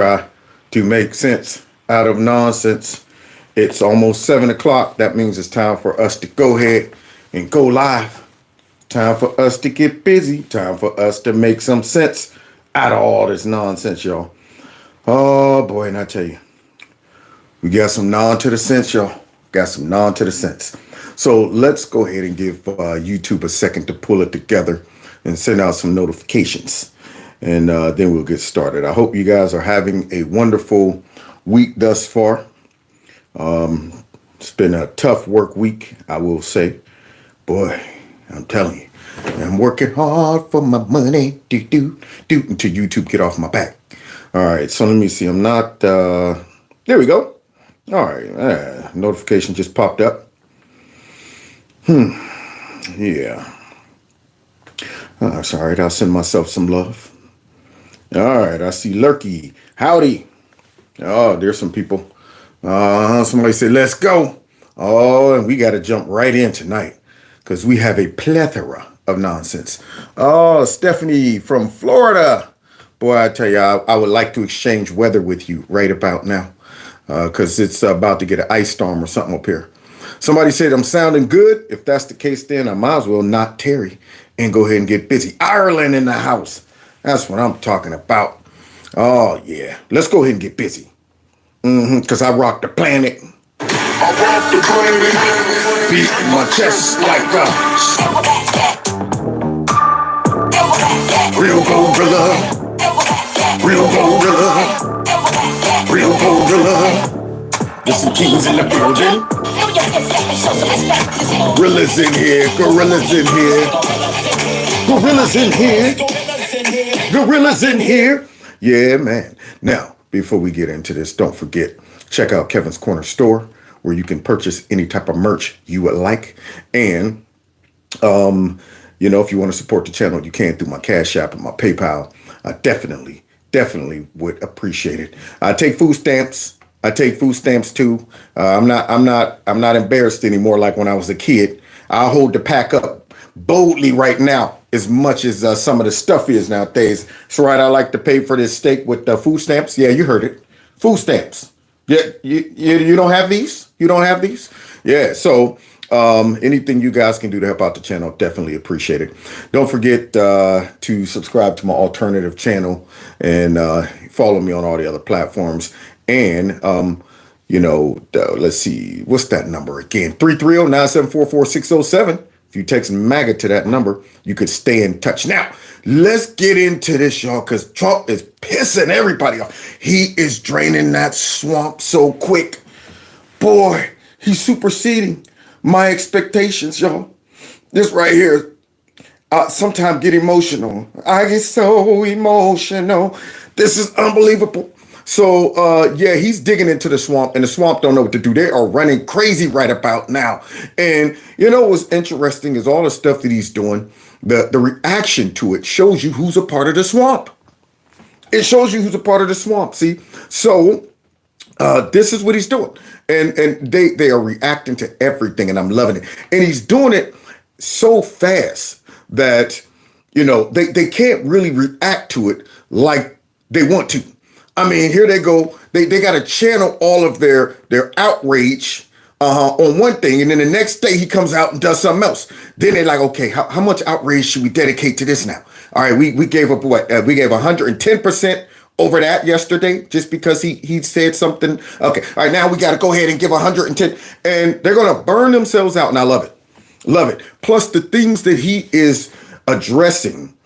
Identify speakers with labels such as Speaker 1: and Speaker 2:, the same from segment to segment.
Speaker 1: try to make sense out of nonsense. It's almost 7 o'clock. That means it's time for us to go ahead and go live. Time for us to get busy. Time for us to make some sense out of all this nonsense, y'all. Oh boy, and I tell you, we got some non to the sense, y'all. Got some non to the sense. So let's go ahead and give YouTube a second to pull it together and send out some notifications. And then we'll get started. I hope you guys are having a wonderful week thus far. It's been a tough work week, I will say. Boy, I'm telling you, I'm working hard for my money. Until YouTube get off my back. All right, so let me see. I'm not, there we go. All right, notification just popped up. Yeah. That's all right. I'll send myself some love. All right, I see Lurky. Howdy. Oh, there's some people. Somebody said, let's go. Oh, and we got to jump right in tonight because we have a plethora of nonsense. Oh, Stephanie from Florida. Boy, I tell you, I would like to exchange weather with you right about now because it's about to get an ice storm or something up here. Somebody said I'm sounding good. If that's the case, then I might as well not tarry and go ahead and get busy. Ireland in the house. That's what I'm talking about. Oh, yeah. Let's go ahead and get busy. Because I rock the planet. I rock the planet. Beat my chest like a real gorilla. Real gorilla. Real gorilla. There's some kings in the building. Gorillas in here. Gorillas in here. Gorillas in here. Gorillas in here. Yeah, man. Now, before we get into this, don't forget, check out Kevin's Corner Store where you can purchase any type of merch you would like. And, you know, if you want to support the channel, you can through my Cash App and my PayPal. I definitely would appreciate it. I take food stamps. I take food stamps too. I'm not embarrassed anymore like when I was a kid. I'll hold the pack up boldly right now as much as some of the stuff is nowadays. So right, I like to pay for this steak with food stamps. Yeah, you heard it. Food stamps. Yeah, you don't have these? You don't have these? Yeah, so anything you guys can do to help out the channel, definitely appreciate it. Don't forget to subscribe to my alternative channel and follow me on all the other platforms. And, you know, let's see, what's that number again? 330-974-4607. If you text MAGA to that number, you could stay in touch. Now, let's get into this, y'all, because Trump is pissing everybody off. He is draining that swamp so quick. Boy, he's superseding my expectations, y'all. This right here, sometimes get emotional. I get so emotional. This is unbelievable. So, yeah, he's digging into the swamp, and the swamp don't know what to do. They are running crazy right about now. And, you know, what's interesting is all the stuff that he's doing, the reaction to it shows you who's a part of the swamp. It shows you who's a part of the swamp, see? So, this is what he's doing. And they are reacting to everything, and I'm loving it. And he's doing it so fast that, you know, they can't really react to it like they want to. I mean, here they go. They got to channel all of their outrage on one thing. And then the next day he comes out and does something else. Then they're like, OK, how much outrage should we dedicate to this now? All right, we gave up what? We gave 110% over that yesterday just because he said something. OK, all right, now we got to go ahead and give 110. And they're going to burn themselves out. And I love it. Love it. Plus, the things that he is addressing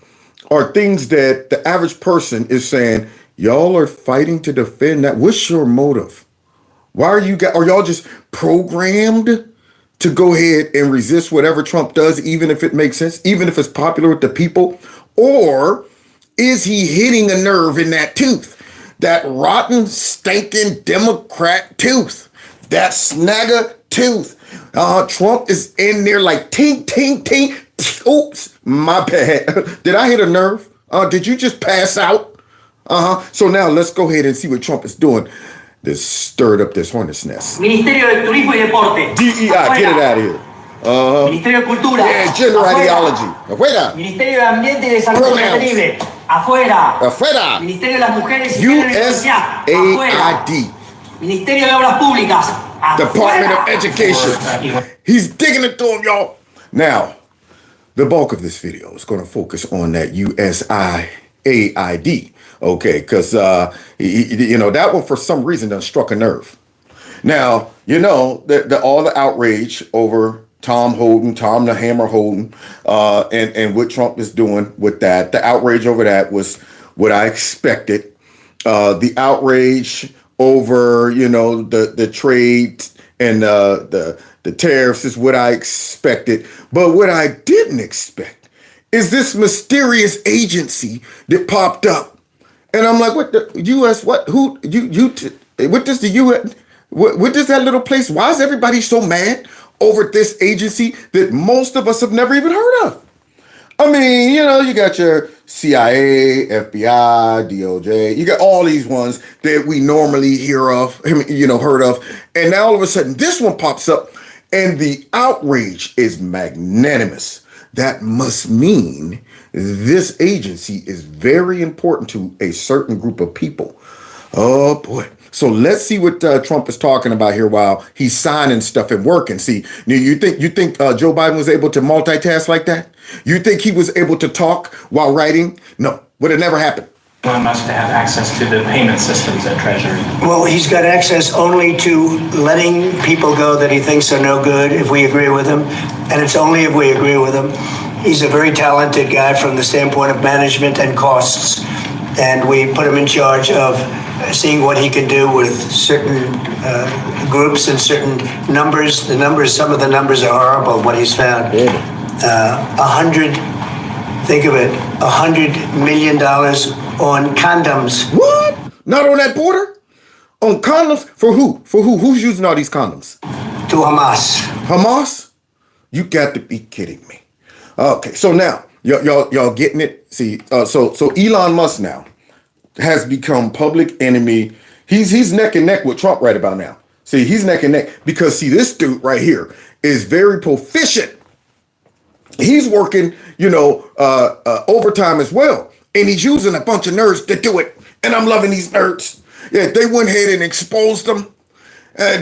Speaker 1: are things that the average person is saying, y'all are fighting to defend that. What's your motive? Why are y'all just programmed to go ahead and resist whatever Trump does, even if it makes sense, even if it's popular with the people? Or is he hitting a nerve in that tooth? That rotten, stinking Democrat tooth. That snagger tooth. Trump is in there like ting, ting, ting. Oops, my bad. Did I hit a nerve? Did you just pass out? So now let's go ahead and see what Trump is doing. This stirred up this hornet's nest.
Speaker 2: Ministerio de Turismo y Deporte.
Speaker 1: DEI, get it out of here.
Speaker 2: Ministerio de Cultura.
Speaker 1: Yeah, gender
Speaker 2: Afuera.
Speaker 1: ideology. Afuera.
Speaker 2: Ministerio de Ambiente y Desarrollo Sostenible. Afuera.
Speaker 1: Afuera.
Speaker 2: Ministerio de las Mujeres y Género y Diversidad. Afuera.
Speaker 1: USAID.
Speaker 2: Ministerio de Obras Públicas.
Speaker 1: Department of
Speaker 2: Afuera.
Speaker 1: Education. He's digging it to him, y'all. Now, the bulk of this video is going to focus on that USAID. Okay, because, that one for some reason done struck a nerve. Now, all the outrage over Tom the Hammer Holden, and what Trump is doing with that. The outrage over that was what I expected. The outrage over, the trade and the tariffs is what I expected. But what I didn't expect is this mysterious agency that popped up. And I'm like, what the U.S., what, who, what does the U.S., what does that little place, why is everybody so mad over this agency that most of us have never even heard of? I mean, you got your CIA, FBI, DOGE, you got all these ones that we normally heard of. And now all of a sudden this one pops up and the outrage is magnanimous. That must mean this agency is very important to a certain group of people. Oh boy. So let's see what Trump is talking about here while he's signing stuff and working. See, you think Joe Biden was able to multitask like that? You think he was able to talk while writing? No, would have never happened.
Speaker 3: Elon Musk to have access to the payment systems at Treasury?
Speaker 4: Well, he's got access only to letting people go that he thinks are no good if we agree with him, and it's only if we agree with him. He's a very talented guy from the standpoint of management and costs, and we put him in charge of seeing what he can do with certain groups and certain numbers. Some of the numbers are horrible, what he's found. Think of it, $100 million on condoms.
Speaker 1: What? Not on that border? On condoms? For who? For who? Who's using all these condoms?
Speaker 4: To Hamas.
Speaker 1: Hamas? You got to be kidding me. Okay, so now, y'all getting it? See, so Elon Musk now has become public enemy. He's neck and neck with Trump right about now. See, he's neck and neck because, see, this dude right here is very proficient. He's working, overtime as well. And he's using a bunch of nerds to do it. And I'm loving these nerds. Yeah, they went ahead and exposed them.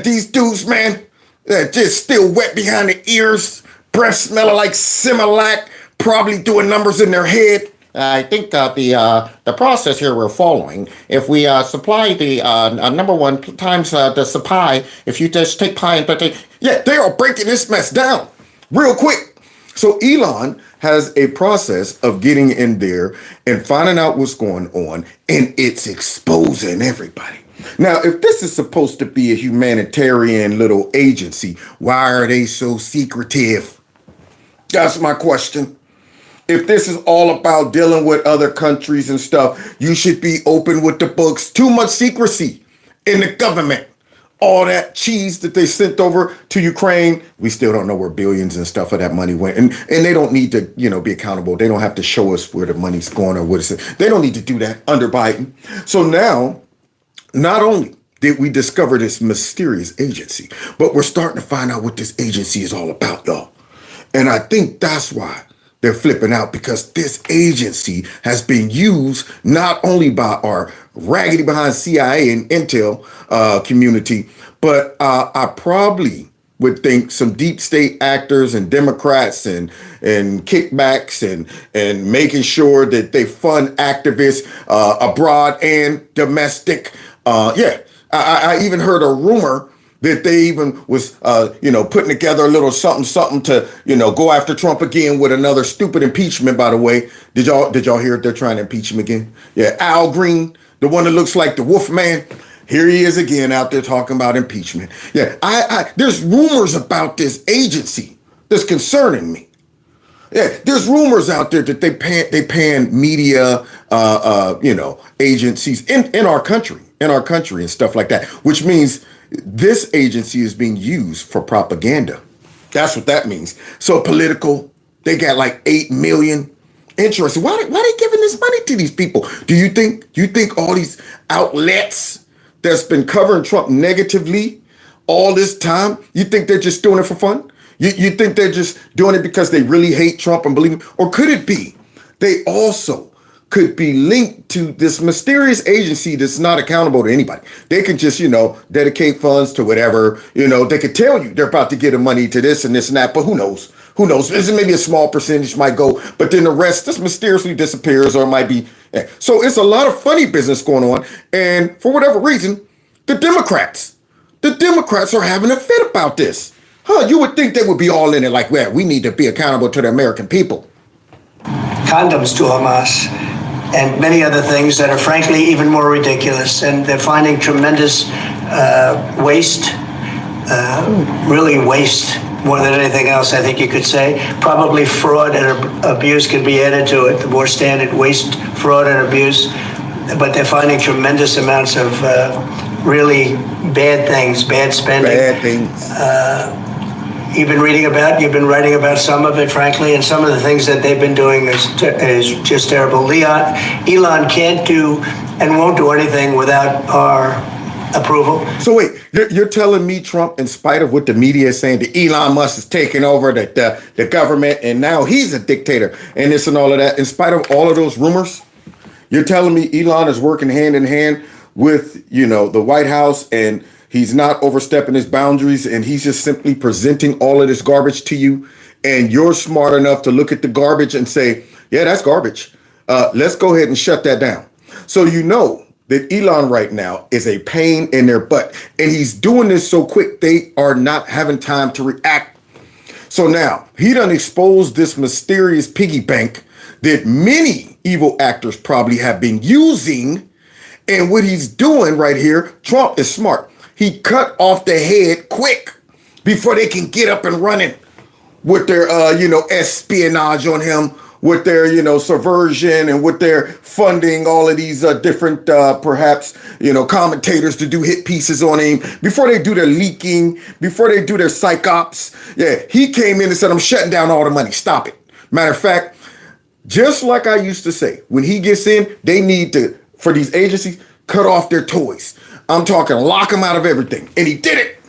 Speaker 1: These dudes, man, just still wet behind the ears, breath smelling like Similac, probably doing numbers in their head.
Speaker 5: I think the process here we're following, if we supply the number one times the supply, if you just take pi and take,
Speaker 1: yeah, they are breaking this mess down real quick. So Elon has a process of getting in there and finding out what's going on, and it's exposing everybody. Now, if this is supposed to be a humanitarian little agency, why are they so secretive? That's my question. If this is all about dealing with other countries and stuff, you should be open with the books. Too much secrecy in the government. All that cheese that they sent over to Ukraine, we still don't know where billions and stuff of that money went. And they don't need to, be accountable. They don't have to show us where the money's going or what it's. They don't need to do that under Biden. So now, not only did we discover this mysterious agency, but we're starting to find out what this agency is all about, y'all. And I think that's why they're flipping out, because this agency has been used not only by our raggedy behind CIA and intel community, but I probably would think some deep state actors and Democrats and kickbacks and making sure that they fund activists abroad and domestic. I even heard a rumor that they even was, putting together a little something to, go after Trump again with another stupid impeachment, by the way. Did y'all hear it? They're trying to impeach him again? Yeah, Al Green, the one that looks like the Wolf Man. Here he is again out there talking about impeachment. Yeah, there's rumors about this agency that's concerning me. Yeah, there's rumors out there that they pan media, agencies in our country and stuff like that, which means this agency is being used for propaganda. That's what that means. So political, they got like 8 million interested. Why they giving this money to these people? Do you think all these outlets that's been covering Trump negatively all this time, you think they're just doing it for fun? You think they're just doing it because they really hate Trump and believe him? Or could it be they also could be linked to this mysterious agency that's not accountable to anybody. They can just, dedicate funds to whatever, they could tell you they're about to get the money to this and this and that, but who knows? Who knows? Maybe a small percentage might go, but then the rest just mysteriously disappears, or it might be. So it's a lot of funny business going on. And for whatever reason, the Democrats are having a fit about this. You would think they would be all in it like, well, we need to be accountable to the American people.
Speaker 4: Condoms to Hamas and many other things that are frankly even more ridiculous. And they're finding tremendous waste, really waste more than anything else, I think you could say. Probably fraud and abuse can be added to it, the more standard waste, fraud, and abuse. But they're finding tremendous amounts of really bad things, bad spending.
Speaker 1: Bad things.
Speaker 4: You've been writing about some of it, frankly, and some of the things that they've been doing is just terrible. Elon can't do and won't do anything without our approval.
Speaker 1: So wait, you're telling me, Trump, in spite of what the media is saying, that Elon Musk is taking over the government and now he's a dictator and this and all of that, in spite of all of those rumors, you're telling me Elon is working hand in hand with, the White House, and he's not overstepping his boundaries, and he's just simply presenting all of this garbage to you, and you're smart enough to look at the garbage and say, yeah, that's garbage. Let's go ahead and shut that down. So that Elon right now is a pain in their butt, and he's doing this so quick they are not having time to react. So now he done exposed this mysterious piggy bank that many evil actors probably have been using. And what he's doing right here, Trump is smart. He cut off the head quick before they can get up and running with their, espionage on him, with their, subversion, and with their funding all of these different, perhaps, commentators to do hit pieces on him, before they do their leaking, before they do their psych ops. Yeah, he came in and said, I'm shutting down all the money. Stop it. Matter of fact, just like I used to say, when he gets in, they need to, for these agencies, cut off their toys. I'm talking lock them out of everything. And he did it.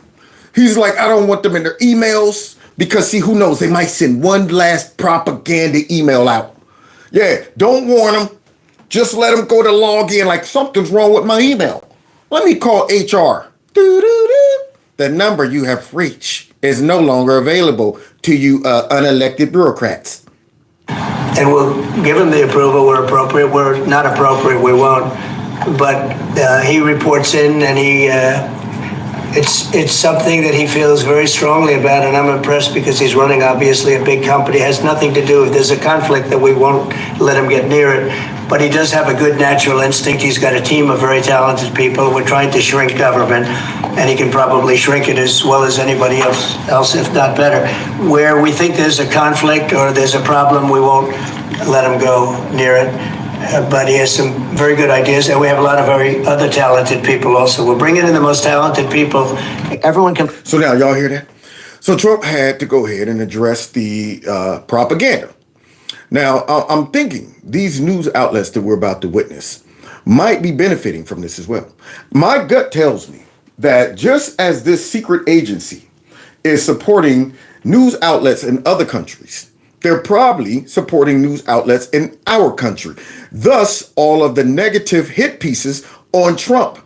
Speaker 1: He's like, I don't want them in their emails because, see, who knows? They might send one last propaganda email out. Yeah, don't warn them. Just let them go to log in like something's wrong with my email. Let me call HR. The number you have reached is no longer available to you unelected bureaucrats.
Speaker 4: And we'll give him the approval where appropriate. Where not appropriate, we won't. But he reports in, and it's something that he feels very strongly about, and I'm impressed because he's running obviously a big company. It has nothing to do if there's a conflict that we won't let him get near it. But he does have a good natural instinct. He's got a team of very talented people. We're trying to shrink government, and he can probably shrink it as well as anybody else, if not better. Where we think there's a conflict or there's a problem, we won't let him go near it. But he has some very good ideas, and we have a lot of very other talented people also. We're bringing in the most talented people. Everyone can.
Speaker 1: So now y'all hear that? So Trump had to go ahead and address the propaganda. Now, I'm thinking these news outlets that we're about to witness might be benefiting from this as well. My gut tells me that just as this secret agency is supporting news outlets in other countries, they're probably supporting news outlets in our country. Thus, all of the negative hit pieces on Trump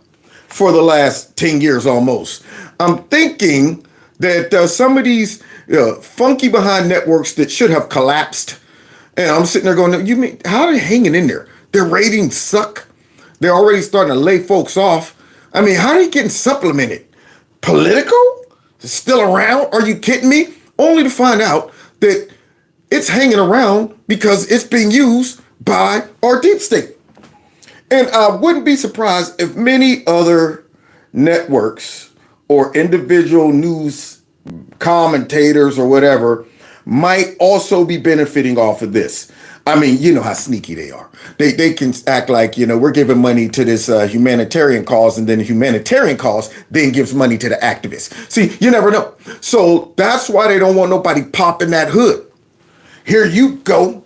Speaker 1: for the last 10 years almost. I'm thinking that some of these funky behind networks that should have collapsed, and I'm sitting there going, you mean, how are they hanging in there? Their ratings suck. They're already starting to lay folks off. I mean, how are they getting supplemented? Political? Still around? Are you kidding me? Only to find out that it's hanging around because it's being used by our deep state. And I wouldn't be surprised if many other networks or individual news commentators or whatever might also be benefiting off of this. I mean, you know how sneaky they are. They can act like, we're giving money to this humanitarian cause, and then the humanitarian cause then gives money to the activists. See, you never know. So that's why they don't want nobody popping that hood. Here you go.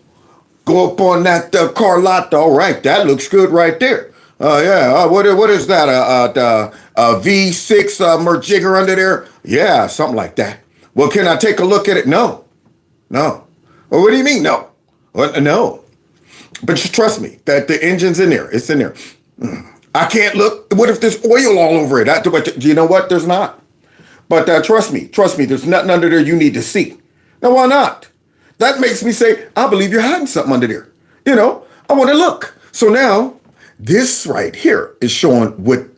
Speaker 1: Go up on that car lot. All right, that looks good right there. What is that? A V6 Merjigger under there? Yeah, something like that. Well, can I take a look at it? No. Well, what do you mean, no? Well, no. But just trust me, that the engine's in there. It's in there. I can't look. What if there's oil all over it? But you know what? There's not. But trust me, there's nothing under there you need to see. Now, why not? That makes me say, I believe you're hiding something under there. You know, I want to look. So now, this right here is showing what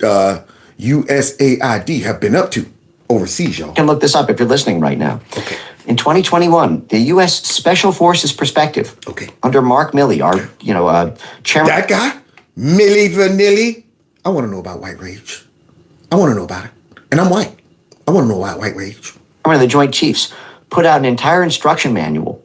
Speaker 1: USAID have been up to overseas, y'all.
Speaker 6: You can look this up if you're listening right now.
Speaker 1: Okay.
Speaker 6: In 2021, the U.S. Special Forces perspective, under Mark Milley, our chairman.
Speaker 1: That guy, Milli Vanilli. I want to know about white rage. I want to know about it, and I'm white. I want to know about white rage.
Speaker 6: One of the Joint Chiefs put out an entire instruction manual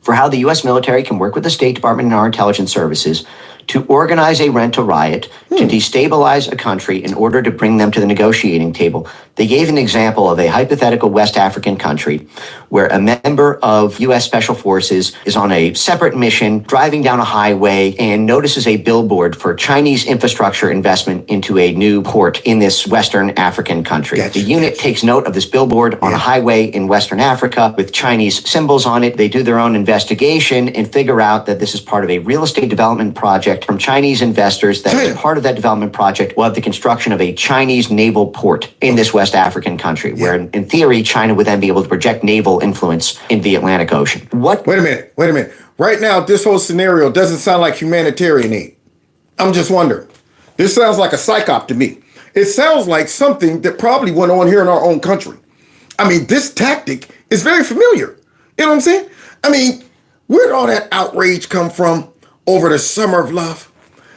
Speaker 6: for how the U.S. military can work with the State Department and our intelligence services to organize a rent-a riot, to destabilize a country in order to bring them to the negotiating table. They gave an example of a hypothetical West African country where a member of U.S. Special Forces is on a separate mission, driving down a highway, and notices a billboard for Chinese infrastructure investment into a new port in this Western African country. The unit takes note of this billboard on a highway in Western Africa with Chinese symbols on it. They do their own investigation and figure out that this is part of a real estate development project from Chinese investors. That as part of that development project will have the construction of a Chinese naval port in this West African country, where in theory, China would then be able to project naval influence in the Atlantic Ocean. What?
Speaker 1: Wait a minute. Right now, this whole scenario doesn't sound like humanitarian aid. I'm just wondering. This sounds like a psyop to me. It sounds like something that probably went on here in our own country. I mean, this tactic is very familiar. You know what I'm saying? I mean, where did all that outrage come from over the summer of love?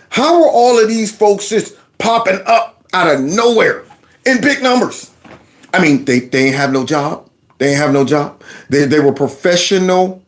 Speaker 1: How are all of these folks just popping up out of nowhere in big numbers? I mean, they ain't have no job. They ain't have no job. They were professional,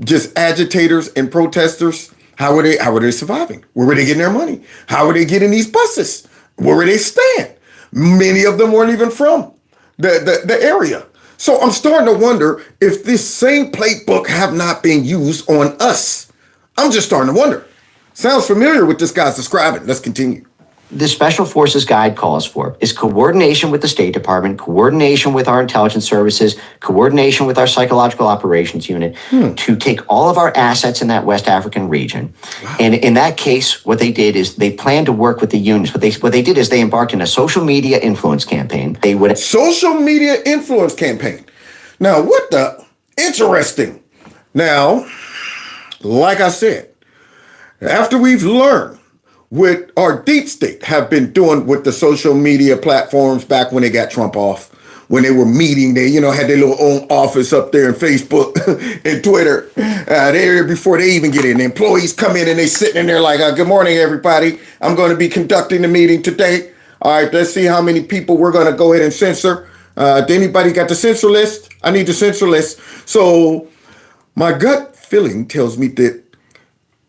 Speaker 1: just agitators and protesters. How were they surviving? Where were they getting their money? How were they getting these buses? Where were they staying? Many of them weren't even from the area. So I'm starting to wonder if this same playbook have not been used on us. I'm just starting to wonder. Sounds familiar what this guy's describing. Let's continue.
Speaker 6: The Special Forces Guide calls for is coordination with the State Department, coordination with our intelligence services, coordination with our psychological operations unit to take all of our assets in that West African region. Wow. And in that case, what they did is they planned to work with the unions. What they did is they embarked in a social media influence campaign.
Speaker 1: Social media influence campaign. Now, what the? Interesting. Now, like I said, after we've learned what our deep state have been doing with the social media platforms back when they got Trump off, when they were meeting, they, had their little own office up there in Facebook and Twitter. There before they even get in. The employees come in and they sitting in there like, good morning, everybody. I'm going to be conducting the meeting today. All right, let's see how many people we're going to go ahead and censor. Anybody got the censor list? I need the censor list. So my gut feeling tells me that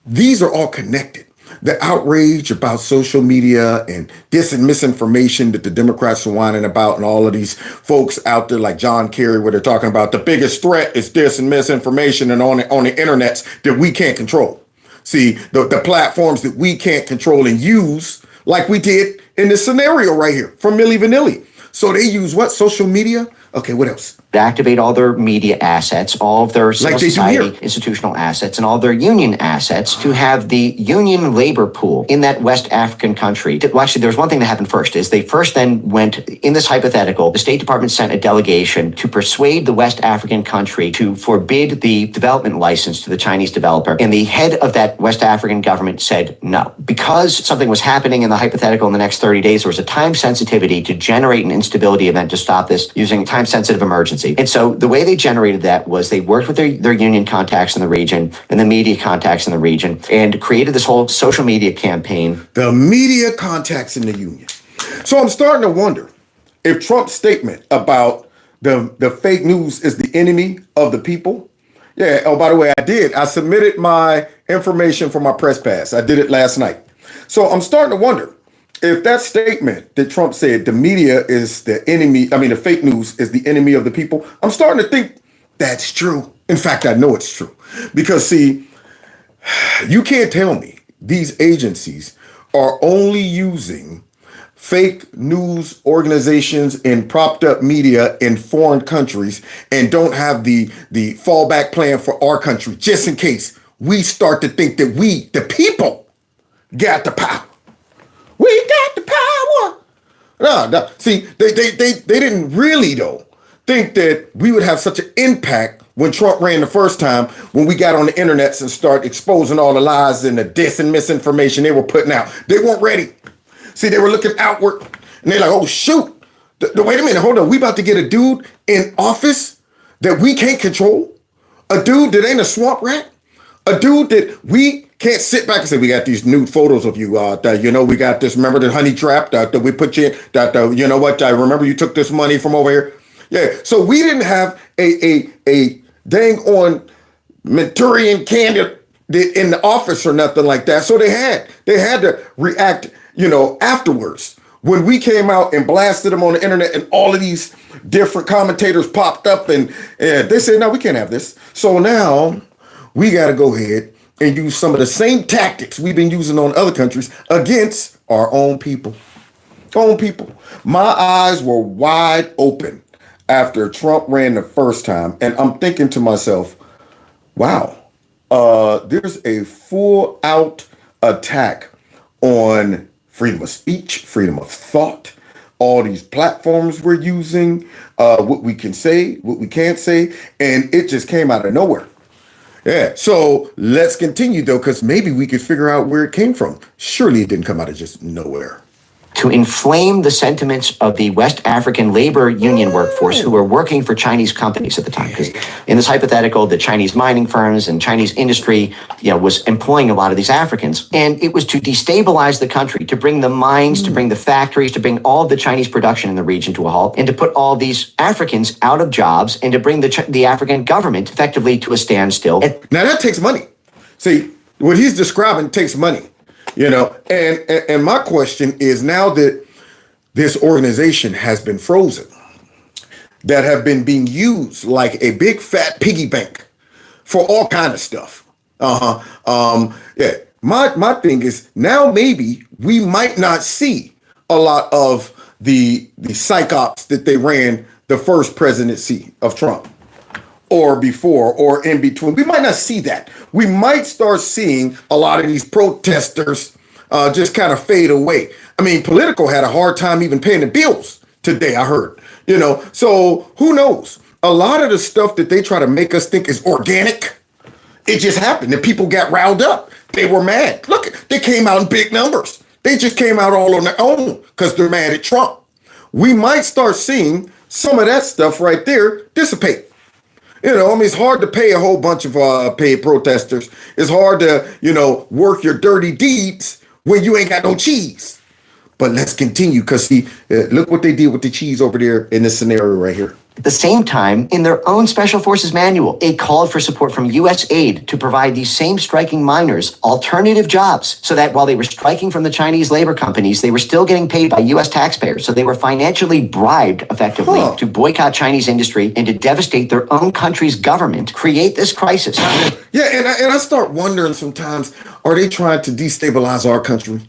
Speaker 1: these are all connected. The outrage about social media and dis and misinformation that the Democrats are whining about, and all of these folks out there like John Kerry, where they're talking about the biggest threat is dis and misinformation and on the internets that we can't control. See, the platforms that we can't control and use, like we did in this scenario right here from Milli Vanilli. So they use what? Social media? Okay, what else?
Speaker 6: Activate all their media assets, all of their civil society institutional assets, and all their union assets to have the union labor pool in that West African country. Well, actually, there's one thing that happened first, is they first then went, in this hypothetical, the State Department sent a delegation to persuade the West African country to forbid the development license to the Chinese developer. And the head of that West African government said no. Because something was happening in the hypothetical in the next 30 days, there was a time sensitivity to generate an instability event to stop this using time-sensitive emergency. And so the way they generated that was they worked with their union contacts in the region and the media contacts in the region and created this whole social media campaign.
Speaker 1: The media contacts in the union. So I'm starting to wonder if Trump's statement about the fake news is the enemy of the people. Yeah. Oh, by the way, I submitted my information for my press pass. I did it last night. So I'm starting to wonder if that statement that Trump said, the media is the enemy, the fake news is the enemy of the people, I'm starting to think that's true. In fact, I know it's true. Because, see, you can't tell me these agencies are only using fake news organizations and propped up media in foreign countries and don't have the fallback plan for our country, just in case we start to think that we, the people, got the power. We got the power. No. See, they didn't really, though, think that we would have such an impact when Trump ran the first time, when we got on the internet and started exposing all the lies and the dis and misinformation they were putting out. They weren't ready. See, they were looking outward, and they're like, oh, shoot. Wait a minute, hold on. We about to get a dude in office that we can't control? A dude that ain't a swamp rat? A dude that we can't sit back and say, we got these nude photos of you. We got this, remember the honey trap that we put you in? You know what? I remember you took this money from over here. Yeah, so we didn't have a dang on Manchurian candidate in the office or nothing like that. So they had to react, afterwards. When we came out and blasted them on the internet and all of these different commentators popped up and they said, no, we can't have this. So now we got to go ahead and use some of the same tactics we've been using on other countries against our own people. My eyes were wide open after Trump ran the first time. And I'm thinking to myself, wow, there's a full out attack on freedom of speech, freedom of thought, all these platforms we're using, what we can say, what we can't say. And it just came out of nowhere. Yeah. So let's continue, though, because maybe we could figure out where it came from. Surely it didn't come out of just nowhere.
Speaker 6: To inflame the sentiments of the West African labor union workforce who were working for Chinese companies at the time. Because in this hypothetical, the Chinese mining firms and Chinese industry, was employing a lot of these Africans. And it was to destabilize the country, to bring the mines, to bring the factories, to bring all of the Chinese production in the region to a halt, and to put all these Africans out of jobs, and to bring the African government effectively to a standstill.
Speaker 1: Now that takes money. See, what he's describing takes money. And my question is, now that this organization has been frozen, that have been being used like a big fat piggy bank for all kind of stuff. My thing is, now maybe we might not see a lot of the psych ops that they ran the first presidency of Trump, or before, or in between. We might not see that. We might start seeing a lot of these protesters just kind of fade away. I mean, Politico had a hard time even paying the bills today, I heard. So who knows? A lot of the stuff that they try to make us think is organic, it just happened. And people got riled up. They were mad. Look, they came out in big numbers. They just came out all on their own because they're mad at Trump. We might start seeing some of that stuff right there dissipate. It's hard to pay a whole bunch of paid protesters. It's hard to, work your dirty deeds when you ain't got no cheese. But let's continue, because see, look what they did with the cheese over there in this scenario right here.
Speaker 6: At the same time, in their own Special Forces manual, it called for support from USAID to provide these same striking miners alternative jobs, so that while they were striking from the Chinese labor companies, they were still getting paid by U.S. taxpayers. So they were financially bribed, effectively, to boycott Chinese industry and to devastate their own country's government, create this crisis.
Speaker 1: Yeah, and I start wondering sometimes, are they trying to destabilize our country?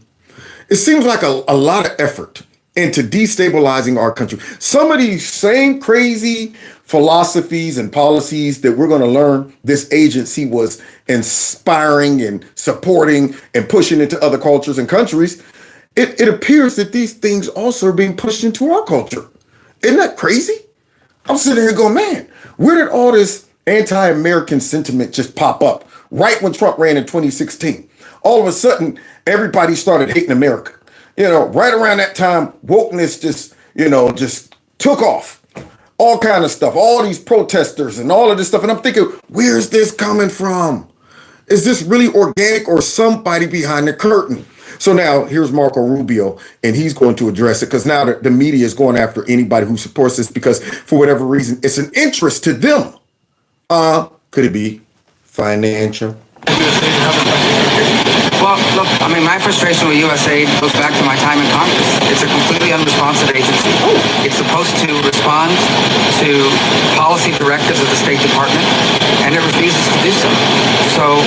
Speaker 1: It seems like a lot of effort into destabilizing our country. Some of these same crazy philosophies and policies that we're going to learn this agency was inspiring and supporting and pushing into other cultures and countries, it appears that these things also are being pushed into our culture. Isn't that crazy? I'm sitting here going, man, where did all this anti-American sentiment just pop up right when Trump ran in 2016? All of a sudden, everybody started hating America. Right around that time, wokeness just took off. All kind of stuff, all these protesters and all of this stuff. And I'm thinking, where's this coming from? Is this really organic or somebody behind the curtain? So now here's Marco Rubio, and he's going to address it, because now the media is going after anybody who supports this because for whatever reason, it's an interest to them. Could it be financial?
Speaker 7: Well, look, my frustration with USAID goes back to my time in Congress. It's a completely unresponsive agency. It's supposed to respond to policy directives of the State Department, and it refuses to do so. So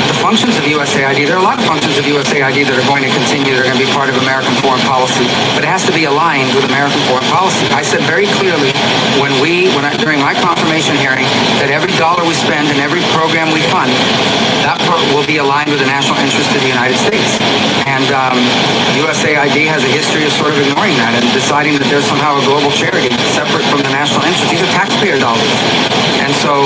Speaker 7: the functions of USAID, there are a lot of functions of USAID that are going to continue, that are going to be part of American foreign policy, but it has to be aligned with American foreign policy. I said very clearly during my confirmation hearing that every dollar we spend and every program we fund that will be aligned with the national interest of the United States. And USAID has a history of sort of ignoring that and deciding that there's somehow a global charity separate from the national interest. These are taxpayer dollars. And so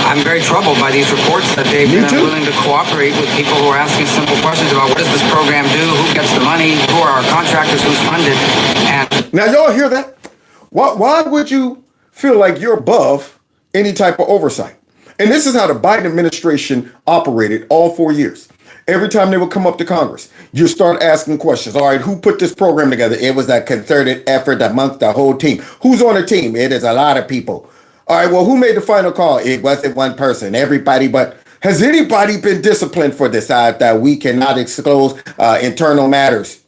Speaker 7: I'm very troubled by these reports that they've been unwilling to cooperate with people who are asking simple questions about what does this program do, who gets the money, who are our contractors, who's funded. And
Speaker 1: now y'all hear that? Why would you feel like you're above any type of oversight? And this is how the Biden administration operated all 4 years. Every time they would come up to Congress, you start asking questions. All right, who put this program together? It was a concerted effort amongst the whole team. Who's on the team? It is a lot of people. All right, well, who made the final call? It wasn't one person. Everybody, but has anybody been disciplined for this? That we cannot disclose internal matters.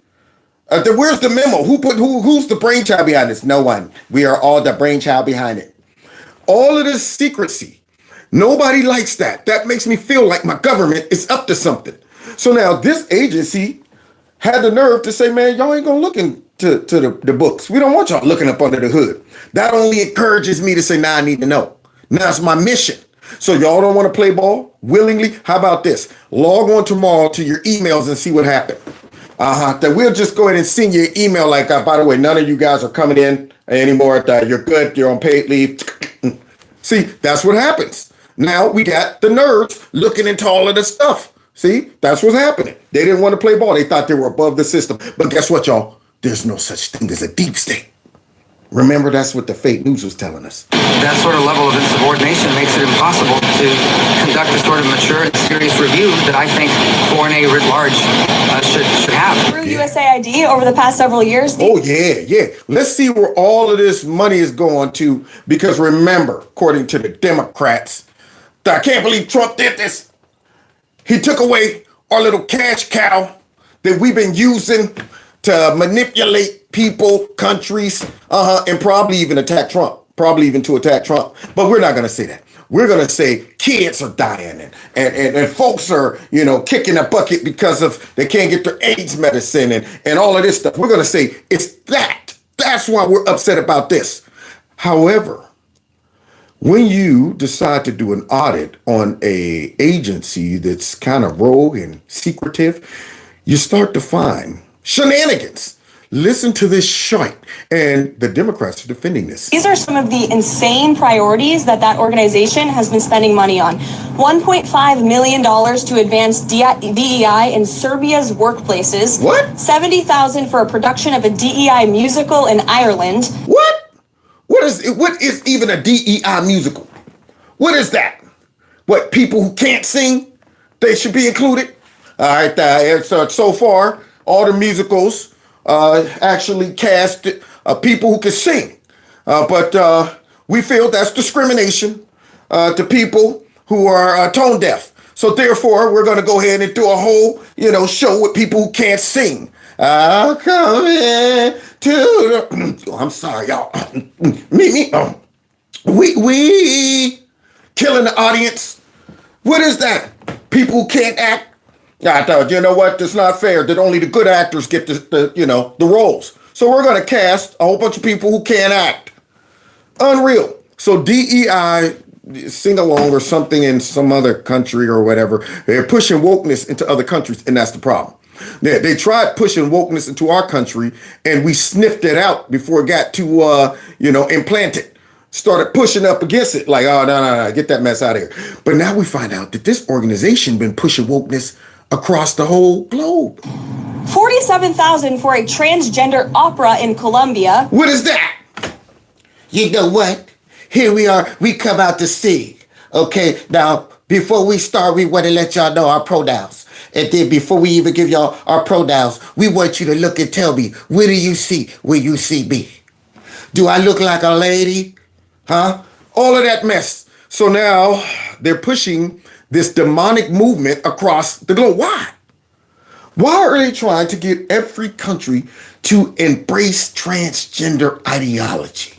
Speaker 1: Where's the memo? Who's the brainchild behind this? No one. We are all the brainchild behind it. All of this secrecy. Nobody likes that. That makes me feel like my government is up to something. So now this agency had the nerve to say, man, y'all ain't gonna look into the books. We don't want y'all looking up under the hood. That only encourages me to say, nah, I need to know. Now it's my mission. So y'all don't want to play ball willingly? How about this? Log on tomorrow to your emails and see what happened. That we'll just go ahead and send you an email like, by the way, none of you guys are coming in anymore. You're good. You're on paid leave. See, that's what happens. Now we got the nerds looking into all of this stuff. See, that's what's happening. They didn't want to play ball. They thought they were above the system. But guess what, y'all? There's no such thing as a deep state. Remember, that's what the fake news was telling us.
Speaker 7: That sort of level of insubordination makes it impossible to conduct the sort of mature and serious review that I think foreign aid writ large should have.
Speaker 8: Through USAID over the past several years.
Speaker 1: Oh, yeah. Let's see where all of this money is going to. Because remember, according to the Democrats, I can't believe Trump did this. He took away our little cash cow that we've been using to manipulate people, countries, and probably even attack Trump. Probably even to attack Trump. But we're not going to say that. We're going to say kids are dying and folks are, kicking a bucket because of they can't get their AIDS medicine and all of this stuff. We're going to say it's that. That's why we're upset about this. However, when you decide to do an audit on a agency that's kind of rogue and secretive, you start to find shenanigans. Listen to this shite. And the Democrats are defending this.
Speaker 8: These are some of the insane priorities that organization has been spending money on. $1.5 million to advance DEI in Serbia's workplaces.
Speaker 1: What?
Speaker 8: $70,000 for a production of a DEI musical in Ireland.
Speaker 1: What? What is even a DEI musical? What is that? What, people who can't sing, they should be included? All right, so far, all the musicals actually cast people who can sing. But we feel that's discrimination to people who are tone deaf. So therefore, we're going to go ahead and do a whole, show with people who can't sing. I'll come in to the... I'm sorry, y'all. We killing the audience. What is that? People who can't act? I thought, you know what? That's not fair that only the good actors get the roles. So we're going to cast a whole bunch of people who can't act. Unreal. So DEI sing along or something in some other country or whatever. They're pushing wokeness into other countries, and that's the problem. They tried pushing wokeness into our country, and we sniffed it out before it got too, implanted. Started pushing up against it, like, oh, no, get that mess out of here. But now we find out that this organization been pushing wokeness across the whole globe.
Speaker 8: $47,000 for a transgender opera in Colombia.
Speaker 1: What is that?
Speaker 5: You know what? Here we are. We come out to sing. Okay, now, before we start, we want to let y'all know our pronouns. And then before we even give y'all our pronouns, we want you to look and tell me, what do you see when you see me? Do I look like a lady? Huh?
Speaker 1: All of that mess. So now they're pushing this demonic movement across the globe. Why? Why are they trying to get every country to embrace transgender ideology?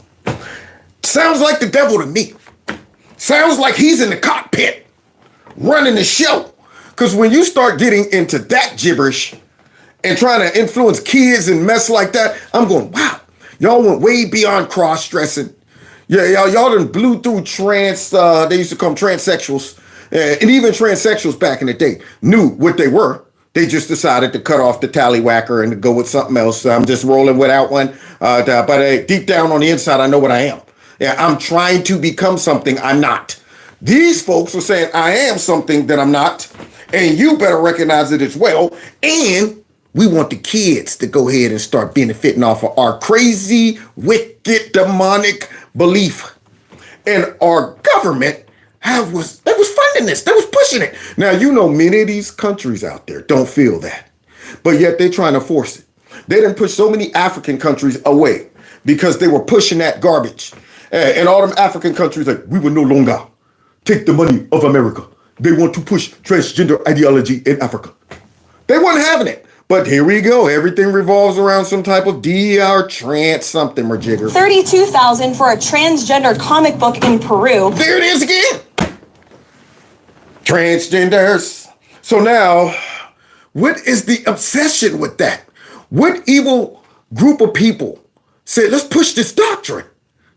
Speaker 1: Sounds like the devil to me. Sounds like he's in the cockpit running the show. Because when you start getting into that gibberish and trying to influence kids and mess like that, I'm going, wow, y'all went way beyond cross-dressing. Yeah, y'all done blew through they used to call them transsexuals. And even transsexuals back in the day knew what they were. They just decided to cut off the tallywhacker and to go with something else. I'm just rolling without one. But deep down on the inside, I know what I am. Yeah, I'm trying to become something I'm not. These folks are saying I am something that I'm not, and you better recognize it as well. And we want the kids to go ahead and start benefiting off of our crazy, wicked, demonic belief. And our government was funding this. They was pushing it. Now, you know, many of these countries out there don't feel that, but yet they're trying to force it. They didn't push so many African countries away because they were pushing that garbage. And all them African countries like, we will no longer take the money of America. They want to push transgender ideology in Africa. They weren't having it. But here we go. Everything revolves around some type of DEI or trans something, Majigger.
Speaker 8: $32,000 for a transgender comic book in Peru.
Speaker 1: There it is again. Transgenders. So now, what is the obsession with that? What evil group of people said, let's push this doctrine?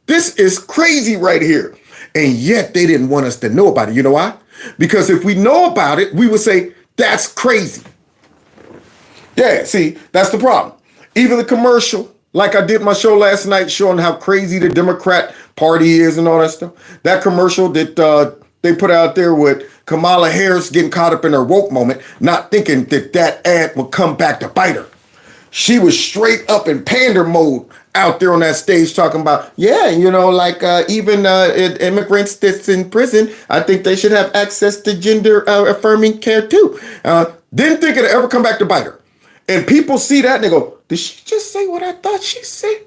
Speaker 1: This is crazy right here. And yet they didn't want us to know about it. You know why? Because if we know about it, we would say, that's crazy. Yeah, see, that's the problem. Even the commercial, like I did my show last night showing how crazy the Democrat Party is and all that stuff. That commercial that they put out there with Kamala Harris getting caught up in her woke moment, not thinking that that ad would come back to bite her. She was straight up in pander mode out there on that stage talking about, yeah, you know, like even immigrants that's in prison, I think they should have access to gender affirming care too. Didn't think it'd ever come back to bite her. And people see that and they go, did she just say what I thought she said?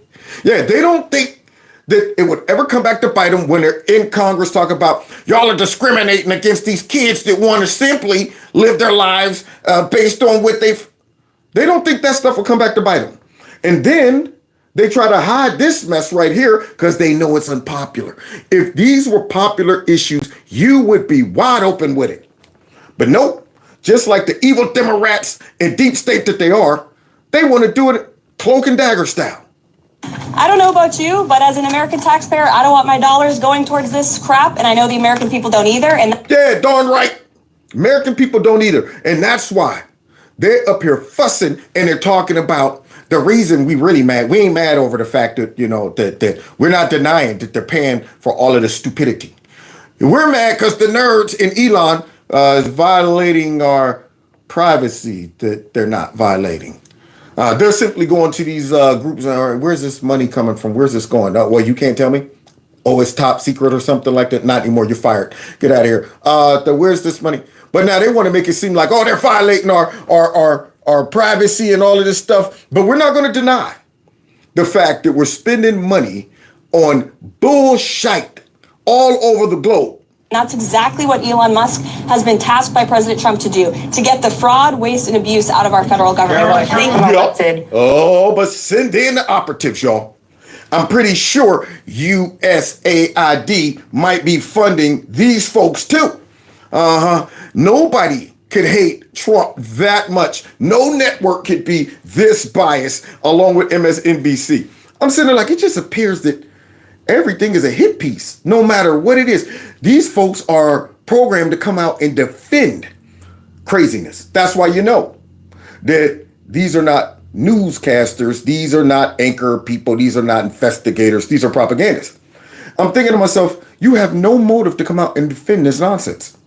Speaker 1: Yeah, they don't think that it would ever come back to bite them when they're in Congress talking about y'all are discriminating against these kids that want to simply live their lives based on what they don't think that stuff will come back to bite them. And then they try to hide this mess right here because they know it's unpopular. If these were popular issues, you would be wide open with it. But nope. Just like the evil Democrats and deep state that they are, they want to do it cloak and dagger style.
Speaker 8: I don't know about you, but as an American taxpayer, I don't want my dollars going towards this crap, and I know the American people don't either. And
Speaker 1: yeah, darn right. American people don't either. And that's why they're up here fussing and they're talking about the reason we really mad. We ain't mad over the fact that, you know, that we're not denying that they're paying for all of the stupidity. We're mad because the nerds in Elon is violating our privacy that they're not violating. They're simply going to these groups. Where's this money coming from? Where's this going? Well, you can't tell me? Oh, it's top secret or something like that? Not anymore. You're fired. Get out of here. Where's this money? But now they want to make it seem like, oh, they're violating our privacy and all of this stuff. But we're not going to deny the fact that we're spending money on bullshit all over the globe.
Speaker 8: that's exactly what Elon Musk has been tasked by President Trump to do, to get the fraud, waste, and abuse out of our federal government.
Speaker 1: Oh, but send in the operatives, y'all. I'm pretty sure USAID might be funding these folks too. Nobody could hate Trump that much. No network could be this biased along with MSNBC. I'm sitting there like, it just appears that everything is a hit piece, no matter what it is. These folks are programmed to come out and defend craziness. That's why you know that these are not newscasters. These are not anchor people. These are not investigators. These are propagandists. I'm thinking to myself, you have no motive to come out and defend this nonsense.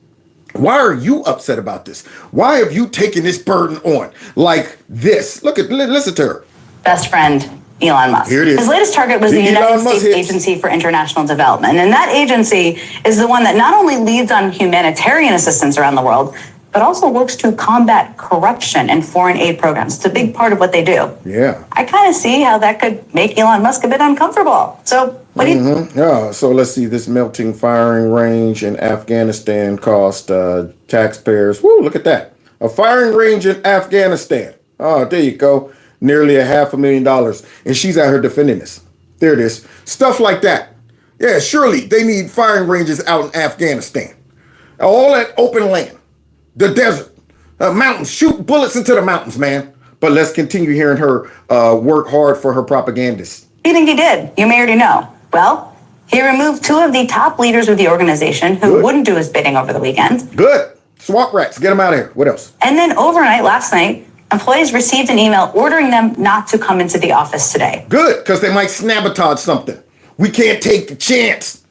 Speaker 1: Why are you upset about this? Why have you taken this burden on like this? Listen to her.
Speaker 9: Best friend, Elon Musk.
Speaker 1: Here it is.
Speaker 9: His latest target was the United States Agency for International Development. And that agency is the one that not only leads on humanitarian assistance around the world, but also works to combat corruption and foreign aid programs. It's a big part of what they do.
Speaker 1: Yeah.
Speaker 9: I kind of see how that could make Elon Musk a bit uncomfortable. So what do you...
Speaker 1: Yeah, so let's see, this melting firing range in Afghanistan cost taxpayers, look at that. A firing range in Afghanistan. Oh, there you go. Nearly $500,000. And she's out here defending this. There it is. Stuff like that. Yeah, surely they need firing ranges out in Afghanistan. All that open land. The desert. Mountains. Shoot bullets into the mountains, man. But let's continue hearing her work hard for her propagandists.
Speaker 9: What do you think he did? You may already know. Well, He removed 2 of the top leaders of the organization who wouldn't do his bidding over the weekend.
Speaker 1: Good. Swamp rats, get them out of here. What else?
Speaker 9: And then overnight last night, employees received an email ordering them not to come into the office today.
Speaker 1: Good, because they might sabotage something. We can't take the chance.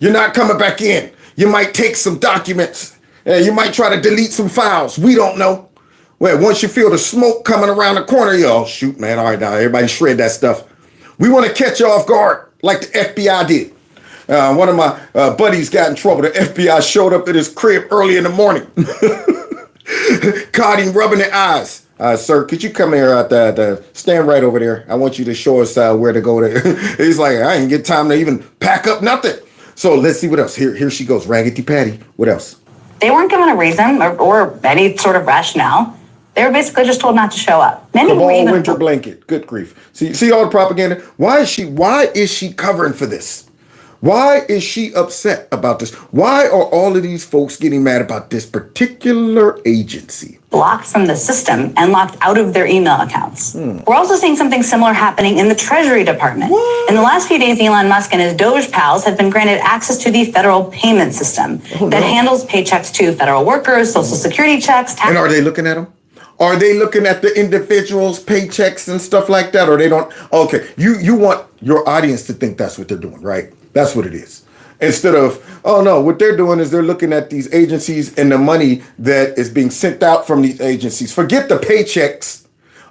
Speaker 1: You're not coming back in. You might take some documents. You might try to delete some files. We don't know. Well, once you feel the smoke coming around the corner, oh, shoot, man. All right, now, everybody shred that stuff. We want to catch you off guard like the FBI did. One of my buddies got in trouble. The FBI showed up at his crib early in the morning. Caught him rubbing the eyes. Sir, could you come here? Stand right over there. I want you to show us where to go. He's like, I ain't get time to even pack up nothing. So let's see what else. Here she goes, Raggedy Patty. What else?
Speaker 9: They weren't given a reason or any sort of rationale. They were basically just told not to show up.
Speaker 1: Cabal winter blanket. Good grief. See all the propaganda? Why is she covering for this? Why is she upset about this? Why are all of these folks getting mad about this particular agency?
Speaker 9: Blocked from the system and locked out of their email accounts. We're also seeing something similar happening in the Treasury Department. What? In the last few days, Elon Musk and his DOGE pals have been granted access to the federal payment system that handles paychecks to federal workers, social security checks, tax.
Speaker 1: And are they looking at them? Are they looking at the individuals' paychecks and stuff like that? Or they don't? Okay, you want your audience to think that's what they're doing, right? That's what it is. Instead of, oh no, what they're doing is they're looking at these agencies and the money that is being sent out from these agencies. Forget the paychecks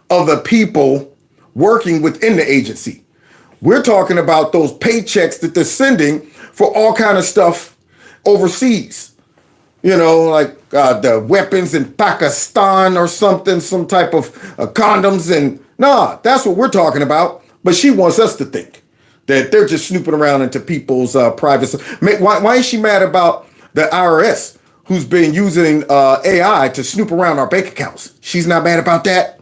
Speaker 1: of the people working within the agency. We're talking about those paychecks that they're sending for all kind of stuff overseas. You know, like the weapons in Pakistan or something, some type of condoms. And that's what we're talking about. But she wants us to think that they're just snooping around into people's privacy. Why is she mad about the IRS, who's been using AI to snoop around our bank accounts? She's not mad about that.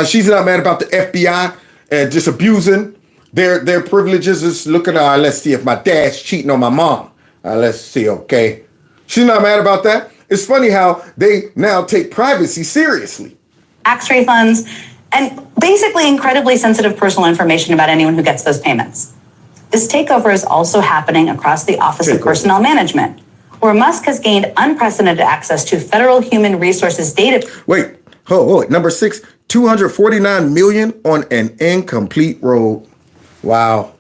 Speaker 1: She's not mad about the FBI and just abusing their privileges. Just looking, let's see if my dad's cheating on my mom. Let's see, okay. She's not mad about that. It's funny how they now take privacy seriously.
Speaker 9: Tax refunds, and basically incredibly sensitive personal information about anyone who gets those payments. This takeover is also happening across the Office of Personnel Management, where Musk has gained unprecedented access to federal human resources data.
Speaker 1: Wait, number 6, 249 million on an incomplete road. Wow.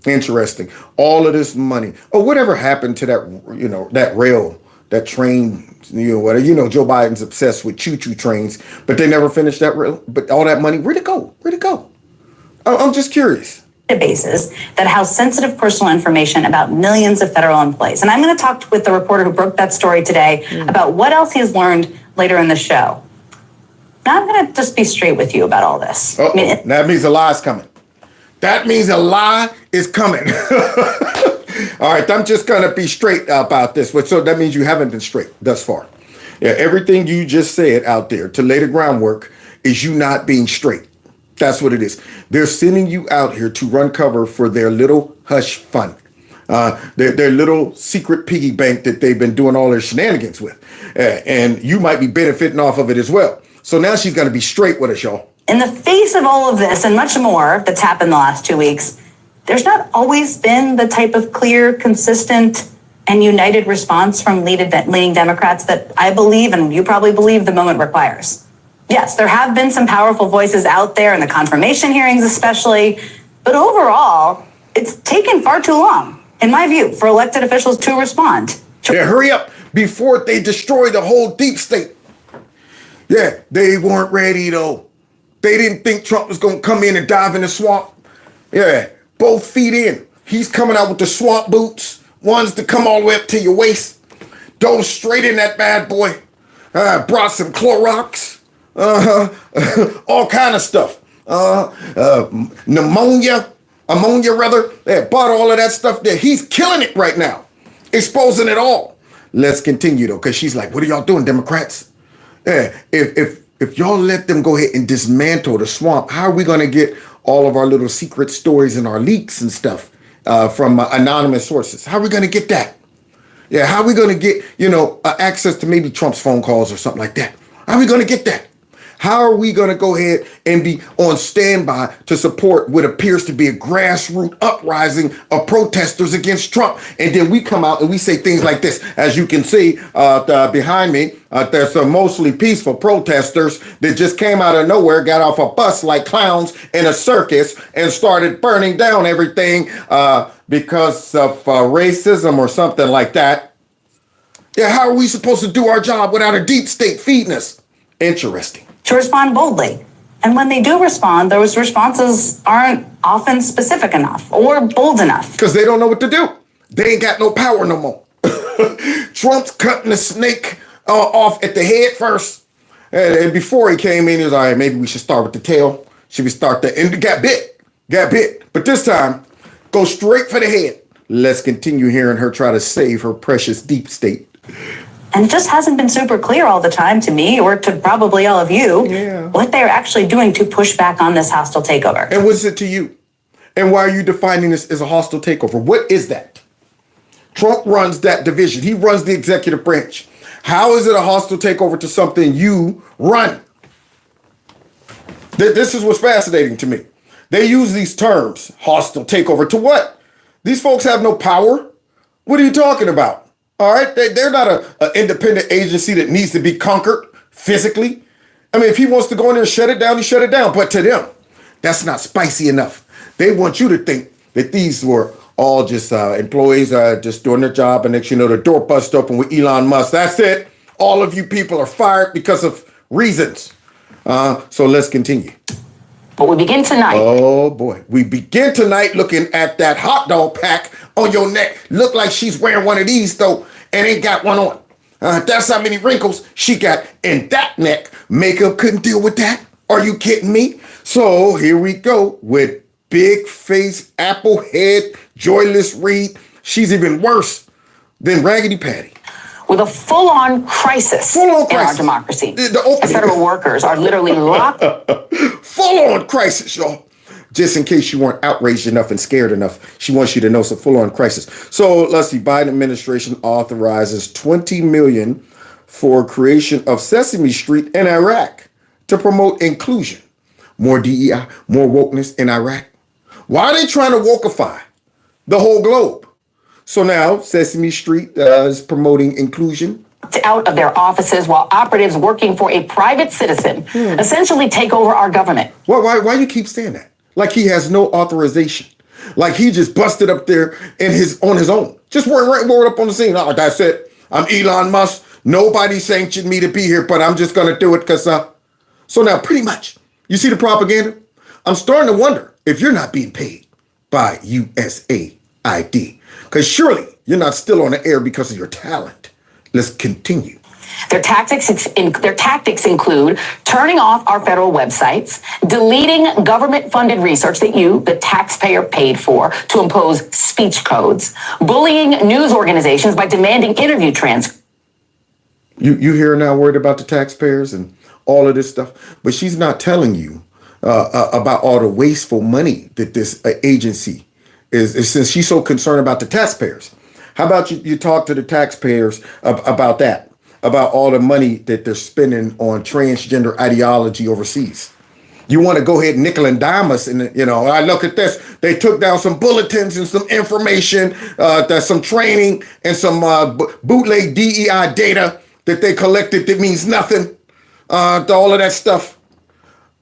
Speaker 1: Interesting. All of this money. Oh, whatever happened to that, that rail, that train, whatever. Joe Biden's obsessed with choo-choo trains, but they never finished that rail. But all that money, where'd it go? I'm just curious.
Speaker 9: Databases that house sensitive personal information about millions of federal employees. And I'm going to talk with the reporter who broke that story today about what else he's learned later in the show. Now I'm going to just be straight with you about all this.
Speaker 1: That means a lie's coming. That means a lie is coming. All right, I'm just going to be straight about this. So that means you haven't been straight thus far. Yeah, everything you just said out there to lay the groundwork is you not being straight. That's what it is. They're sending you out here to run cover for their little hush fund. Their little secret piggy bank that they've been doing all their shenanigans with. And you might be benefiting off of it as well. So now she's going to be straight with us, y'all.
Speaker 9: In the face of all of this and much more that's happened the last 2 weeks, there's not always been the type of clear, consistent, and united response from leading Democrats that I believe, and you probably believe, the moment requires. Yes, there have been some powerful voices out there in the confirmation hearings especially, but overall, it's taken far too long, in my view, for elected officials to respond.
Speaker 1: Yeah, hurry up before they destroy the whole deep state. Yeah, they weren't ready though. They didn't think Trump was going to come in and dive in the swamp. Yeah, both feet in. He's coming out with the swamp boots, ones that come all the way up to your waist. Dove straight in that bad boy. Brought some Clorox. All kind of stuff. Ammonia rather. Yeah, bought all of that stuff there. He's killing it right now. Exposing it all. Let's continue though, because she's like, what are y'all doing, Democrats? Yeah, if y'all let them go ahead and dismantle the swamp, how are we going to get all of our little secret stories and our leaks and stuff from anonymous sources? How are we going to get that? Yeah, how are we going to get, access to maybe Trump's phone calls or something like that? How are we going to get that? How are we going to go ahead and be on standby to support what appears to be a grassroots uprising of protesters against Trump? And then we come out and we say things like this. As you can see behind me, there's some mostly peaceful protesters that just came out of nowhere, got off a bus like clowns in a circus and started burning down everything because of racism or something like that. Yeah, how are we supposed to do our job without a deep state feeding us? Interesting.
Speaker 9: To respond boldly. And when they do respond, those responses aren't often specific enough or bold enough.
Speaker 1: Because they don't know what to do. They ain't got no power no more. Trump's cutting the snake off at the head first. And before he came in, he was all right, maybe we should start with the tail. Should we start there? And got bit. But this time, go straight for the head. Let's continue hearing her try to save her precious deep state.
Speaker 9: And it just hasn't been super clear all the time to me or to probably all of you what they're actually doing to push back on this hostile takeover.
Speaker 1: And what is it to you? And why are you defining this as a hostile takeover? What is that? Trump runs that division. He runs the executive branch. How is it a hostile takeover to something you run? This is what's fascinating to me. They use these terms, hostile takeover, to what? These folks have no power. What are you talking about? All right, they're not an independent agency that needs to be conquered physically. I mean, if he wants to go in there and shut it down, he shut it down. But to them, that's not spicy enough. They want you to think that these were all just employees just doing their job. And next you know, the door bust open with Elon Musk. That's it. All of you people are fired because of reasons. So let's continue.
Speaker 9: But we begin tonight.
Speaker 1: Oh, boy. We begin tonight looking at that hot dog pack on your neck. Look like she's wearing one of these, though, and ain't got one on. That's how many wrinkles she got in that neck. Makeup couldn't deal with that. Are you kidding me? So here we go with big face, apple head, Joyless Reed. She's even worse than Raggedy Patty.
Speaker 9: With a full-on crisis in our democracy. The federal workers are literally locked.
Speaker 1: Full-on crisis, y'all. Just in case you weren't outraged enough and scared enough, she wants you to know it's a full-on crisis. So let's see. Biden administration authorizes $20 million for creation of Sesame Street in Iraq to promote inclusion. More DEI, more wokeness in Iraq. Why are they trying to wokeify the whole globe? So now Sesame Street is promoting inclusion.
Speaker 9: Out of their offices while operatives working for a private citizen essentially take over our government.
Speaker 1: Why you keep saying that? Like he has no authorization. Like he just busted up there on his own. Just rolled up on the scene. Oh, that's it. I'm Elon Musk. Nobody sanctioned me to be here, but I'm just going to do it because... So now pretty much, you see the propaganda? I'm starting to wonder if you're not being paid by USAID. Because surely you're not still on the air because of your talent. Let's continue.
Speaker 9: Their tactics include turning off our federal websites, deleting government-funded research that you, the taxpayer, paid for to impose speech codes, bullying news organizations by demanding interview transcripts.
Speaker 1: You hear now worried about the taxpayers and all of this stuff, but she's not telling you about all the wasteful money that this agency is since she's so concerned about the taxpayers. How about you talk to the taxpayers about that, about all the money that they're spending on transgender ideology overseas? You want to go ahead and nickel and dime us, and I look at this. They took down some bulletins and some information, some training and some bootleg DEI data that they collected that means nothing. All of that stuff.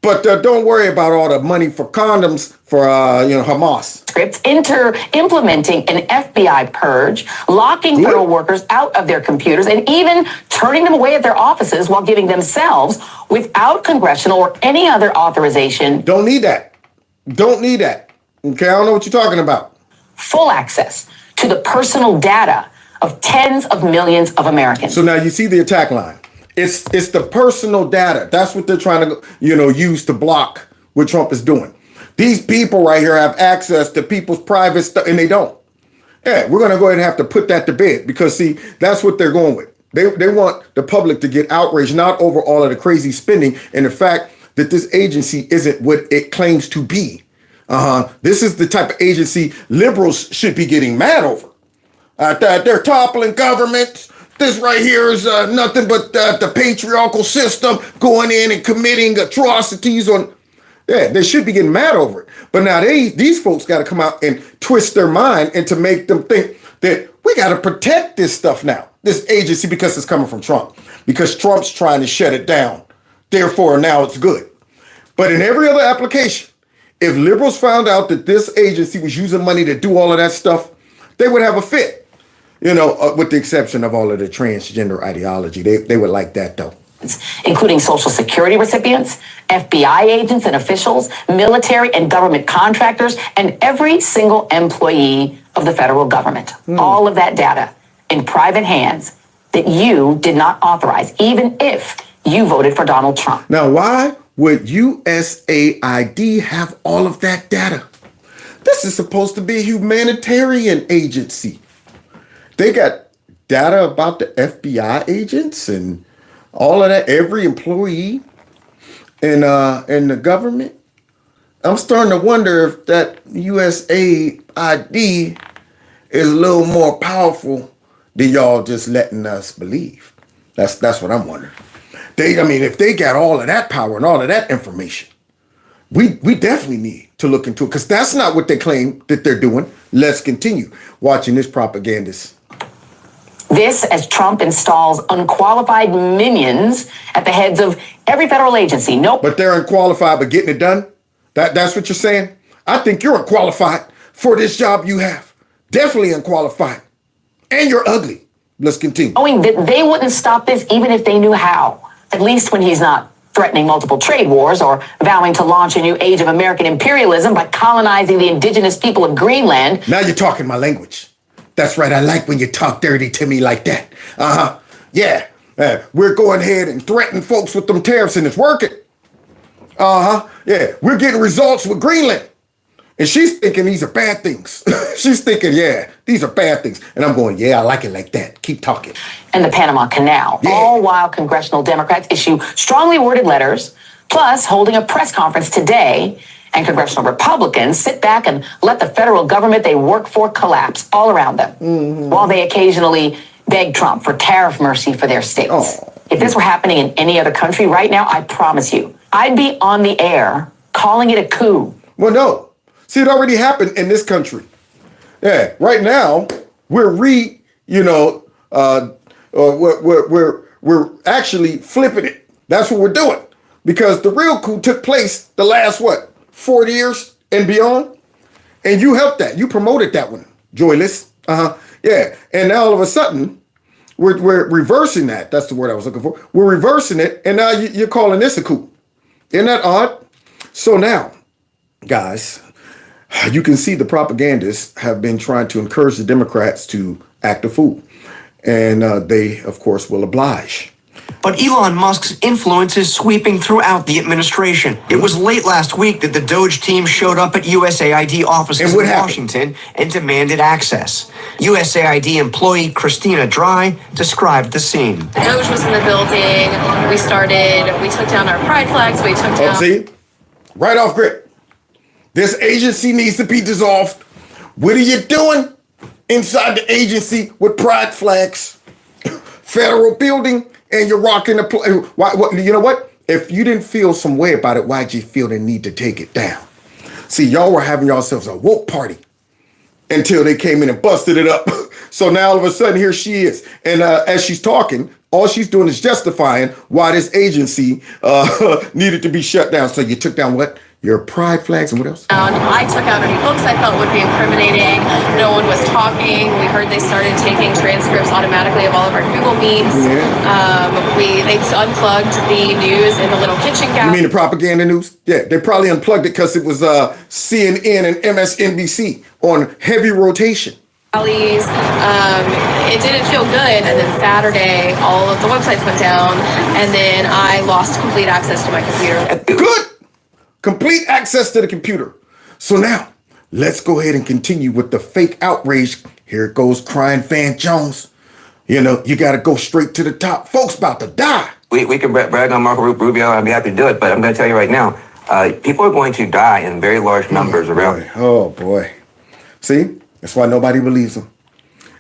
Speaker 1: But don't worry about all the money for condoms for Hamas.
Speaker 9: Implementing an FBI purge, locking federal workers out of their computers, and even turning them away at their offices while giving themselves, without congressional or any other authorization.
Speaker 1: Don't need that. Okay, I don't know what you're talking about.
Speaker 9: Full access to the personal data of tens of millions of Americans.
Speaker 1: So now you see the attack line. It's the personal data. That's what they're trying to, use to block what Trump is doing. These people right here have access to people's private stuff, and they don't. Yeah, we're going to go ahead and have to put that to bed because, see, that's what they're going with. They want the public to get outraged, not over all of the crazy spending and the fact that this agency isn't what it claims to be. This is the type of agency liberals should be getting mad over. They're toppling government. this right here is nothing but the patriarchal system going in and committing atrocities on. Yeah, they should be getting mad over it. But now these folks got to come out and twist their mind and to make them think that we got to protect this stuff now, this agency, because it's coming from Trump, because Trump's trying to shut it down. Therefore, now it's good. But in every other application, if liberals found out that this agency was using money to do all of that stuff, they would have a fit, with the exception of all of the transgender ideology. They would like that, though.
Speaker 10: Including Social Security recipients, FBI agents and officials, military and government contractors, and every single employee of the federal government. All of that data in private hands that you did not authorize, even if you voted for Donald Trump.
Speaker 1: Now, why would USAID have all of that data? This is supposed to be a humanitarian agency. They got data about the FBI agents and all of that, every employee in the government. I'm starting to wonder if that USAID is a little more powerful than y'all just letting us believe. That's what I'm wondering. If they got all of that power and all of that information, we definitely need to look into it, because that's not what they claim that they're doing. Let's continue watching this propagandist.
Speaker 10: This as Trump installs unqualified minions at the heads of every federal agency. Nope.
Speaker 1: But they're unqualified, but getting it done? That's what you're saying? I think you're unqualified for this job you have. Definitely unqualified. And you're ugly. Let's continue.
Speaker 10: Knowing that they wouldn't stop this even if they knew how. At least when he's not threatening multiple trade wars or vowing to launch a new age of American imperialism by colonizing the indigenous people of Greenland.
Speaker 1: Now you're talking my language. That's right. I like when you talk dirty to me like that. Yeah. We're going ahead and threatening folks with them tariffs, and it's working. Yeah. We're getting results with Greenland. And she's thinking these are bad things. She's thinking, yeah, these are bad things. And I'm going, yeah, I like it like that. Keep talking.
Speaker 10: And the Panama Canal. Yeah. All while congressional Democrats issue strongly worded letters, plus holding a press conference today. And congressional Republicans sit back and let the federal government they work for collapse all around them, while they occasionally beg Trump for tariff mercy for their states. Oh. If this were happening in any other country right now, I promise you, I'd be on the air calling it a coup.
Speaker 1: Well, no. See, it already happened in this country. Yeah, right now we're actually flipping it. That's what we're doing, because the real coup took place the last 40 years and beyond, and you helped that. You promoted that one, Joyless. Yeah, and now all of a sudden we're reversing that. That's the word I was looking for. We're reversing it, and now you're calling this a coup. Isn't that odd? So now, guys, you can see the propagandists have been trying to encourage the Democrats to act a fool, and they, of course, will oblige.
Speaker 11: But Elon Musk's influence is sweeping throughout the administration. It was late last week that the DOGE team showed up at USAID offices in Washington and demanded access. USAID employee Christina Dry described the scene.
Speaker 12: DOGE was in the building. We took down our pride flags. We took down...
Speaker 1: See? Right off grid. This agency needs to be dissolved. What are you doing inside the agency with pride flags? Federal building, and you're rocking the play. You know what? If you didn't feel some way about it, why'd you feel the need to take it down? See, y'all were having yourselves a woke party until they came in and busted it up. So now all of a sudden, here she is. And as she's talking, all she's doing is justifying why this agency needed to be shut down. So you took down what? Your pride flags and what else?
Speaker 12: I took out any books I felt would be incriminating. No one was talking. We heard they started taking transcripts automatically of all of our Google Meets. Yeah. They unplugged the news in the little kitchen gap.
Speaker 1: You mean the propaganda news? Yeah, they probably unplugged it because it was CNN and MSNBC on heavy rotation.
Speaker 12: It didn't feel good, and then Saturday all of the websites went down, and then I lost complete access to my computer.
Speaker 1: Good! Complete access to the computer. So now, let's go ahead and continue with the fake outrage. Here it goes, crying Van Jones. You know, you got to go straight to the top. Folks about to die.
Speaker 13: We can brag on Marco Rubio. I'd be happy to do it, but I'm going to tell you right now, people are going to die in very large numbers around.
Speaker 1: Oh, boy. See? That's why nobody believes them.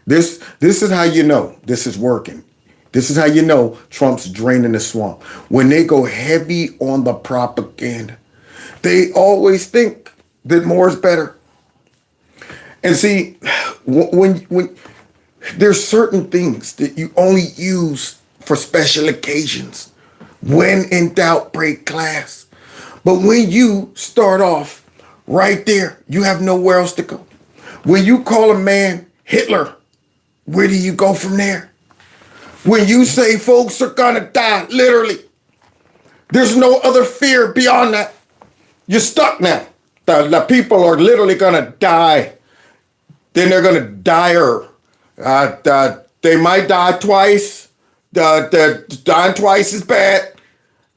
Speaker 1: This is how you know this is working. This is how you know Trump's draining the swamp. When they go heavy on the propaganda, they always think that more is better. And see, when there's certain things that you only use for special occasions. When in doubt, break glass. But when you start off right there, you have nowhere else to go. When you call a man Hitler, where do you go from there? When you say folks are gonna die, literally, there's no other fear beyond that. You're stuck now. The people are literally gonna die. Then they're gonna die. They might die twice. Dying twice is bad.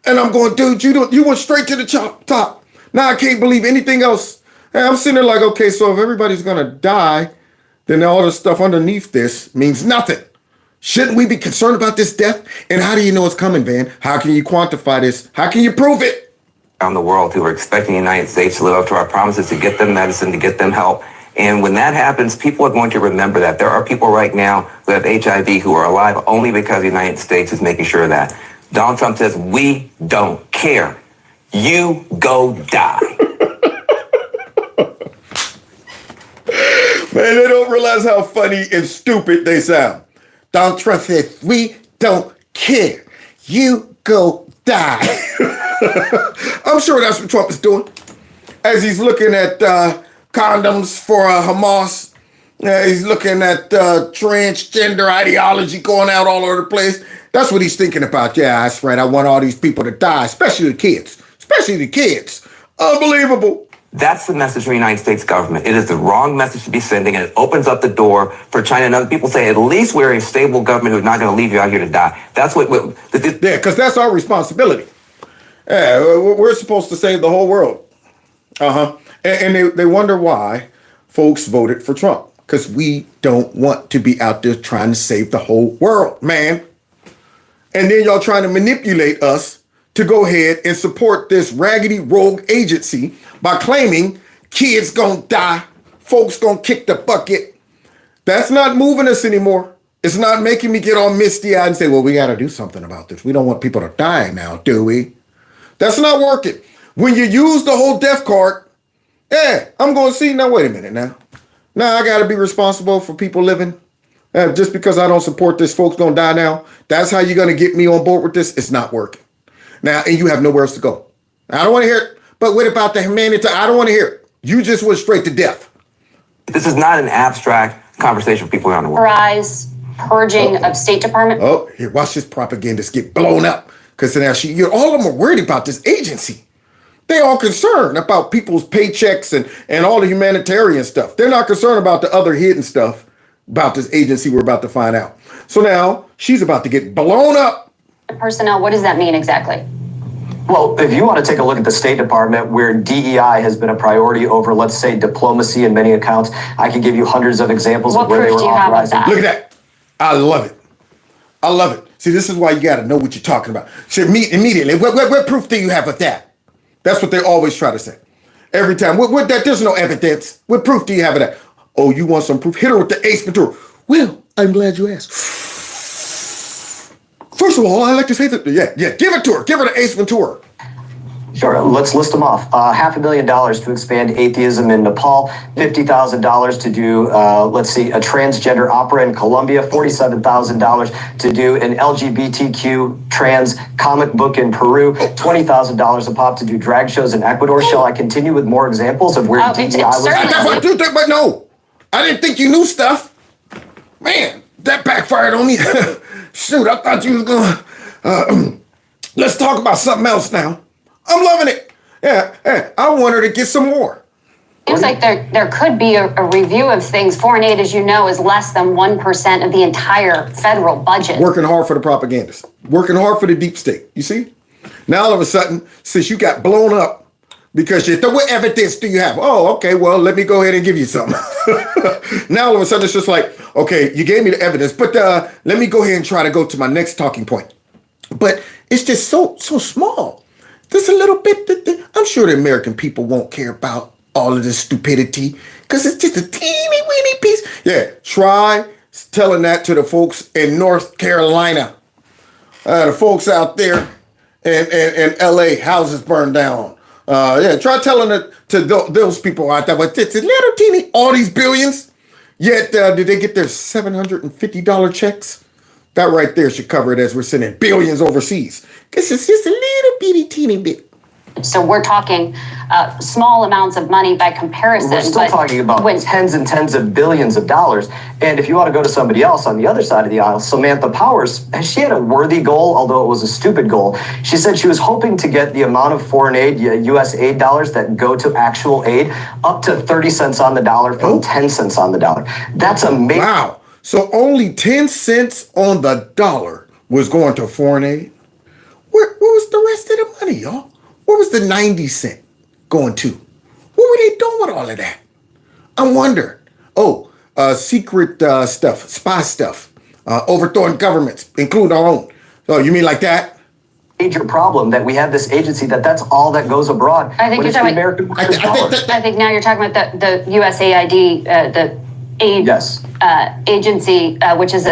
Speaker 1: And I'm going, dude, you went straight to the top. Now I can't believe anything else. And I'm sitting there like, okay, so if everybody's gonna die, then all the stuff underneath this means nothing. Shouldn't we be concerned about this death? And how do you know it's coming, Van? How can you quantify this? How can you prove it?
Speaker 13: Around the world who are expecting the United States to live up to our promises, to get them medicine, to get them help. And when that happens, people are going to remember that. There are people right now who have HIV who are alive only because the United States is making sure of that. Donald Trump says, we don't care. You go die.
Speaker 1: Man, they don't realize how funny and stupid they sound. Donald Trump says, we don't care. You go die. I'm sure that's what Trump is doing. As he's looking at condoms for Hamas. He's looking at transgender ideology going out all over the place. That's what he's thinking about. Yeah, that's right. I want all these people to die, especially the kids. Especially the kids. Unbelievable.
Speaker 13: That's the message from the United States government. It is the wrong message to be sending, and it opens up the door for China and other people say, at least we're a stable government who's not going to leave you out here to die. That's what...
Speaker 1: Yeah, because that's our responsibility. Yeah, we're supposed to save the whole world. Uh-huh. And they wonder why folks voted for Trump. Because we don't want to be out there trying to save the whole world, man. And then y'all trying to manipulate us to go ahead and support this raggedy rogue agency by claiming kids gonna die, folks gonna kick the bucket. That's not moving us anymore. It's not making me get all misty-eyed and say, well, we gotta do something about this. We don't want people to die now, do we? That's not working. When you use the whole death card, I'm going to see, now wait a minute now. Now I got to be responsible for people living. Just because I don't support this, folks going to die now. That's how you're going to get me on board with this. It's not working. Now, and you have nowhere else to go. I don't want to hear it. But what about the humanity? I don't want to hear it. You just went straight to death.
Speaker 13: This is not an abstract conversation for people around the world.
Speaker 14: Authorize purging of State Department.
Speaker 1: Oh, here, watch this propagandist get blown up. Because now all of them are worried about this agency. They all concerned about people's paychecks and all the humanitarian stuff. They're not concerned about the other hidden stuff about this agency we're about to find out. So now she's about to get blown up.
Speaker 14: Personnel, what does that mean exactly?
Speaker 15: Well, if you want to take a look at the State Department, where DEI has been a priority over, let's say, diplomacy in many accounts, I can give you hundreds of examples of where they were authorizing.
Speaker 1: Look at that. I love it. I love it. See, this is why you got to know what you're talking about. So immediately, what proof do you have of that? That's what they always try to say. Every time. There's no evidence. What proof do you have of that? Oh, you want some proof? Hit her with the Ace Ventura. Well, I'm glad you asked. First of all, I like to say that, yeah, give it to her. Give her the Ace Ventura.
Speaker 15: Sure, let's list them off. $500,000 to expand atheism in Nepal, $50,000 to do, a transgender opera in Colombia, $47,000 to do an LGBTQ trans comic book in Peru, $20,000 a pop to do drag shows in Ecuador. Shall I continue with more examples of where DEI was?
Speaker 1: But no, I didn't think you knew stuff. Man, that backfired on me. Shoot, I thought you was gonna, let's talk about something else now. I'm loving it. Yeah, I want her to get some more.
Speaker 14: Seems like there could be a review of things. Foreign aid, as you know, is less than 1% of the entire federal budget.
Speaker 1: Working hard for the propagandists. Working hard for the deep state. You see? Now all of a sudden, since you got blown up because what evidence do you have? Oh, okay, well, let me go ahead and give you some. Now all of a sudden it's just like, okay, you gave me the evidence, but let me go ahead and try to go to my next talking point. But it's just so small. Just a little bit. I'm sure the American people won't care about all of this stupidity because it's just a teeny weeny piece. Yeah, try telling that to the folks in North Carolina. The folks out there in LA, houses burned down. Try telling it to those people out there, but it's a little teeny, all these billions. Yet, did they get their $750 checks? That right there should cover it as we're sending billions overseas. Because it's just a little bitty teeny bit.
Speaker 14: So we're talking small amounts of money by comparison.
Speaker 15: We're still talking about tens and tens of billions of dollars. And if you want to go to somebody else on the other side of the aisle, Samantha Powers, she had a worthy goal, although it was a stupid goal. She said she was hoping to get the amount of foreign aid, U.S. aid dollars that go to actual aid, up to 30 cents on the dollar from 10 cents on the dollar. That's amazing.
Speaker 1: Wow. So only 10 cents on the dollar was going to foreign aid? Where was the rest of the money, y'all? Where was the 90 cent going to? What were they doing with all of that? I wonder. Secret stuff, spy stuff, overthrowing governments, including our own. So you mean like that?
Speaker 15: Major problem that we have this agency that's all that goes abroad.
Speaker 14: I think you're talking I think now you're talking about the USAID, the aid agency, which is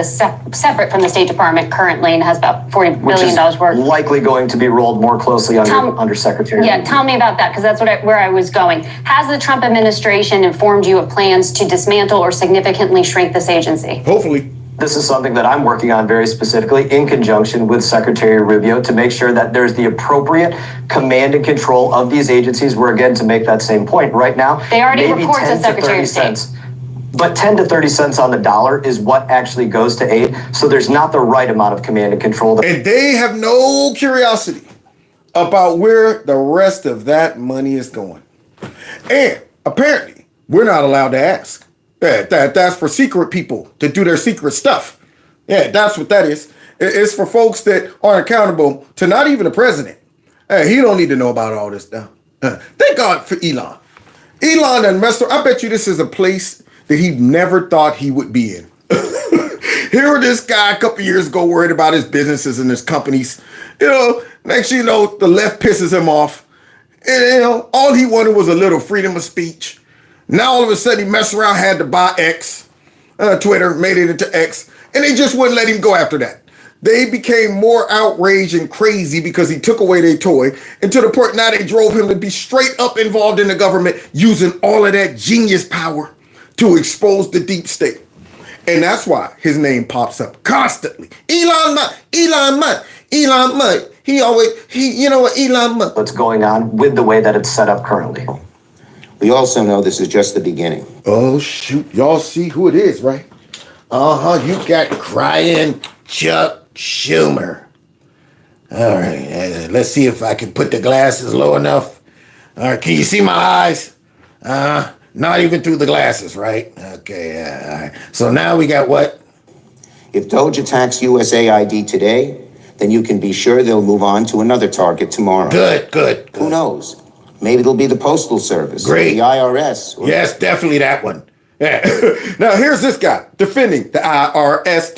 Speaker 14: separate from the State Department currently and has about $40 billion worth.
Speaker 15: Likely going to be rolled more closely under Secretary.
Speaker 14: Yeah, tell me about that, because that's where I was going. Has the Trump administration informed you of plans to dismantle or significantly shrink this agency?
Speaker 1: Hopefully.
Speaker 15: This is something that I'm working on very specifically in conjunction with Secretary Rubio to make sure that there's the appropriate command and control of these agencies. We're again to make that same point right now.
Speaker 14: They already report to Secretary of State.
Speaker 15: But 10 to 30 cents on the dollar is what actually goes to aid. So there's not the right amount of command and control.
Speaker 1: And they have no curiosity about where the rest of that money is going. And apparently, we're not allowed to ask. That's for secret people to do their secret stuff. Yeah, that's what that is. It's for folks that aren't accountable to not even the president. He don't need to know about all this stuff. Thank God for Elon. Elon and Mester, I bet you this is a place that he never thought he would be in. Here this guy a couple years ago worried about his businesses and his companies. Next thing you know, the left pisses him off. And all he wanted was a little freedom of speech. Now all of a sudden he messed around, had to buy X, Twitter, made it into X, and they just wouldn't let him go after that. They became more outraged and crazy because he took away their toy, and to the point now they drove him to be straight up involved in the government using all of that genius power to expose the deep state. And that's why his name pops up constantly. Elon Musk. You know what, Elon Musk.
Speaker 15: What's going on with the way that it's set up currently.
Speaker 6: We also know this is just the beginning.
Speaker 1: Oh, shoot. Y'all see who it is, right? You got crying Chuck Schumer. All right, let's see if I can put the glasses low enough. All right, can you see my eyes? Not even through the glasses, right? Okay, all right. So now we got what?
Speaker 6: If DOGE attacks USAID today, then you can be sure they'll move on to another target tomorrow.
Speaker 1: Good.
Speaker 6: Who knows? Maybe it'll be the Postal Service.
Speaker 1: Great.
Speaker 6: Or the IRS.
Speaker 1: Yes, definitely that one. Yeah. Now here's this guy defending the IRS.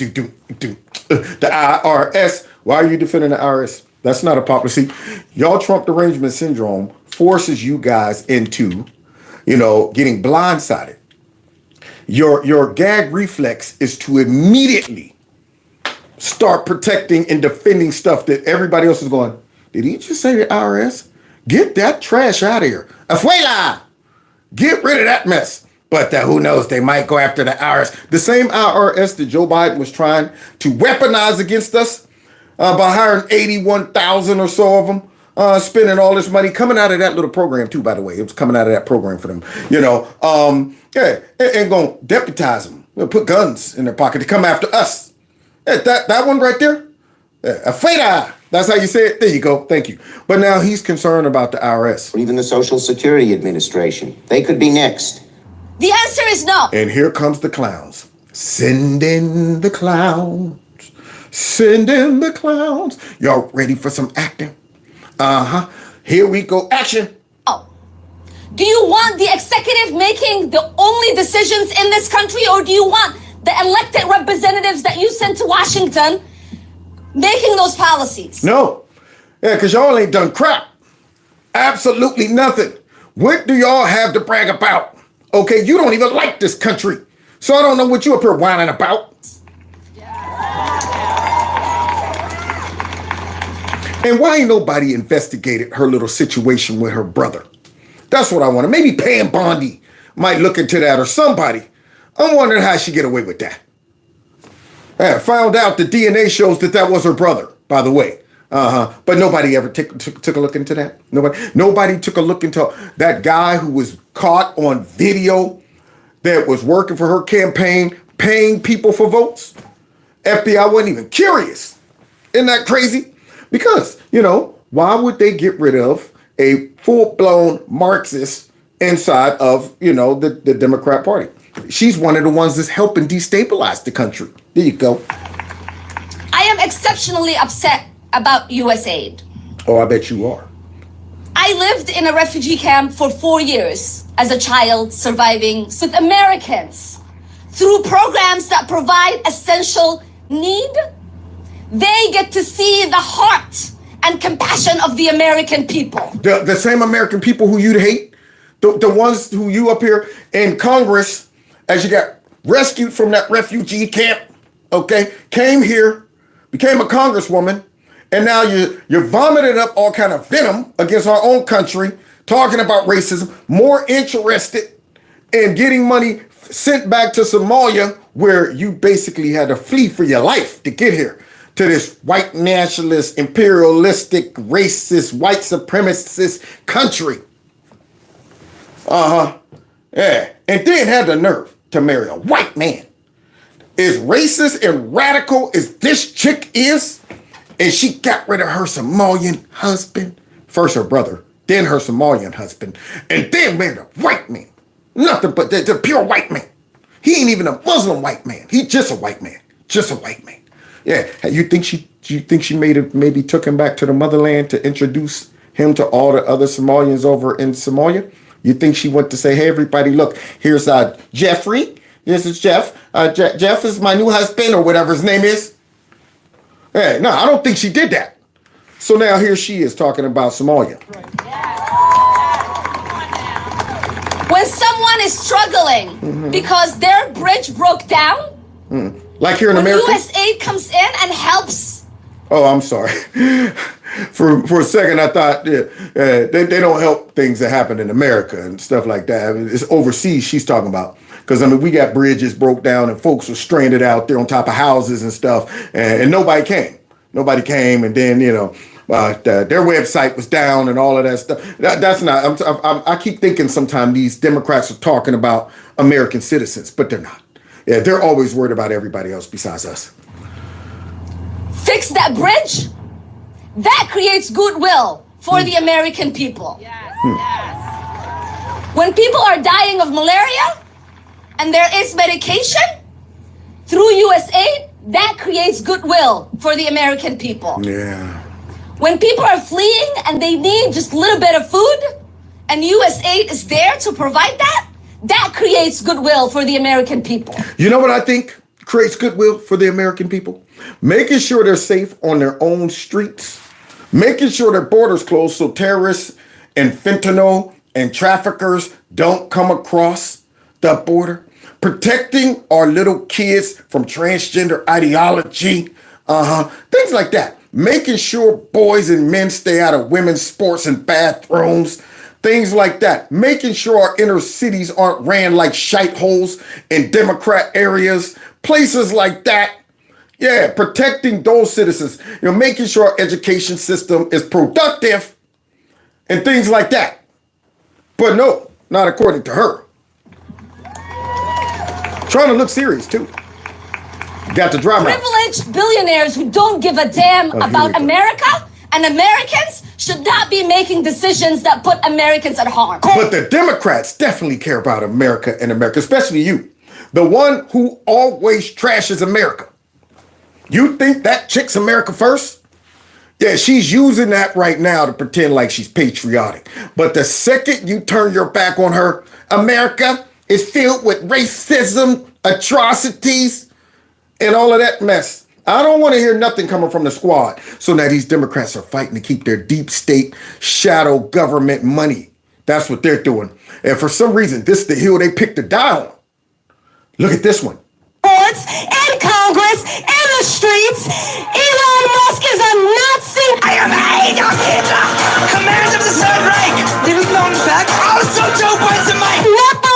Speaker 1: The IRS. Why are you defending the IRS? That's not a popular seat. Y'all Trump derangement syndrome forces you guys into, getting blindsided. Your gag reflex is to immediately start protecting and defending stuff that everybody else is going, did he just say the IRS? Get that trash out of here. Afuela! Get rid of that mess. But who knows? They might go after the IRS. The same IRS that Joe Biden was trying to weaponize against us by hiring 81,000 or so of them, spending all this money coming out of that little program too, by the way. It was coming out of that program for them, and going to deputize them. Put guns in their pocket to come after us. That one right there, Afuera! That's how you say it? There you go. Thank you. But now he's concerned about the IRS.
Speaker 6: Or even the Social Security Administration. They could be next.
Speaker 16: The answer is no.
Speaker 1: And here comes the clowns. Send in the clowns. Send in the clowns. Y'all ready for some acting? Here we go. Action.
Speaker 16: Oh. Do you want the executive making the only decisions in this country, or do you want the elected representatives that you sent to Washington making those policies?
Speaker 1: No. Yeah, because y'all ain't done crap. Absolutely nothing. What do y'all have to brag about? Okay, you don't even like this country. So I don't know what you up here whining about. And why ain't nobody investigated her little situation with her brother? That's what I want. Maybe Pam Bondi might look into that, or somebody. I'm wondering how she get away with that. I found out the DNA shows that was her brother, by the way. But nobody ever took a look into that. Nobody took a look into that guy who was caught on video that was working for her campaign, paying people for votes. FBI wasn't even curious. Isn't that crazy? Because, why would they get rid of a full-blown Marxist inside of, the Democrat Party? She's one of the ones that's helping destabilize the country. There you go.
Speaker 16: I am exceptionally upset about USAID.
Speaker 1: Oh, I bet you are.
Speaker 16: I lived in a refugee camp for 4 years as a child, surviving with Americans. Through programs that provide essential need, they get to see the heart and compassion of the American people.
Speaker 1: The same American people who you'd hate, the ones who you up here in Congress, as you got rescued from that refugee camp, came here, became a congresswoman, and now you're vomiting up all kind of venom against our own country, talking about racism, more interested in getting money sent back to Somalia, where you basically had to flee for your life to get here, to this white nationalist, imperialistic, racist, white supremacist country. Yeah. And then had the nerve to marry a white man. As racist and radical as this chick is, and she got rid of her Somalian husband, first her brother, then her Somalian husband, and then married a white man. Nothing but the pure white man. He ain't even a Muslim white man. He just a white man. Just a white man. Yeah. You think she maybe took him back to the motherland to introduce him to all the other Somalians over in Somalia? You think she went to say, hey, everybody, look, here's Jeffrey. This is Jeff. Jeff is my new husband, or whatever his name is. Hey, no, I don't think she did that. So now here she is talking about Somalia.
Speaker 16: When someone is struggling because their bridge broke down,
Speaker 1: like here in America,
Speaker 16: USAID comes in and helps.
Speaker 1: Oh, I'm sorry. For a second, I thought they don't help things that happen in America and stuff like that. I mean, it's overseas she's talking about. Because, we got bridges broke down and folks were stranded out there on top of houses and stuff. And nobody came. Nobody came. And then, their website was down and all of that stuff. That's not, I keep thinking sometimes these Democrats are talking about American citizens, but they're not. Yeah, they're always worried about everybody else besides us.
Speaker 16: Fix that bridge. That creates goodwill for the American people. When people are dying of malaria and there is medication through USAID, that creates goodwill for the American people.
Speaker 1: Yeah.
Speaker 16: When people are fleeing and they need just a little bit of food and USAID is there to provide that, that creates goodwill for the American people.
Speaker 1: You know what I think creates goodwill for the American people? Making sure they're safe on their own streets, making sure their borders closed so terrorists and fentanyl and traffickers don't come across the border, protecting our little kids from transgender ideology, things like that. Making sure boys and men stay out of women's sports and bathrooms, things like that. Making sure our inner cities aren't ran like shite holes in Democrat areas, places like that. Yeah, protecting those citizens. Making sure our education system is productive and things like that. But no, not according to her. Trying to look serious, too. Got the drama.
Speaker 16: Privileged billionaires who don't give a damn about America and Americans should not be making decisions that put Americans at harm.
Speaker 1: But the Democrats definitely care about America and America, especially you. The one who always trashes America. You think that chick's America first? Yeah, she's using that right now to pretend like she's patriotic. But the second you turn your back on her, America is filled with racism, atrocities, and all of that mess. I don't want to hear nothing coming from the squad. So now these Democrats are fighting to keep their deep state shadow government money. That's what they're doing. And for some reason, this is the hill they picked to die on. Look at this one.
Speaker 16: Courts, in Congress, in the streets. Elon Musk is a Nazi. I am Adolf Hitler, commander of the Third Reich. Little known fact, also dope ones in Mike.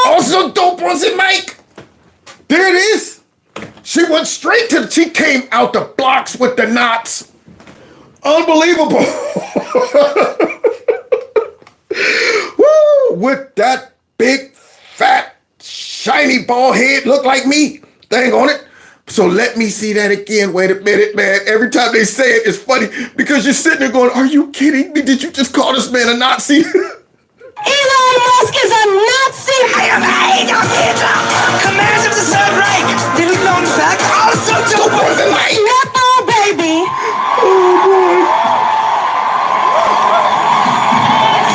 Speaker 1: Also dope ones in Mike. There it is. She went straight to, she came out the blocks with the knots. Unbelievable. Woo, with that big, fat, shiny bald head, look like me, thing on it. So let me see that again. Wait a minute, man. Every time they say it, it's funny because you're sitting there going, are you kidding me? Did you just call this man a Nazi?
Speaker 16: Elon Musk is a Nazi. I am Adolf Hitler, commander of the Third Reich. Little known fact, also dope ones in Mike. Nepo baby.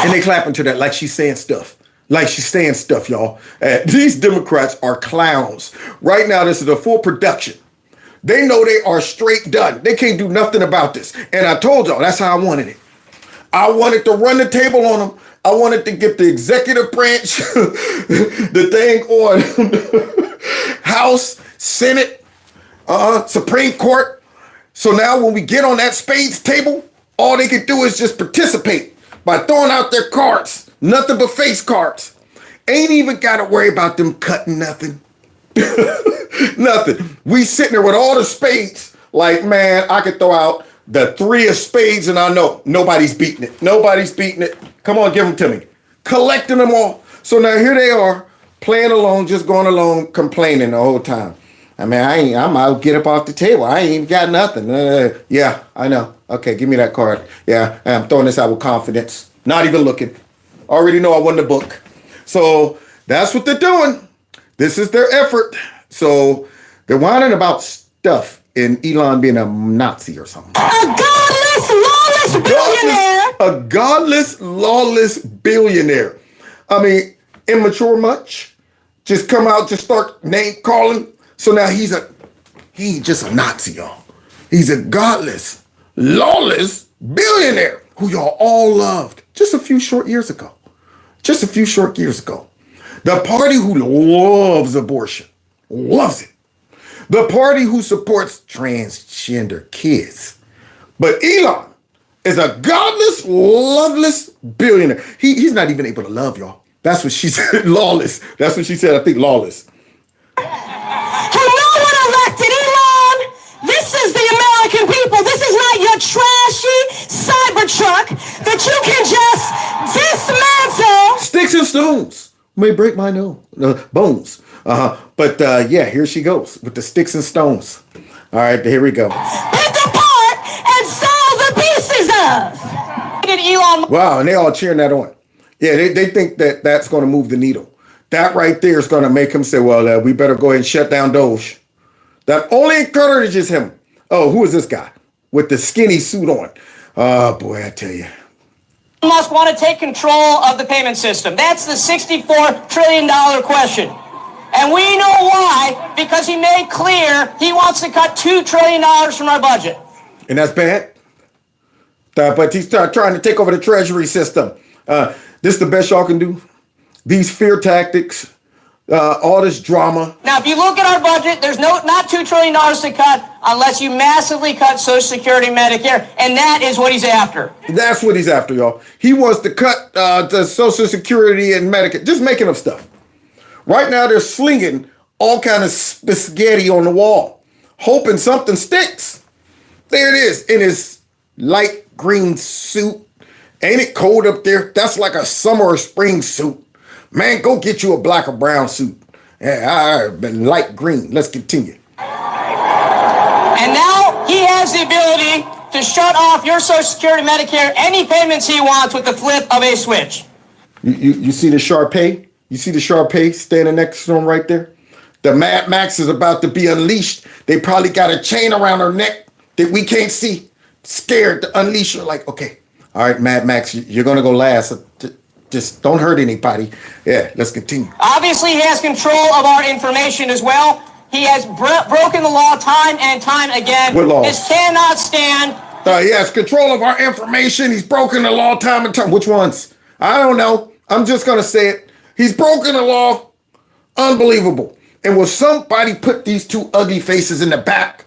Speaker 1: And they clapping to that like she's saying stuff. Like she's saying stuff, y'all. These Democrats are clowns. Right now, this is a full production. They know they are straight done. They can't do nothing about this. And I told y'all, that's how I wanted it. I wanted to run the table on them. I wanted to get the executive branch, the thing on House, Senate, Supreme Court. So now when we get on that spades table, all they can do is just participate by throwing out their cards. Nothing but face cards. Ain't even got to worry about them cutting nothing. Nothing. We sitting there with all the spades. Like, man, I could throw out the 3 of spades and I know nobody's beating it. Nobody's beating it. Come on, give them to me. Collecting them all. So now here they are, playing along, just going along, complaining the whole time. I mean, I'm out, get up off the table. I ain't even got nothing. Yeah, I know. Okay, give me that card. Yeah, I'm throwing this out with confidence. Not even looking. Already know I won the book. So that's what they're doing. This is their effort. So they're whining about stuff in Elon being a Nazi or something.
Speaker 16: A godless, lawless billionaire.
Speaker 1: A godless, lawless billionaire. I mean, immature much. Just come out, just start name calling. So now he ain't just a Nazi, y'all. He's a godless, lawless billionaire who y'all all loved just a few short years ago. Just a few short years ago. The party who loves abortion, loves it. The party who supports transgender kids. But Elon is a godless, loveless billionaire. He's not even able to love y'all. That's what she said, lawless. That's what she said, I think, lawless.
Speaker 16: No one elected Elon. This is the American people. This is not your trashy Cybertruck that you can just dismantle.
Speaker 1: Sticks and stones may break my bones. But yeah, here she goes with the sticks and stones. All right, here we go.
Speaker 16: Pick apart and sell the pieces of. Elon.
Speaker 1: Wow, and they all cheering that on. Yeah, they think that that's going to move the needle. That right there is going to make him say, well, we better go ahead and shut down DOGE. That only encourages him. Oh, who is this guy with the skinny suit on? Oh, boy, I tell you.
Speaker 17: Musk want to take control of the payment system. That's the $64 trillion question. And we know why, because he made clear he wants to cut $2 trillion from our budget.
Speaker 1: And that's bad. But he's trying to take over the treasury system. This is the best y'all can do. These fear tactics, all this drama.
Speaker 17: Now, if you look at our budget, there's not $2 trillion to cut unless you massively cut Social Security and Medicare, and that is what he's after.
Speaker 1: That's what he's after, y'all. He wants to cut the Social Security and Medicare, just making up stuff. Right now, they're slinging all kind of spaghetti on the wall, hoping something sticks. There it is, in his light green suit. Ain't it cold up there? That's like a summer or spring suit. Man, go get you a black or brown suit. Yeah, I've been light green. Let's continue.
Speaker 17: And now he has the ability to shut off your Social Security, Medicare, any payments he wants with the flip of a switch.
Speaker 1: You see the Sharpay? You see the Sharpay standing next to him right there? The Mad Max is about to be unleashed. They probably got a chain around her neck that we can't see. Scared to unleash her. Like, okay, all right, Mad Max, you're going to go last. Just don't hurt anybody. Yeah, let's continue.
Speaker 17: Obviously, he has control of our information as well. He has broken the law time and time again.
Speaker 1: What law?
Speaker 17: This cannot stand.
Speaker 1: He has control of our information. He's broken the law time and time. Which ones? I don't know. I'm just going to say it. He's broken the law. Unbelievable. And will somebody put these two ugly faces in the back?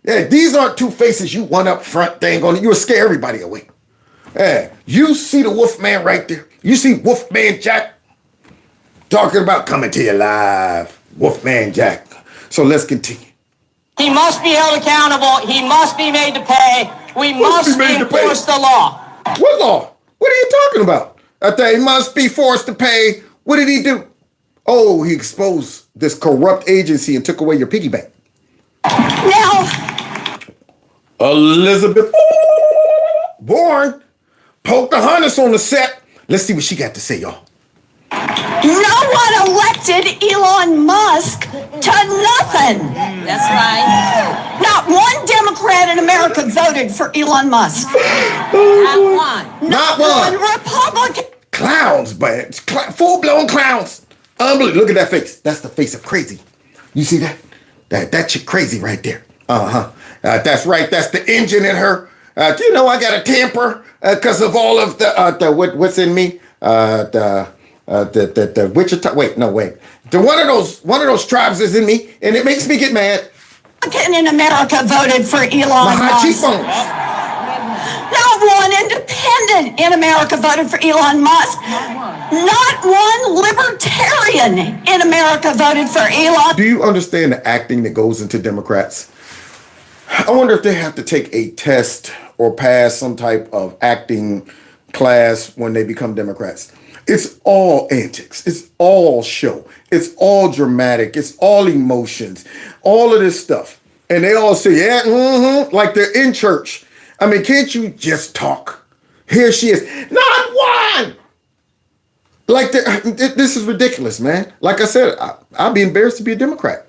Speaker 1: Yeah, these aren't two faces you want up front thing on. You will scare everybody away. Yeah, you see the Wolfman right there. You see Wolfman Jack talking about coming to you live. Wolfman Jack. So let's continue.
Speaker 17: He must be held accountable. He must be made to pay. We must enforce the law.
Speaker 1: What law? What are you talking about? I thought he must be forced to pay. What did he do? Oh, he exposed this corrupt agency and took away your piggy bank.
Speaker 17: Now,
Speaker 1: Elizabeth Warren, Pocahontas on the set. Let's see what she got to say, y'all.
Speaker 18: No one elected Elon Musk to nothing.
Speaker 16: That's right.
Speaker 18: Not one Democrat in America voted for Elon Musk.
Speaker 16: Not one.
Speaker 1: Not one.
Speaker 18: Republican.
Speaker 1: Clowns, man. Full-blown clowns. Unbelievable. Look at that face. That's the face of crazy. You see that? That chick crazy right there. That's right. That's the engine in her. Do you know I got a temper because of all of the what's in me? The Wichita. Wait. The one of those tribes is in me, and it makes me get mad.
Speaker 18: In America voted for Elon
Speaker 1: My high
Speaker 18: Musk.
Speaker 1: cheekbones.
Speaker 18: Not one independent in America voted for Elon Musk. Not one libertarian in America voted for Elon.
Speaker 1: Do you understand the acting that goes into Democrats? I wonder if they have to take a test or pass some type of acting class when they become Democrats. It's all antics. It's all show. It's all dramatic. It's all emotions. All of this stuff. And they all say, yeah, like they're in church. I mean, can't you just talk? Here she is. Not one! Like, this is ridiculous, man. Like I said, I'd be embarrassed to be a Democrat.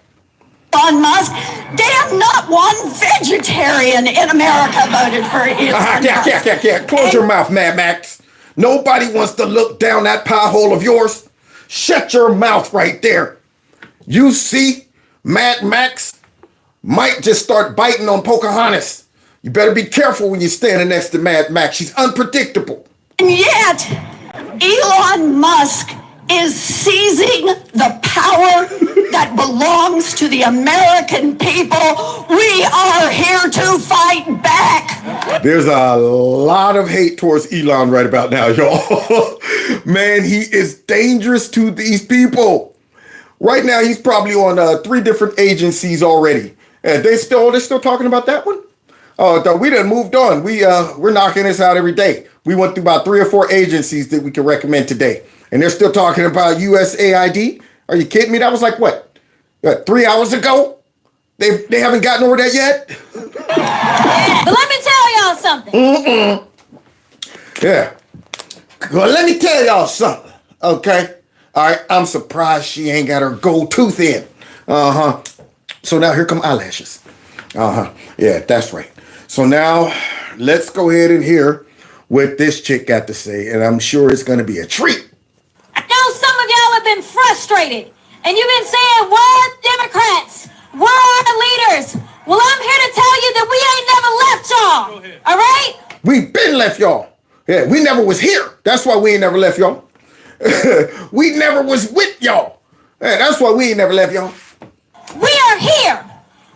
Speaker 18: Elon Musk, damn, not one vegetarian in America voted for Elon Musk.
Speaker 1: Yeah. Close your mouth, Mad Max. Nobody wants to look down that pie hole of yours. Shut your mouth right there. You see, Mad Max might just start biting on Pocahontas. You better be careful when you're standing next to Mad Max. She's unpredictable.
Speaker 18: And yet, Elon Musk is seizing the power that belongs to the American people. We are here to fight back.
Speaker 1: There's a lot of hate towards Elon right about now, y'all. Man, he is dangerous to these people. Right now, he's probably on 3 different agencies already. And they're still talking about that one? Oh, we done moved on. We're knocking this out every day. We went through about 3 or 4 agencies that we can recommend today. And they're still talking about USAID. Are you kidding me? That was like what 3 hours ago? They haven't gotten over that yet?
Speaker 16: But let me tell y'all something.
Speaker 1: Yeah. Well, let me tell y'all something. Okay. All right. I'm surprised she ain't got her gold tooth in. So now here come eyelashes. Yeah, that's right. So now let's go ahead and hear what this chick got to say. And I'm sure it's going to be a treat.
Speaker 16: I know some of y'all have been frustrated. And you've been saying, we're Democrats. We're our leaders. Well, I'm here to tell you that we ain't never left y'all. All right?
Speaker 1: We been left y'all. Yeah, we never was here. That's why we ain't never left y'all. We never was with y'all. Yeah, that's why we ain't never left y'all.
Speaker 16: We are here.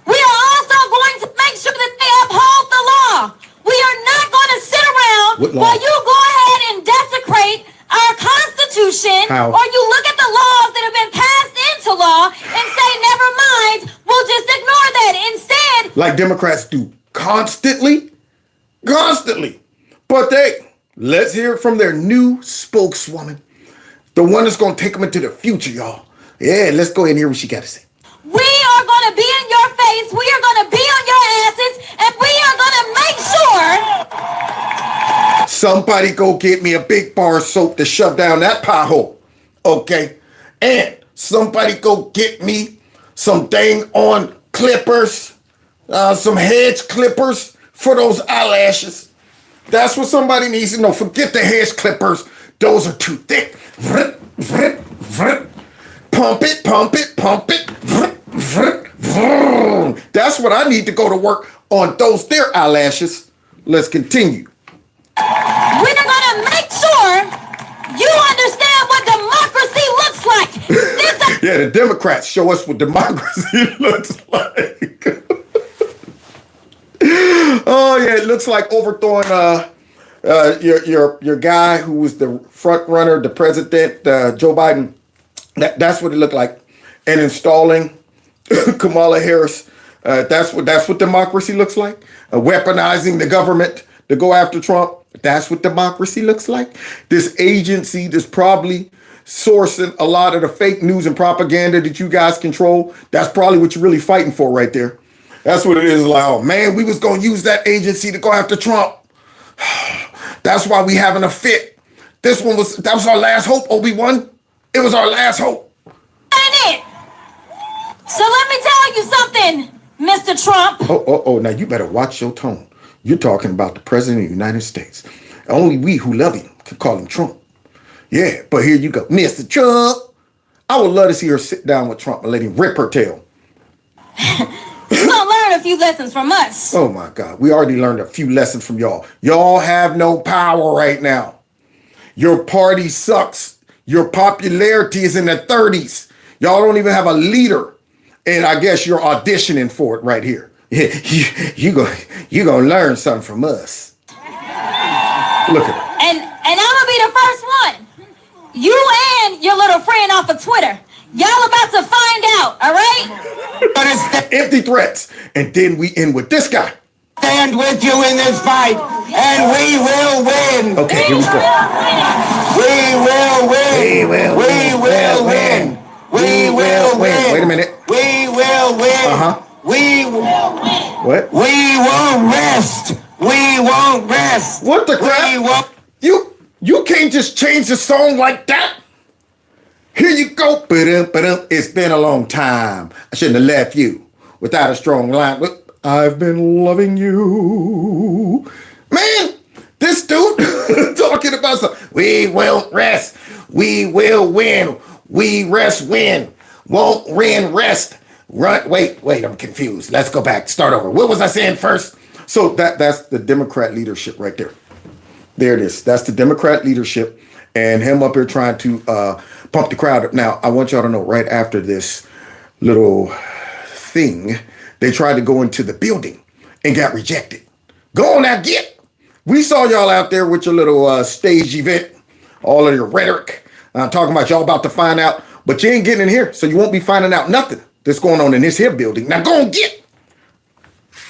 Speaker 16: We are also going to make sure that they uphold the law. We are not going to sit around while you go ahead and desecrate our Constitution.
Speaker 1: How?
Speaker 16: Or you look at the laws that have been passed into law and say, never mind, we'll just ignore that. Instead,
Speaker 1: like Democrats do constantly. But let's hear it from their new spokeswoman, the one that's going to take them into the future, y'all. Yeah, let's go ahead and hear what she got to say.
Speaker 16: we are going to be in your face, we are going to be on your asses, and we are going to make sure.
Speaker 1: Somebody go get me a big bar of soap to shove down that pie hole, okay? And somebody go get me some dang on clippers, some hedge clippers for those eyelashes. That's what somebody needs to know. Forget the hedge clippers. Those are too thick. Vrrt, vrrt, vrrt. Pump it, pump it, pump it. Vrrt, vrrt, vrrt. That's what I need to go to work on those there eyelashes. Let's continue.
Speaker 16: We're going to make sure you understand what democracy looks like.
Speaker 1: Yeah, the Democrats show us what democracy looks like. Oh yeah, it looks like overthrowing your guy who was the front runner, the president, Joe Biden. That's what it looked like, and installing Kamala Harris. That's what democracy looks like. Weaponizing the government to go after Trump. That's what democracy looks like. This agency that's probably sourcing a lot of the fake news and propaganda that you guys control. That's probably what you're really fighting for right there. That's what it is. Like, oh man, we was gonna use that agency to go after Trump. That's why we having a fit. That was our last hope, Obi-Wan. It was our last hope.
Speaker 16: Ain't it? So let me tell you something, Mr. Trump.
Speaker 1: Oh, now you better watch your tone. You're talking about the President of the United States. Only we who love him can call him Trump. Yeah, but here you go. Mr. Trump. I would love to see her sit down with Trump and let him rip her tail.
Speaker 16: You're gonna learn a few lessons from us.
Speaker 1: Oh my God, we already learned a few lessons from y'all. Y'all have no power right now. Your party sucks. Your popularity is in the 30s. Y'all don't even have a leader. And I guess you're auditioning for it right here. You gonna learn something from us. Look at her.
Speaker 16: And I'm gonna be the first one. You and your little friend off of Twitter. Y'all about to find out, all right?
Speaker 1: But it's the empty threats. And then we end with this guy.
Speaker 19: Stand with you in this fight, and we will win.
Speaker 1: Okay, here we go.
Speaker 19: We will win. We will win. We will win.
Speaker 1: Wait a minute.
Speaker 19: We will win. We will win.
Speaker 1: What?
Speaker 19: We won't rest. We won't rest.
Speaker 1: What the crap? You can't just change the song like that. Here you go. It's been a long time. I shouldn't have left you without a strong line. I've been loving you. Man, this dude talking about something. We won't rest. We will win. We rest win. Won't win rest. Run. Wait, I'm confused. Let's go back. Start over. What was I saying first? So that's the Democrat leadership right there. There it is. That's the Democrat leadership and him up here trying to pump the crowd up. Now, I want y'all to know right after this little thing, they tried to go into the building and got rejected. Go on now, get. We saw y'all out there with your little stage event, all of your rhetoric. I'm talking about y'all about to find out, but you ain't getting in here, so you won't be finding out nothing that's going on in this here building. Now go and get.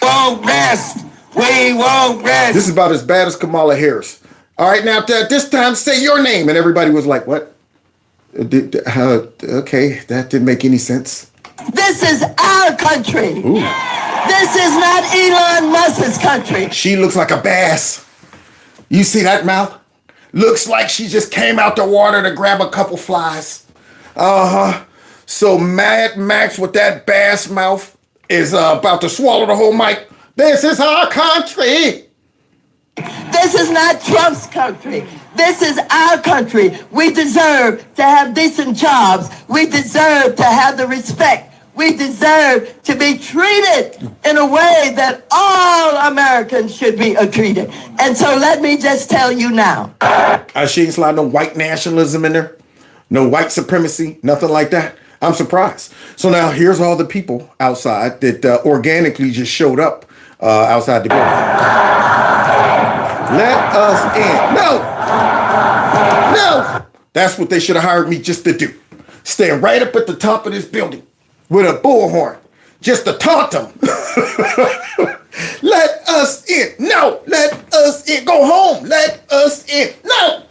Speaker 19: Won't rest. We won't rest.
Speaker 1: This is about as bad as Kamala Harris. All right, now at this time, say your name. And everybody was like, what? Okay, that didn't make any sense.
Speaker 18: This is our country.
Speaker 1: Ooh.
Speaker 18: This is not Elon Musk's country.
Speaker 1: She looks like a bass. You see that mouth? Looks like she just came out the water to grab a couple flies. So Mad Max with that bass mouth is about to swallow the whole mic. This is our country.
Speaker 18: This is not Trump's country. This is our country. We deserve to have decent jobs. We deserve to have the respect. We deserve to be treated in a way that all Americans should be treated. And so let me just tell you now.
Speaker 1: She ain't slide no white nationalism in there. No white supremacy, nothing like that. I'm surprised. So now here's all the people outside that organically just showed up outside the building. Let us in. No. That's what they should have hired me just to do. Stand right up at the top of this building with a bullhorn just to taunt them. Let us in. No, let us in. Go home. Let us in. No.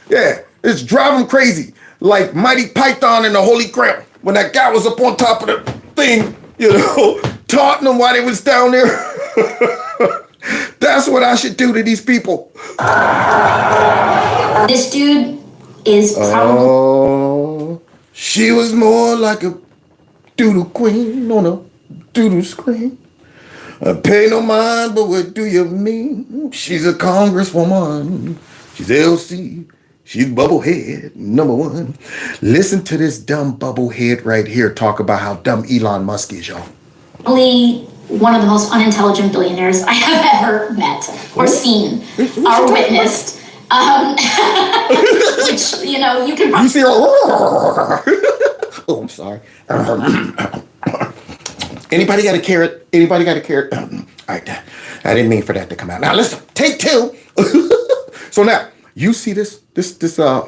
Speaker 1: Yeah, it's driving them crazy. Like Mighty Python and the Holy Grail. When that guy was up on top of the thing, taunting them while they was down there. That's what I should do to these people.
Speaker 14: This dude is probably...
Speaker 1: Oh, she was more like a doodle queen on a doodle screen. I pay no mind, but what do you mean? She's a congresswoman. She's LC. She's bubblehead #1. Listen to this dumb bubblehead right here talk about how dumb Elon Musk is, y'all.
Speaker 14: Probably one of the most unintelligent billionaires I have ever met or seen or witnessed. Which, you can probably...
Speaker 1: You see her...
Speaker 5: Oh, I'm sorry. Anybody got a carrot? Anybody got a carrot? All right, I didn't mean for that to come out. Now listen, take two. So now you see this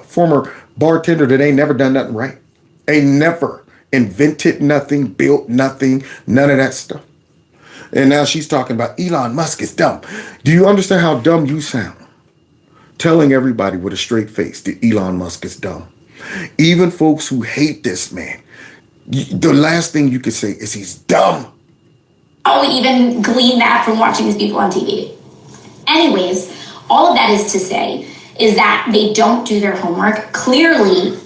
Speaker 5: former bartender that ain't never done nothing right, ain't never invented nothing, built nothing, none of that stuff. And now she's talking about Elon Musk is dumb. Do you understand how dumb you sound? Telling everybody with a straight face that Elon Musk is dumb. Even folks who hate this man, the last thing you could say is he's dumb.
Speaker 20: I'll even glean that from watching these people on TV. Anyways, all of that is to say is that they don't do their homework. Clearly,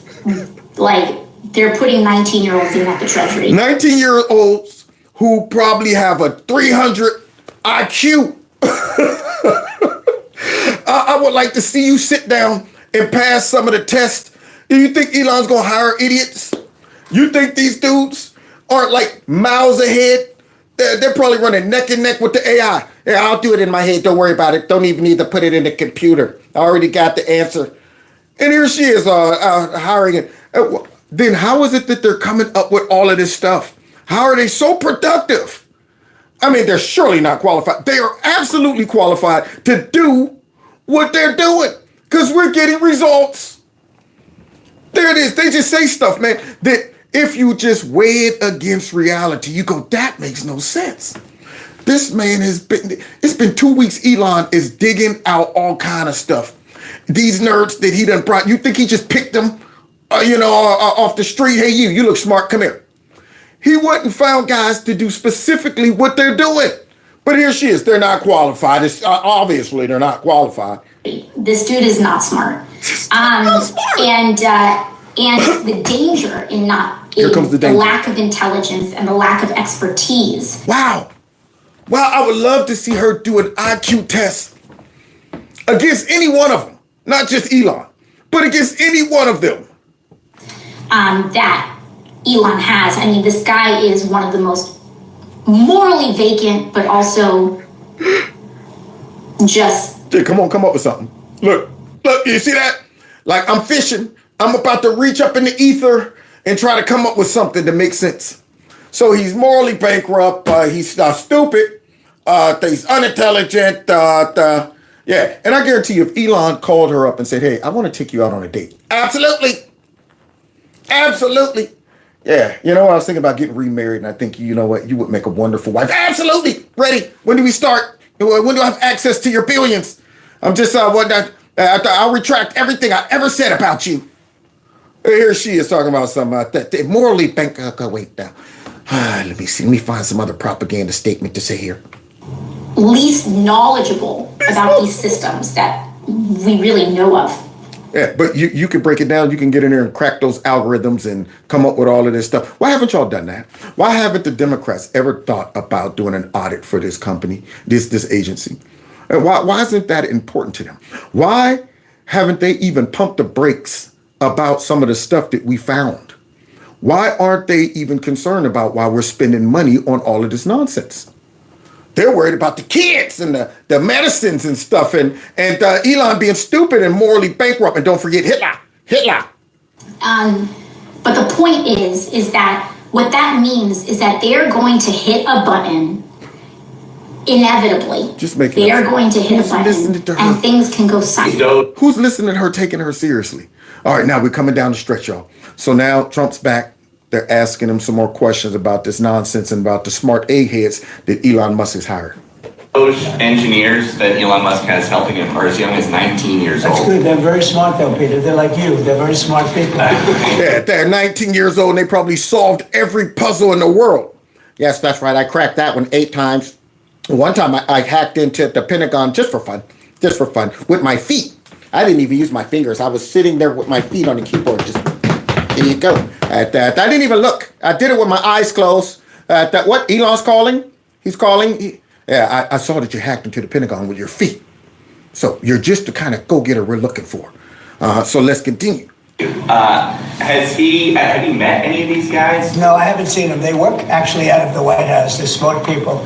Speaker 20: like, they're putting 19-year-olds in at the Treasury.
Speaker 1: 19-year-olds who probably have a 300 IQ. I would like to see you sit down and pass some of the tests. Do you think Elon's gonna hire idiots? You think these dudes aren't like miles ahead? They're probably running neck and neck with the AI. Yeah, I'll do it in my head. Don't worry about it. Don't even need to put it in the computer. I already got the answer. And here she is hiring it. Then how is it that they're coming up with all of this stuff? How are they so productive? I mean, they're surely not qualified. They are absolutely qualified to do what they're doing because we're getting results. There it is. They just say stuff, man, that if you just weigh it against reality, you go, that makes no sense. This man it's been 2 weeks. Elon is digging out all kind of stuff. These nerds that he done brought, you think he just picked them, off the street? Hey, you look smart, come here. He went and found guys to do specifically what they're doing. But here she is, they're not qualified. Obviously, they're not qualified.
Speaker 20: This dude is not smart. And the danger in the lack of intelligence and the lack of expertise.
Speaker 1: Wow, I would love to see her do an IQ test against any one of them. Not just Elon, but against any one of them.
Speaker 20: That Elon has. I mean, this guy is one of the most morally vacant, but also just...
Speaker 1: Jay, come up with something. Look, you see that? Like, I'm fishing. I'm about to reach up in the ether and try to come up with something to make sense. So he's morally bankrupt. He's stupid. He's unintelligent. Yeah, and I guarantee you, if Elon called her up and said, hey, I want to take you out on a date. Absolutely. Yeah, you know what? I was thinking about getting remarried, and I think, you know what? You would make a wonderful wife. Absolutely. Ready. When do we start? When do I have access to your billions? I'm just, I'll retract everything I ever said about you. Here she is talking about some morally wait now. Let me see. Let me find some other propaganda statement to say here.
Speaker 20: Least knowledgeable about these systems that we really know of.
Speaker 1: Yeah, but you can break it down. You can get in there and crack those algorithms and come up with all of this stuff. Why haven't y'all done that? Why haven't the Democrats ever thought about doing an audit for this company, this agency? And why isn't that important to them? Why haven't they even pumped the brakes about some of the stuff that we found? Why aren't they even concerned about why we're spending money on all of this nonsense? They're worried about the kids and the medicines and stuff and Elon being stupid and morally bankrupt. And don't forget Hitler.
Speaker 20: But the point is that what that means is that they're going to hit a button inevitably.
Speaker 1: Just make it
Speaker 20: They are going to hit a button and things can go silent.
Speaker 1: Who's listening to her, taking her seriously? All right, now we're coming down the stretch, y'all. So now Trump's back. They're asking him some more questions about this nonsense and about the smart eggheads that Elon Musk has hired.
Speaker 21: Those engineers that Elon Musk has helping him are as young as 19 years old.
Speaker 4: That's good. They're very smart, though, Peter. They're like you. They're very smart people.
Speaker 1: Yeah, they're 19 years old and they probably solved every puzzle in the world.
Speaker 5: Yes, that's right. I cracked that one 8 times. One time I hacked into the Pentagon just for fun, with my feet. I didn't even use my fingers. I was sitting there with my feet on the keyboard. Just, there you go. I didn't even look. I did it with my eyes closed. What? Elon's calling? He's calling? Yeah, I saw that you hacked into the Pentagon with your feet. So you're just the kind of go-getter we're looking for. So let's continue.
Speaker 21: Have you met any of these guys?
Speaker 4: No, I haven't seen them. They work actually out of the White House. They're smart people.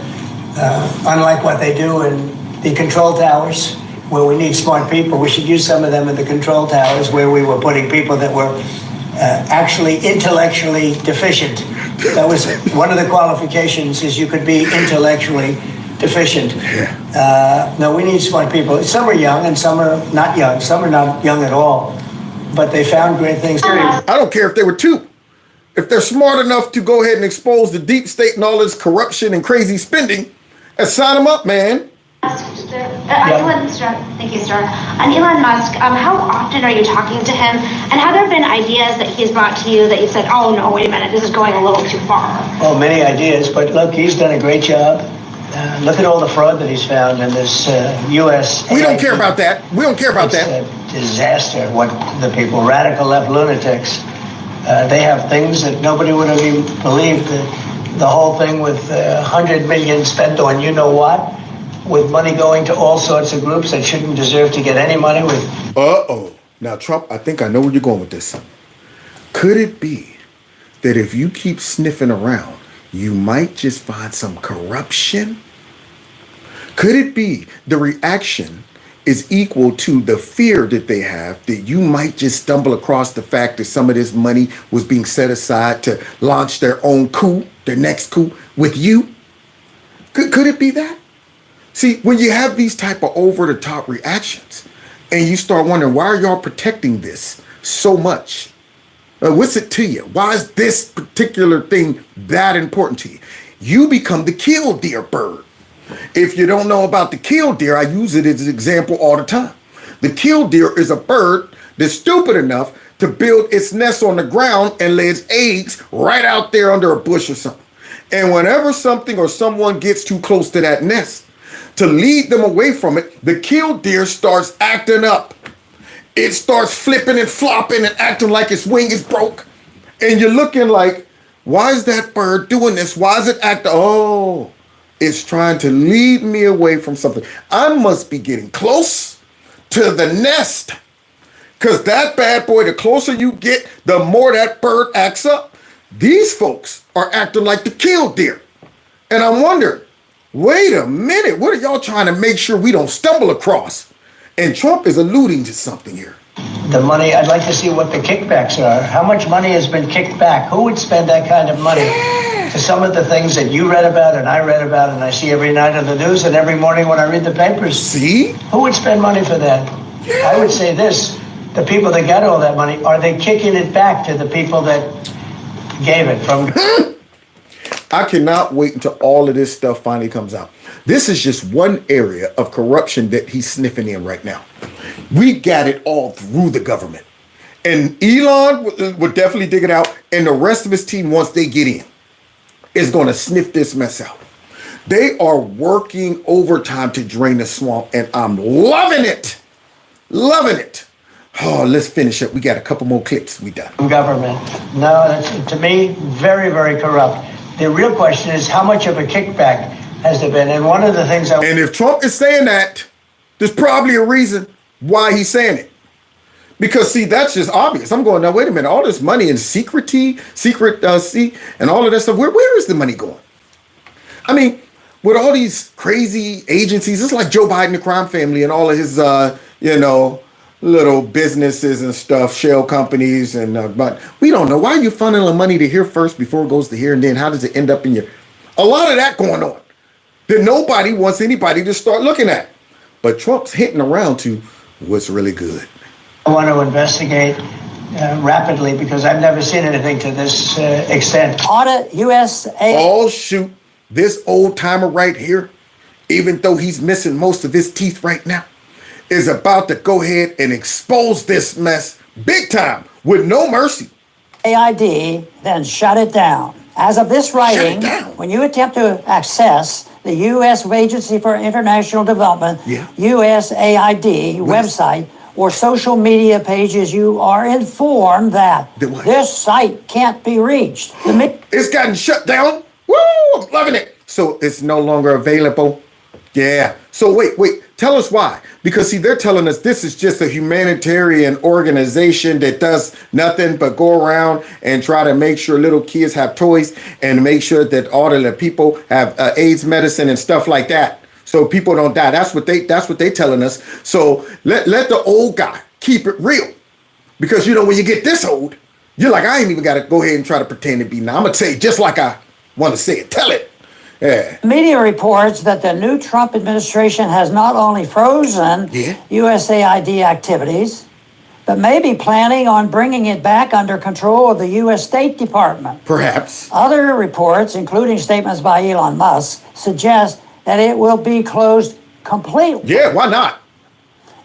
Speaker 4: Unlike what they do in the control towers, where we need smart people, we should use some of them in the control towers where we were putting people that were actually intellectually deficient. That was one of the qualifications, is you could be intellectually deficient. No, we need smart people. Some are young and some are not young. Some are not young at all, but they found great things.
Speaker 1: I don't care if they were two. If they're smart enough to go ahead and expose the deep state and all this corruption and crazy spending, and sign them up, man.
Speaker 20: Thank you, sir. On Elon Musk, how often are you talking to him? And have there been ideas that he's brought to you that you said, oh no, wait a minute, this is going a little too far?
Speaker 4: Well, many ideas, but look, he's done a great job. Look at all the fraud that he's found in this U.S.
Speaker 1: We don't care about that. We don't care about that.
Speaker 4: It's a disaster. What the people, radical left lunatics, they have things that nobody would have even believed. The whole thing with $100 million spent on you know what, with money going to all sorts of groups that shouldn't deserve to get any money with.
Speaker 1: Uh-oh. Now, Trump, I think I know where you're going with this. Could it be that if you keep sniffing around, you might just find some corruption? Could it be the reaction is equal to the fear that they have that you might just stumble across the fact that some of this money was being set aside to launch their own coup, their next coup with you? Could it be that? See, when you have these type of over-the-top reactions and you start wondering, why are y'all protecting this so much? What's it to you? Why is this particular thing that important to you? You become the killdeer bird. If you don't know about the killdeer, I use it as an example all the time. The killdeer is a bird that's stupid enough to build its nest on the ground and lay its eggs right out there under a bush or something. And whenever something or someone gets too close to that nest, to lead them away from it, the killdeer starts acting up. It starts flipping and flopping and acting like its wing is broke. And you're looking like, why is that bird doing this? Why is it acting? Oh, it's trying to lead me away from something. I must be getting close to the nest. Because that bad boy, the closer you get, the more that bird acts up. These folks are acting like the killdeer. And I'm wondering, wait a minute, what are y'all trying to make sure we don't stumble across? And Trump is alluding to something here.
Speaker 4: The money, I'd like to see what the kickbacks are. How much money has been kicked back? Who would spend that kind of money to some of the things that you read about and I read about and I see every night on the news and every morning when I read the papers?
Speaker 1: See?
Speaker 4: Who would spend money for that? I would say this, the people that got all that money, are they kicking it back to the people that gave it from?
Speaker 1: I cannot wait until all of this stuff finally comes out. This is just one area of corruption that he's sniffing in right now. We got it all through the government. And Elon would definitely dig it out. And the rest of his team, once they get in, is going to sniff this mess out. They are working overtime to drain the swamp. And I'm loving it. Loving it. Oh, let's finish up. We got a couple more clips. We done.
Speaker 4: Government. No, that's, to me, very, very corrupt. The real question is, how much of a kickback has there been? And one of the things
Speaker 1: And if Trump is saying that, there's probably a reason why he's saying it. Because, see, that's just obvious. I'm going, now, wait a minute. All this money in secrecy, and all of that stuff, where is the money going? I mean, with all these crazy agencies, it's like Joe Biden, the crime family, and all of his, little businesses and stuff, shell companies, and but we don't know. Why are you funneling money to here first before it goes to here, and then how does it end up in your? A lot of that going on that nobody wants anybody to start looking at. But Trump's hinting around to what's really good.
Speaker 4: I want to investigate rapidly because I've never seen anything to this extent.
Speaker 2: Audit USAID.
Speaker 1: Oh, shoot. This old timer right here, even though he's missing most of his teeth right now, is about to go ahead and expose this mess big time with no mercy.
Speaker 2: AID, then shut it down. As of this writing, when you attempt to access the U.S. Agency for International Development, USAID website, or social media pages, you are informed that this site can't be reached.
Speaker 1: It's gotten shut down. Woo! I'm loving it. So it's no longer available. Yeah. So wait. Tell us why. Because, see, they're telling us this is just a humanitarian organization that does nothing but go around and try to make sure little kids have toys and make sure that all of the people have AIDS medicine and stuff like that. So people don't die. That's what they telling us. So let the old guy keep it real. Because, when you get this old, You're like, I ain't even got to go ahead and try to pretend to be now. I'm going to say it just like I want to say it. Tell it. Yeah.
Speaker 2: Media reports that the new Trump administration has not only frozen USAID activities, but may be planning on bringing it back under control of the U.S. State Department.
Speaker 1: Perhaps.
Speaker 2: Other reports, including statements by Elon Musk, suggest that it will be closed completely.
Speaker 1: Yeah, why not?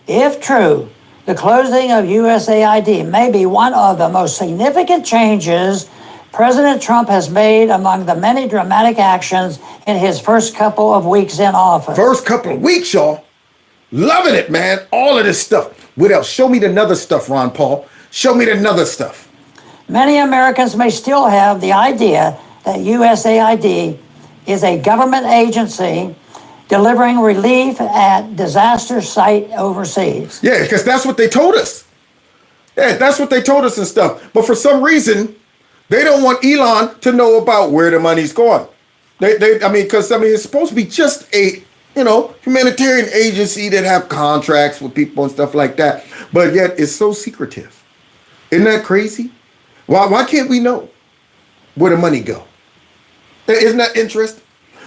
Speaker 2: If true, the closing of USAID may be one of the most significant changes President Trump has made among the many dramatic actions in his first couple of weeks in office.
Speaker 1: First couple of weeks, y'all. Loving it, man. All of this stuff. What else? Show me the other stuff, Ron Paul. Show me the other stuff.
Speaker 2: Many Americans may still have the idea that USAID is a government agency delivering relief at disaster site overseas.
Speaker 1: Yeah, because that's what they told us. Yeah, that's what they told us and stuff. But for some reason, they don't want Elon to know about where the money's going. Because it's supposed to be just a, humanitarian agency that have contracts with people and stuff like that. But yet it's so secretive. Isn't that crazy? Why can't we know where the money go? Isn't that interesting?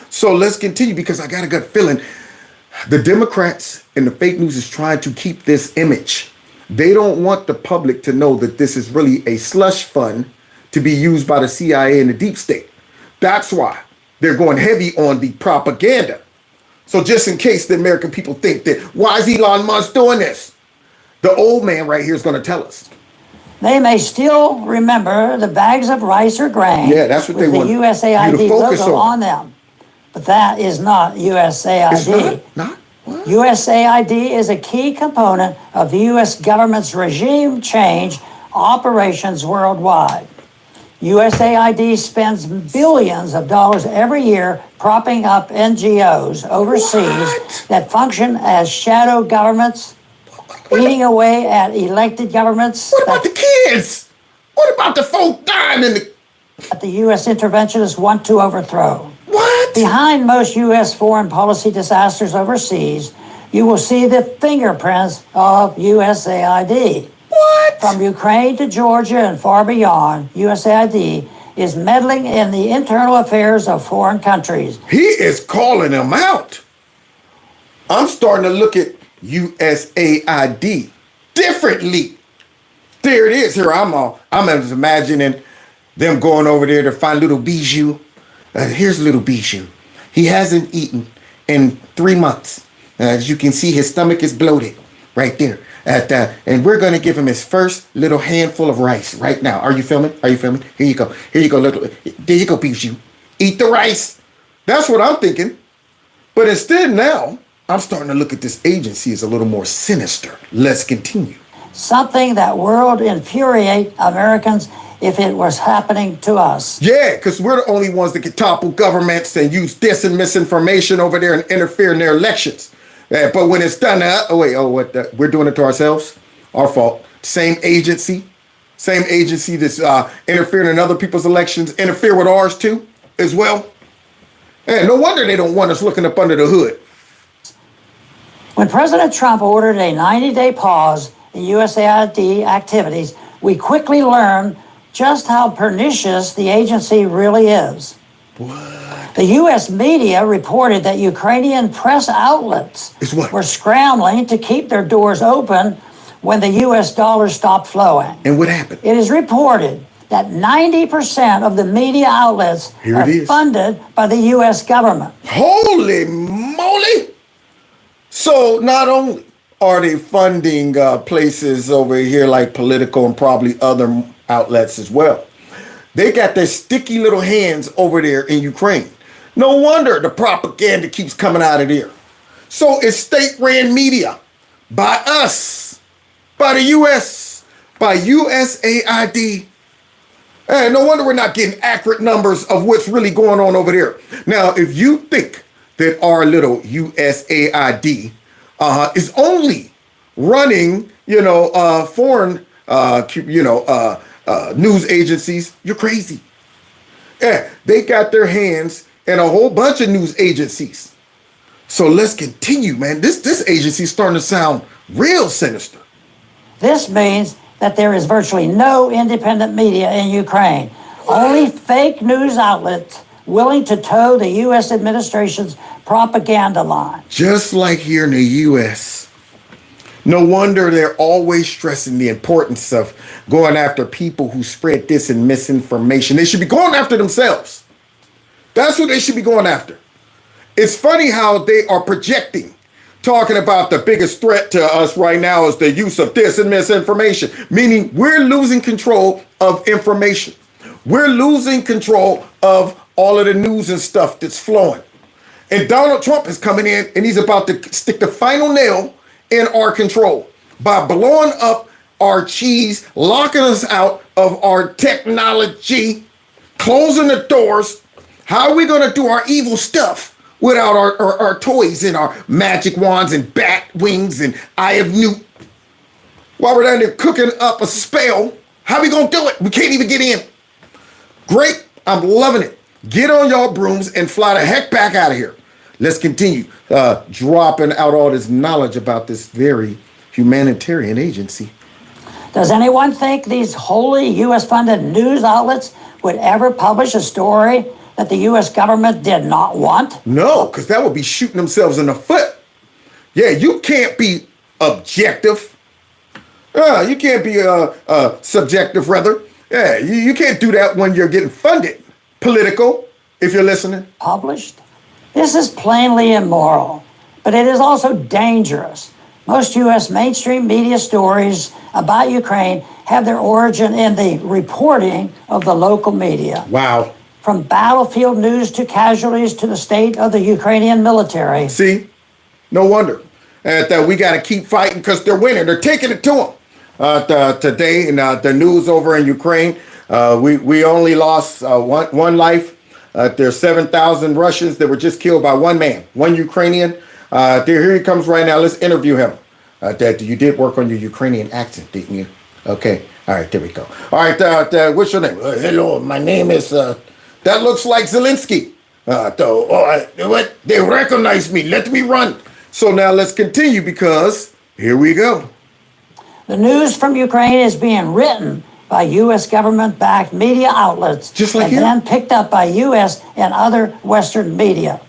Speaker 1: So let's continue, because I got a gut feeling the Democrats and the fake news is trying to keep this image. They don't want the public to know that this is really a slush fund to be used by the CIA and the deep state. That's why they're going heavy on the propaganda. So just in case the American people think that, why is Elon Musk doing this? The old man right here is going to tell us.
Speaker 2: They may still remember the bags of rice or grain.
Speaker 1: Yeah, that's what they want
Speaker 2: the USAID logo on them. But that is not USAID.
Speaker 1: It's not? What?
Speaker 2: USAID is a key component of the U.S. government's regime change operations worldwide. USAID spends billions of dollars every year propping up NGOs overseas that function as shadow governments, eating away at elected governments.
Speaker 1: What about the kids? What about the folk dying in the...
Speaker 2: that the U.S. interventionists want to overthrow?
Speaker 1: What?
Speaker 2: Behind most U.S. foreign policy disasters overseas, you will see the fingerprints of USAID.
Speaker 1: What?
Speaker 2: From Ukraine to Georgia and far beyond, USAID is meddling in the internal affairs of foreign countries.
Speaker 1: He is calling them out. I'm starting to look at USAID differently. There it is. Here I'm just imagining them going over there to find little Bijou. Here's little Bijou. He hasn't eaten in 3 months. As you can see, his stomach is bloated right there. And we're going to give him his first little handful of rice right now. Are you filming? Are you filming? Here you go. Here you go, little. There you go, Bijou. Eat the rice. That's what I'm thinking. But instead now, I'm starting to look at this agency as a little more sinister. Let's continue.
Speaker 2: Something that would infuriate Americans if it was happening to us.
Speaker 1: Yeah, because we're the only ones that can topple governments and use dis and misinformation over there and interfere in their elections. But when it's done, we're doing it to ourselves? Our fault. Same agency that's interfering in other people's elections, interfere with ours too, as well. And no wonder they don't want us looking up under the hood.
Speaker 2: When President Trump ordered a 90-day pause in USAID activities, we quickly learned just how pernicious the agency really is.
Speaker 1: What?
Speaker 2: The U.S. media reported that Ukrainian press outlets were scrambling to keep their doors open when the U.S. dollar stopped flowing.
Speaker 1: And what happened?
Speaker 2: It is reported that 90% of the media outlets are funded by the U.S. government.
Speaker 1: Holy moly! So not only are they funding places over here like Politico and probably other outlets as well, they got their sticky little hands over there in Ukraine. No wonder the propaganda keeps coming out of there. So it's state-ran media by us, by the U.S., by USAID. And no wonder we're not getting accurate numbers of what's really going on over there. Now, if you think that our little USAID is only running, foreign, news agencies, you're crazy. Yeah, they got their hands in a whole bunch of news agencies. So let's continue, man. This agency is starting to sound real sinister.
Speaker 2: This means that there is virtually no independent media in Ukraine. Only fake news outlets willing to toe the U.S. administration's propaganda line.
Speaker 1: Just like here in the U.S. No wonder they're always stressing the importance of going after people who spread this and misinformation. They should be going after themselves. That's what they should be going after. It's funny how they are projecting, talking about the biggest threat to us right now is the use of this and misinformation, meaning we're losing control of information. We're losing control of all of the news and stuff that's flowing. And Donald Trump is coming in and he's about to stick the final nail in our control by blowing up our cheese, locking us out of our technology, closing the doors. How are we going to do our evil stuff without our toys and our magic wands and bat wings and Eye of Newt? While we're down there cooking up a spell, how are we going to do it? We can't even get in. Great. I'm loving it. Get on y'all brooms and fly the heck back out of here. Let's continue dropping out all this knowledge about this very humanitarian agency.
Speaker 2: Does anyone think these wholly U.S.-funded news outlets would ever publish a story that the U.S. government did not want?
Speaker 1: No, because that would be shooting themselves in the foot. Yeah, you can't be objective. You can't be subjective, rather. Yeah, you can't do that when you're getting funded. Political, if you're listening.
Speaker 2: Published? This is plainly immoral, but it is also dangerous. Most U.S. mainstream media stories about Ukraine have their origin in the reporting of the local media.
Speaker 1: Wow.
Speaker 2: From battlefield news to casualties to the state of the Ukrainian military.
Speaker 1: See, no wonder that we got to keep fighting because they're winning. They're taking it to them. Today in the news over in Ukraine, we only lost one life. There's 7,000 Russians that were just killed by one man, one Ukrainian. Here he comes right now. Let's interview him. You did work on your Ukrainian accent, didn't you? Okay. All right, there we go. All right, what's your name? Hello, my name is, that looks like Zelensky. What? They recognize me. Let me run. So now let's continue because here we go.
Speaker 2: The news from Ukraine is being written by U.S. government-backed media outlets
Speaker 1: just like
Speaker 2: and then picked up by U.S. and other Western media.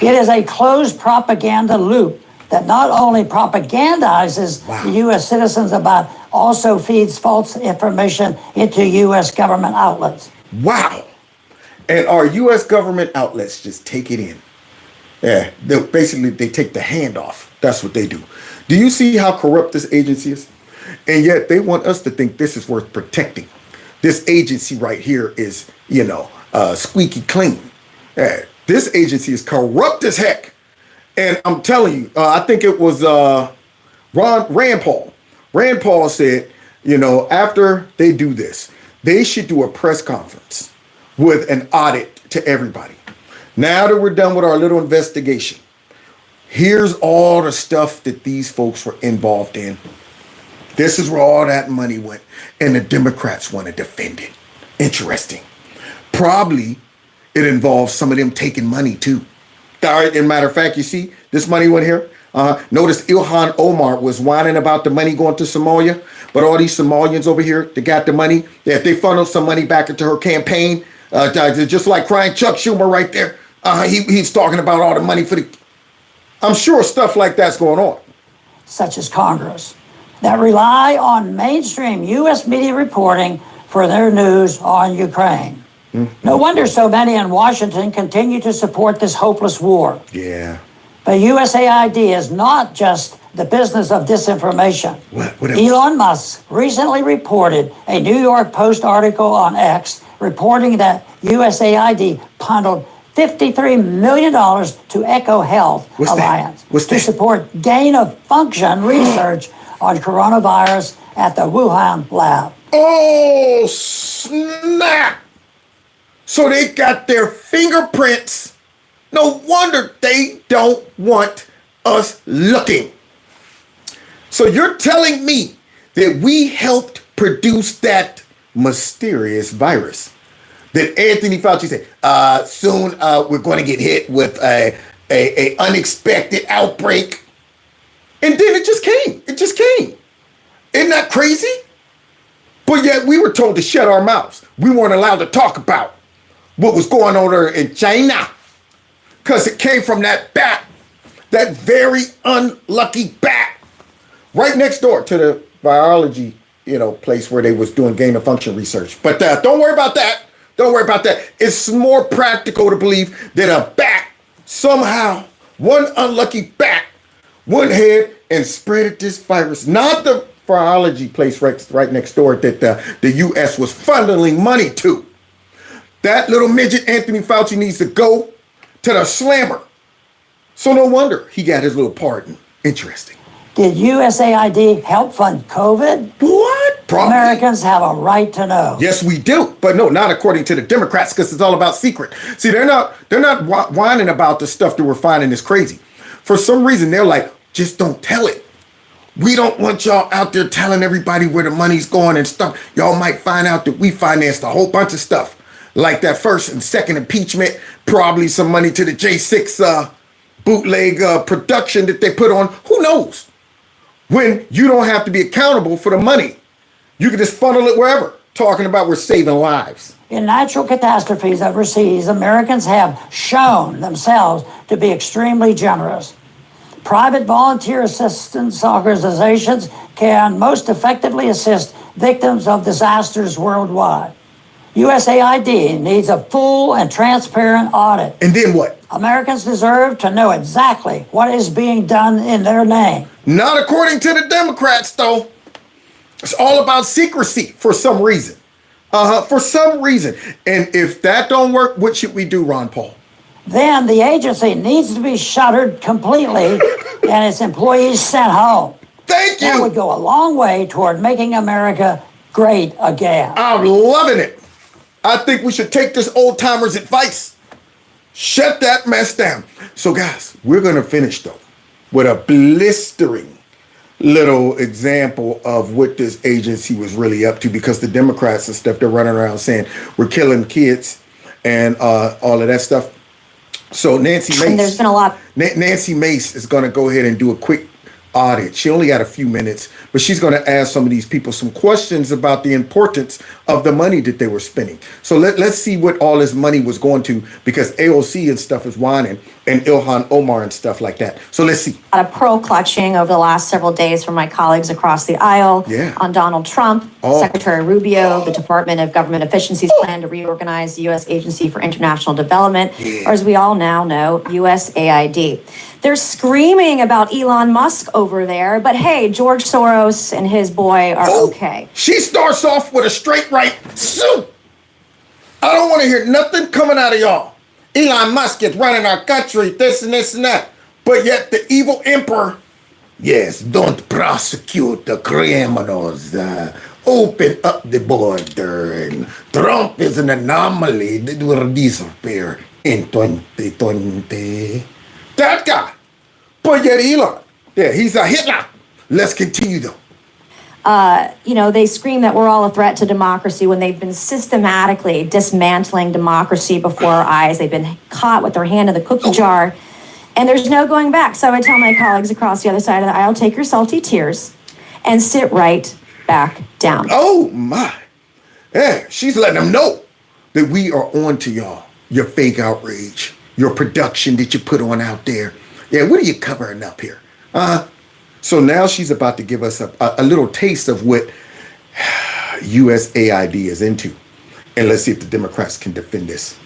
Speaker 2: It is a closed propaganda loop that not only propagandizes the U.S. citizens about, also feeds false information into U.S. government outlets.
Speaker 1: Wow. And our U.S. government outlets just take it in. Yeah, they take the hand off. That's what they do. Do you see how corrupt this agency is? And yet they want us to think this is worth protecting. This agency right here is, squeaky clean. This agency is corrupt as heck. And I'm telling you, I think it was Rand Paul. Rand Paul said, after they do this, they should do a press conference with an audit to everybody. Now that we're done with our little investigation, here's all the stuff that these folks were involved in. This is where all that money went. And the Democrats want to defend it. Interesting. Probably it involves some of them taking money too. All right, as a matter of fact, you see, this money went here. Notice Ilhan Omar was whining about the money going to Somalia. But all these Somalians over here that got the money, they funneled some money back into her campaign. Just like crying Chuck Schumer right there. He's talking about all the money for the... I'm sure stuff like that's going on.
Speaker 2: Such as Congress, that rely on mainstream U.S. media reporting for their news on Ukraine. Mm-hmm. No wonder so many in Washington continue to support this hopeless war.
Speaker 1: Yeah.
Speaker 2: But USAID is not just the business of disinformation.
Speaker 1: What else?
Speaker 2: Elon Musk recently reported a New York Post article on X reporting that USAID bundled $53 million to Echo Health Alliance to support gain-of-function research on coronavirus at the Wuhan lab.
Speaker 1: Oh, snap! So they got their fingerprints. No wonder they don't want us looking. So you're telling me that we helped produce that mysterious virus that Anthony Fauci said, soon we're going to get hit with a unexpected outbreak. And then it just came. It just came. Isn't that crazy? But yet we were told to shut our mouths. We weren't allowed to talk about what was going on there in China because it came from that bat, that very unlucky bat, right next door to the biology, place where they was doing gain of function research. But don't worry about that. Don't worry about that. It's more practical to believe that a bat, somehow, one unlucky bat, went ahead and spread this virus. Not the virology place right next door that the U.S. was funneling money to. That little midget Anthony Fauci needs to go to the slammer. So no wonder he got his little pardon. Interesting.
Speaker 2: Did USAID help fund COVID?
Speaker 1: What? Probably.
Speaker 2: Americans have a right to know.
Speaker 1: Yes, we do. But no, not according to the Democrats, because it's all about secret. See, they're not whining about the stuff that we're finding is crazy. For some reason, they're like, just don't tell it. We don't want y'all out there telling everybody where the money's going and stuff. Y'all might find out that we financed a whole bunch of stuff. Like that first and second impeachment, probably some money to the J6 bootleg production that they put on. Who knows? When you don't have to be accountable for the money. You can just funnel it wherever. Talking about we're saving lives.
Speaker 2: In natural catastrophes overseas, Americans have shown themselves to be extremely generous. Private volunteer assistance organizations can most effectively assist victims of disasters worldwide. USAID needs a full and transparent audit.
Speaker 1: And then what?
Speaker 2: Americans deserve to know exactly what is being done in their name.
Speaker 1: Not according to the Democrats, though. It's all about secrecy for some reason. For some reason. And if that don't work, what should we do, Ron Paul?
Speaker 2: Then the agency needs to be shuttered completely and its employees sent home.
Speaker 1: Thank you.
Speaker 2: That would go a long way toward making America great again.
Speaker 1: I'm loving it. I think we should take this old timer's advice. Shut that mess down. So guys, we're going to finish though with a blistering little example of what this agency was really up to, because the Democrats and stuff, they're running around saying we're killing kids and all of that stuff. So Nancy Mace,
Speaker 14: and there's been a lot.
Speaker 1: Nancy Mace is going to go ahead and do a quick audit. She only got a few minutes, but she's going to ask some of these people some questions about the importance of the money that they were spending. So let's see what all this money was going to, because AOC and stuff is whining, and Ilhan Omar and stuff like that. So let's see.
Speaker 14: A lot of pearl clutching over the last several days from my colleagues across the aisle on Donald Trump, Secretary Rubio, the Department of Government Efficiency's plan to reorganize the U.S. Agency for International Development, or as we all now know, USAID. They're screaming about Elon Musk over there, but hey, George Soros and his boy are okay.
Speaker 1: She starts off with a straight right suit. I don't want to hear nothing coming out of y'all. Elon Musk is running our country, this and this and that. But yet the evil emperor, yes, don't prosecute the criminals. Open up the border. And Trump is an anomaly that will disappear in 2020. That guy. But yet Elon, he's a Hitler. Let's continue though.
Speaker 14: They scream that we're all a threat to democracy when they've been systematically dismantling democracy before our eyes. They've been caught with their hand in the cookie jar, and there's no going back. So I tell my colleagues across the other side of the aisle, take your salty tears and sit right back down.
Speaker 1: Oh my. Yeah, she's letting them know that we are on to y'all. Your fake outrage, your production that you put on out there. Yeah, what are you covering up here? So now she's about to give us a little taste of what USAID is into. And let's see if the Democrats can defend this.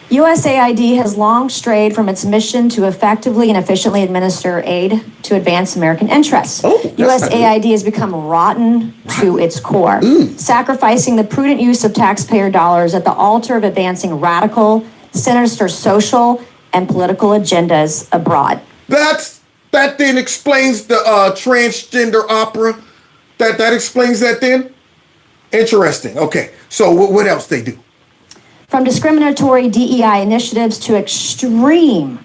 Speaker 14: USAID has long strayed from its mission to effectively and efficiently administer aid to advance American interests. USAID has become rotten to its core, sacrificing the prudent use of taxpayer dollars at the altar of advancing radical, sinister social and political agendas abroad.
Speaker 1: That then explains the transgender opera. That explains that then? Interesting. Okay, so what else they do?
Speaker 14: From discriminatory DEI initiatives to extreme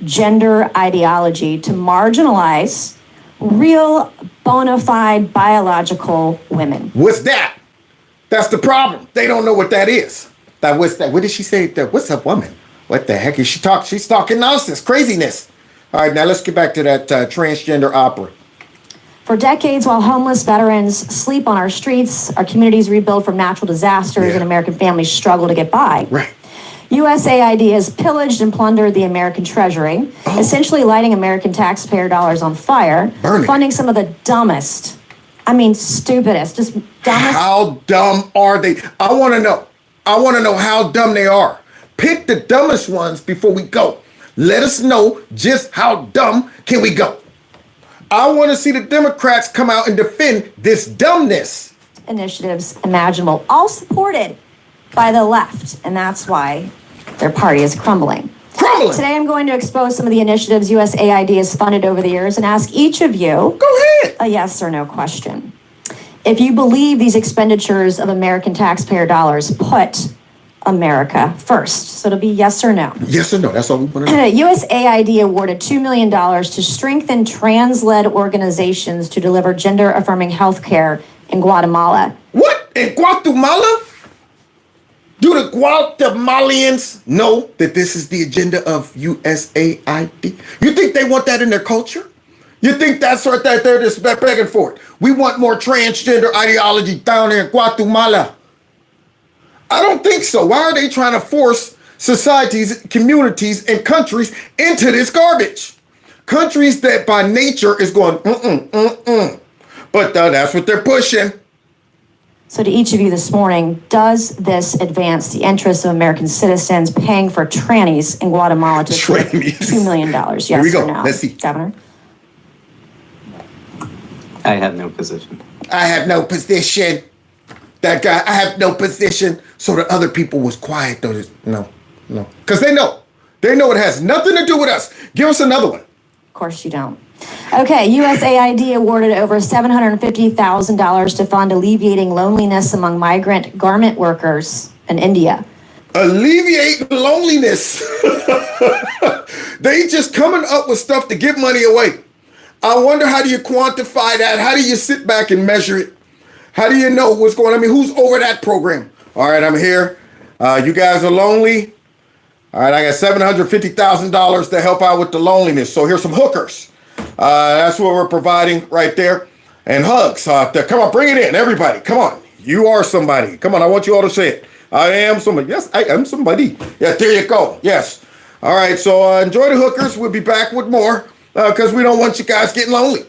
Speaker 14: gender ideology to marginalize real bona fide biological women.
Speaker 1: What's that? That's the problem. They don't know what that is. What's that? What did she say? What's a woman? What the heck is she talking? She's talking nonsense, craziness. All right, now let's get back to that transgender opera.
Speaker 3: For decades, while homeless veterans sleep on our streets, our communities rebuild from natural disasters, and American families struggle to get by.
Speaker 1: Right.
Speaker 3: USAID has pillaged and plundered the American treasury, essentially lighting American taxpayer dollars on fire, funding some of the dumbest, stupidest, just dumbest.
Speaker 1: How dumb are they? I want to know. I want to know how dumb they are. Pick the dumbest ones before we go. Let us know just how dumb can we go. I want to see the Democrats come out and defend this dumbness.
Speaker 3: Initiatives imaginable, all supported by the left, and that's why their party is crumbling. Today I'm going to expose some of the initiatives USAID has funded over the years and ask each of you a yes or no question. If you believe these expenditures of American taxpayer dollars put America first. So it'll be yes or no.
Speaker 1: Yes or no, that's all we want to know.
Speaker 3: USAID awarded $2 million to strengthen trans-led organizations to deliver gender-affirming health care in Guatemala.
Speaker 1: What? In Guatemala? Do the Guatemalans know that this is the agenda of USAID? You think they want that in their culture? You think that's right there, they're just begging for it? We want more transgender ideology down there in Guatemala. I don't think so. Why are they trying to force societies, communities, and countries into this garbage? Countries that by nature is going, But that's what they're pushing.
Speaker 3: So to each of you this morning, does this advance the interests of American citizens paying for trannies in Guatemala to $2 million? Yes
Speaker 1: Here we go.
Speaker 3: or no?
Speaker 1: Let's see.
Speaker 3: Governor?
Speaker 22: I have no position.
Speaker 1: I have no position. That guy, I have no position. So the other people was quiet though. No. Because they know. They know it has nothing to do with us. Give us another one.
Speaker 3: Of course you don't. Okay, USAID awarded over $750,000 to fund alleviating loneliness among migrant garment workers in India.
Speaker 1: Alleviating loneliness. They just coming up with stuff to give money away. I wonder, how do you quantify that? How do you sit back and measure it? How do you know what's going on? I mean, who's over that program? All right, I'm here. You guys are lonely. All right, I got $750,000 to help out with the loneliness. So here's some hookers. That's what we're providing right there. And hugs. Come on, bring it in, everybody. Come on. You are somebody. Come on, I want you all to say it. I am somebody. Yes, I am somebody. Yeah, there you go. Yes. All right, so enjoy the hookers. We'll be back with more because we don't want you guys getting lonely.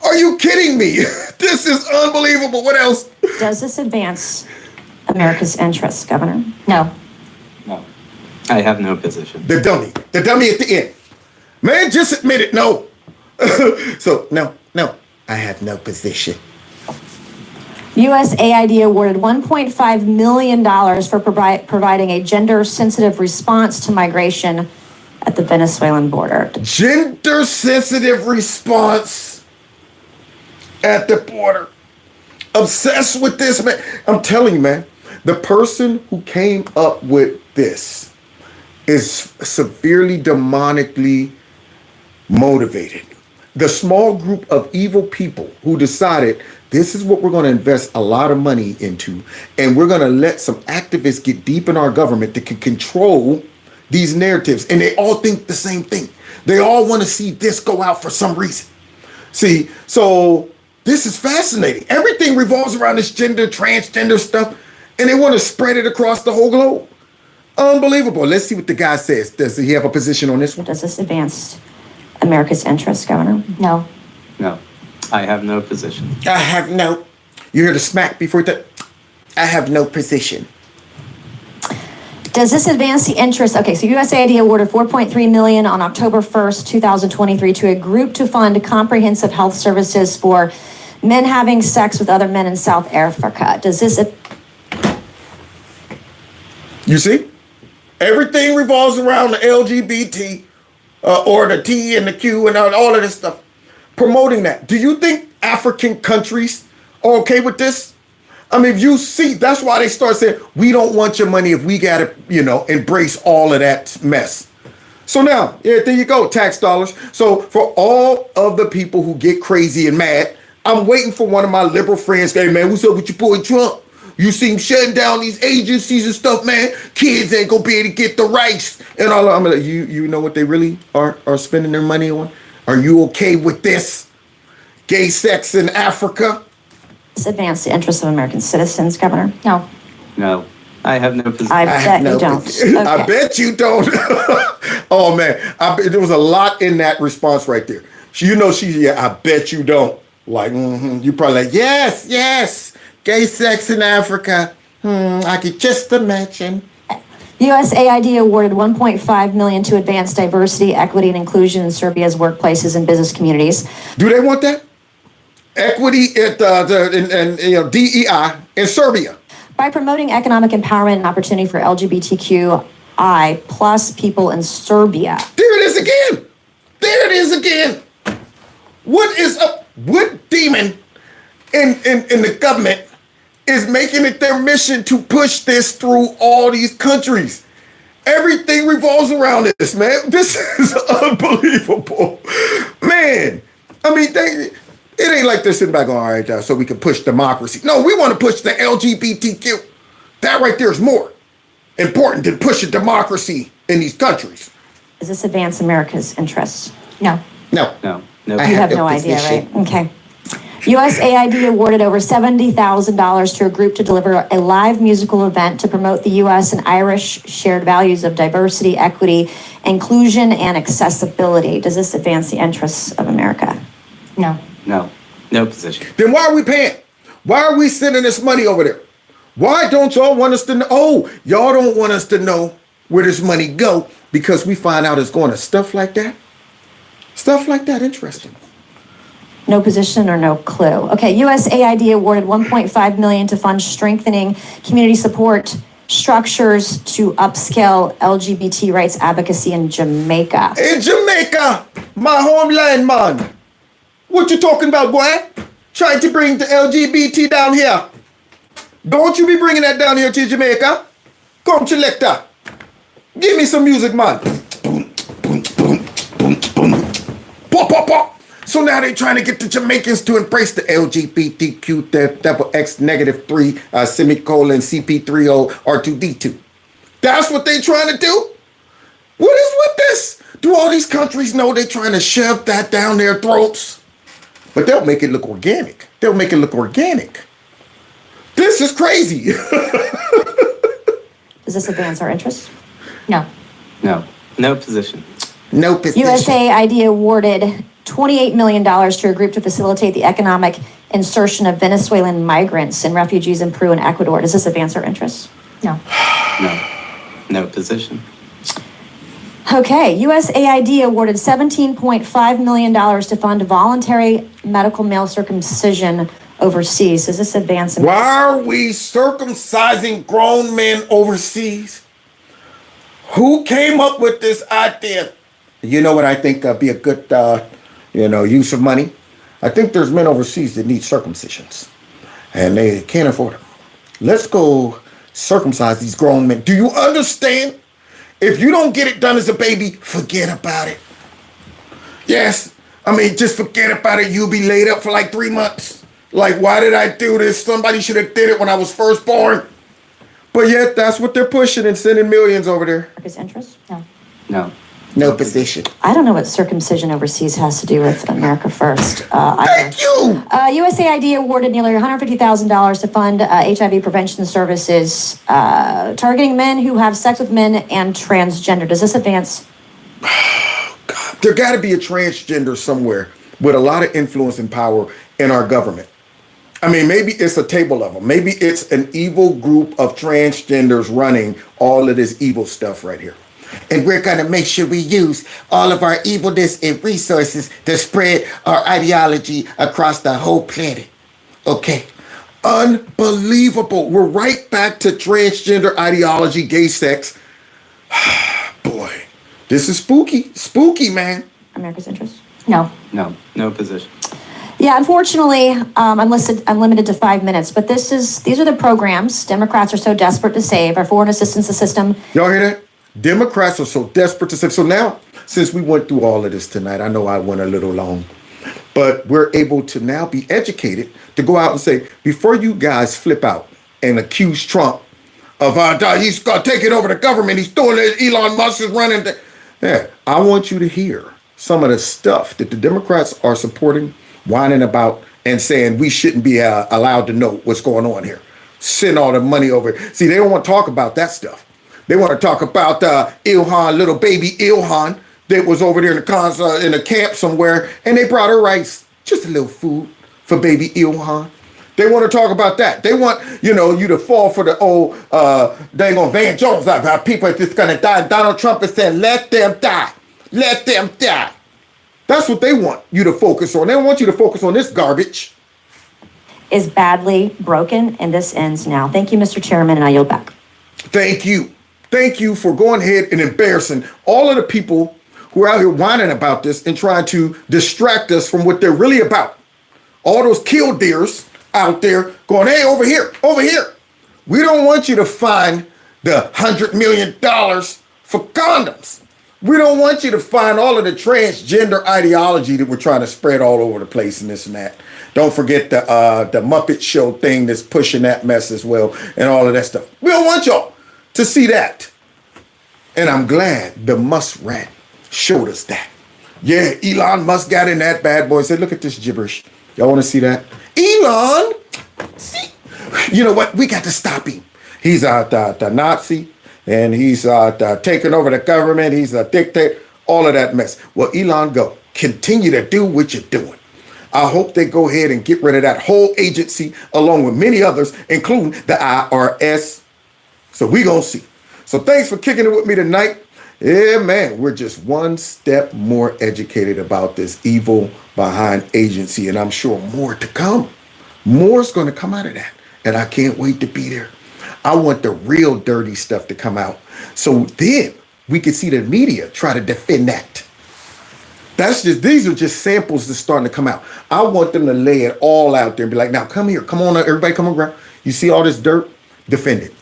Speaker 1: Are you kidding me? This is unbelievable. What else?
Speaker 3: Does this advance America's interests, Governor? No.
Speaker 22: No. I have no position.
Speaker 1: The dummy at the end. Man, just admit it. No. So, no. I have no position.
Speaker 3: USAID awarded $1.5 million for providing a gender-sensitive response to migration at the Venezuelan border.
Speaker 1: Gender-sensitive response at the border. Obsessed with this, man. I'm telling you, man, the person who came up with this is severely demonically motivated. The small group of evil people who decided this is what we're going to invest a lot of money into, and we're going to let some activists get deep in our government that can control these narratives, and they all think the same thing. They all want to see this go out for some reason. See, so this is fascinating. Everything revolves around this gender, transgender stuff, and they want to spread it across the whole globe. Unbelievable. Let's see what the guy says. Does he have a position on this one?
Speaker 3: Does this advance America's interests, Governor? No.
Speaker 22: No. I have no position.
Speaker 1: I have no. You hear the smack before that? I have no position.
Speaker 3: Does this advance the interest? Okay, so USAID awarded $4.3 million on October 1st, 2023 to a group to fund comprehensive health services for men having sex with other men in South Africa. Does this...
Speaker 1: You see? Everything revolves around the LGBT or the T and the Q and all of this stuff. Promoting that. Do you think African countries are okay with this? I mean, if you see, that's why they start saying, we don't want your money if we got to, embrace all of that mess. So now, there you go, tax dollars. So for all of the people who get crazy and mad, I'm waiting for one of my liberal friends. Hey, man, what's up with your boy Trump? You see him shutting down these agencies and stuff, man. Kids ain't gonna be able to get the rights. And all I'm like, you know what they really are spending their money on? Are you okay with this? Gay sex in Africa.
Speaker 3: Does this advance the interests of American citizens, Governor?
Speaker 16: No.
Speaker 22: No, I have no position.
Speaker 3: I bet you don't.
Speaker 1: I
Speaker 3: Okay.
Speaker 1: bet you don't. Oh man, there was a lot in that response right there. I bet you don't. Like, you probably like, yes, gay sex in Africa. I could just imagine.
Speaker 3: USAID awarded $1.5 million to advance diversity, equity, and inclusion in Serbia's workplaces and business communities.
Speaker 1: Do they want that? Equity at DEI in Serbia.
Speaker 3: By promoting economic empowerment and opportunity for LGBTQI plus people in Serbia.
Speaker 1: There it is again. There it is again. What is up? What demon in the government is making it their mission to push this through all these countries? Everything revolves around this, man. This is unbelievable. Man, I mean, it ain't like they're sitting back going, all right, so we can push democracy. No, we want to push the LGBTQ. That right there is more important than pushing democracy in these countries.
Speaker 3: Does this advance America's interests?
Speaker 16: No.
Speaker 1: No.
Speaker 22: No.
Speaker 3: You have no idea, right? Okay. USAID awarded over $70,000 to a group to deliver a live musical event to promote the U.S. and Irish shared values of diversity, equity, inclusion, and accessibility. Does this advance the interests of America?
Speaker 16: No.
Speaker 22: No. No position.
Speaker 1: Then why are we paying? Why are we sending this money over there? Why don't y'all want us to know? Oh, y'all don't want us to know where this money go because we find out it's going to stuff like that? Stuff like that, interesting.
Speaker 3: No position or no clue. Okay, USAID awarded $1.5 million to fund strengthening community support structures to upscale LGBT rights advocacy in Jamaica.
Speaker 1: In Jamaica, my homeland, man. What you talking about, boy? Trying to bring the LGBT down here. Don't you be bringing that down here to Jamaica. Come, selector. Give me some music, man. Boom, boom, boom, boom, boom. Pop, pop, pop. So now they're trying to get the Jamaicans to embrace the LGBTQ double X negative 3 semicolon CP30 R2D2. That's what they're trying to do? What is with this? Do all these countries know they're trying to shove that down their throats? But they'll make it look organic. They'll make it look organic. This is crazy.
Speaker 3: Does this advance our interests?
Speaker 16: No.
Speaker 22: No. No position.
Speaker 1: No position.
Speaker 3: USAID awarded $28 million to a group to facilitate the economic insertion of Venezuelan migrants and refugees in Peru and Ecuador. Does this advance our interests?
Speaker 16: No.
Speaker 22: No. No position.
Speaker 3: Okay, USAID awarded $17.5 million to fund voluntary medical male circumcision overseas. Does this advance?
Speaker 1: Why are we circumcising grown men overseas? Who came up with this idea? You know what I think be a good, use of money? I think there's men overseas that need circumcisions, and they can't afford them. Let's go circumcise these grown men. Do you understand? If you don't get it done as a baby, forget about it. Yes, I mean, just forget about it. You'll be laid up for like 3 months. Like, why did I do this? Somebody should have did it when I was first born. But yet, that's what they're pushing and sending millions over there.
Speaker 3: America's interest? No.
Speaker 22: No.
Speaker 1: No position.
Speaker 3: I don't know what circumcision overseas has to do with America First.
Speaker 1: Thank you!
Speaker 3: USAID awarded nearly $150,000 to fund HIV prevention services targeting men who have sex with men and transgender. Does this advance?
Speaker 1: God, there got to be a transgender somewhere with a lot of influence and power in our government. I mean, maybe it's a table of them. Maybe it's an evil group of transgenders running all of this evil stuff right here.
Speaker 5: And we're going to make sure we use all of our evilness and resources to spread our ideology across the whole planet. Okay.
Speaker 1: Unbelievable. We're right back to transgender ideology, gay sex. Boy, this is spooky. Spooky, man.
Speaker 3: America's interest?
Speaker 16: No.
Speaker 22: No. No position.
Speaker 3: Yeah, unfortunately, I'm limited to 5 minutes, but these are the programs Democrats are so desperate to save. Our foreign assistance system.
Speaker 1: Y'all hear that? Democrats are so desperate to save. So now, since we went through all of this tonight, I know I went a little long, but we're able to now be educated to go out and say, before you guys flip out and accuse Trump of he's going to take it over the government, he's doing it, Elon Musk is running. Yeah, I want you to hear some of the stuff that the Democrats are supporting whining about and saying we shouldn't be allowed to know what's going on here. Send all the money over. See, they don't want to talk about that stuff. They want to talk about Ilhan, little baby Ilhan, that was over there in a camp somewhere, and they brought her rice, just a little food for baby Ilhan. They want to talk about that. They want, you to fall for the old dang on Van Jones, about people are just going to die. Donald Trump is saying, let them die. Let them die. That's what they want you to focus on. They don't want you to focus on this garbage.
Speaker 3: Is badly broken, and this ends now. Thank you, Mr. Chairman, and I yield back.
Speaker 1: Thank you. Thank you for going ahead and embarrassing all of the people who are out here whining about this and trying to distract us from what they're really about. All those killdeers out there going, hey, over here. We don't want you to find the $100 million for condoms. We don't want you to find all of the transgender ideology that we're trying to spread all over the place and this and that. Don't forget the Muppet Show thing that's pushing that mess as well and all of that stuff. We don't want y'all to see that. And I'm glad the Muskrat showed us that. Yeah, Elon Musk got in that bad boy and said, look at this gibberish. Y'all want to see that? Elon, see, you know what? We got to stop him. He's the Nazi. And he's taking over the government. He's a dictator. All of that mess. Well, Elon, go. Continue to do what you're doing. I hope they go ahead and get rid of that whole agency along with many others, including the IRS. So we gonna see. So thanks for kicking it with me tonight. Yeah, man, we're just one step more educated about this evil behind agency, and I'm sure more to come. More's gonna come out of that, and I can't wait to be there. I want the real dirty stuff to come out. So then we can see the media try to defend that. These are just samples that's starting to come out. I want them to lay it all out there and be like, now come here, come on, everybody come around. You see all this dirt? Defend it.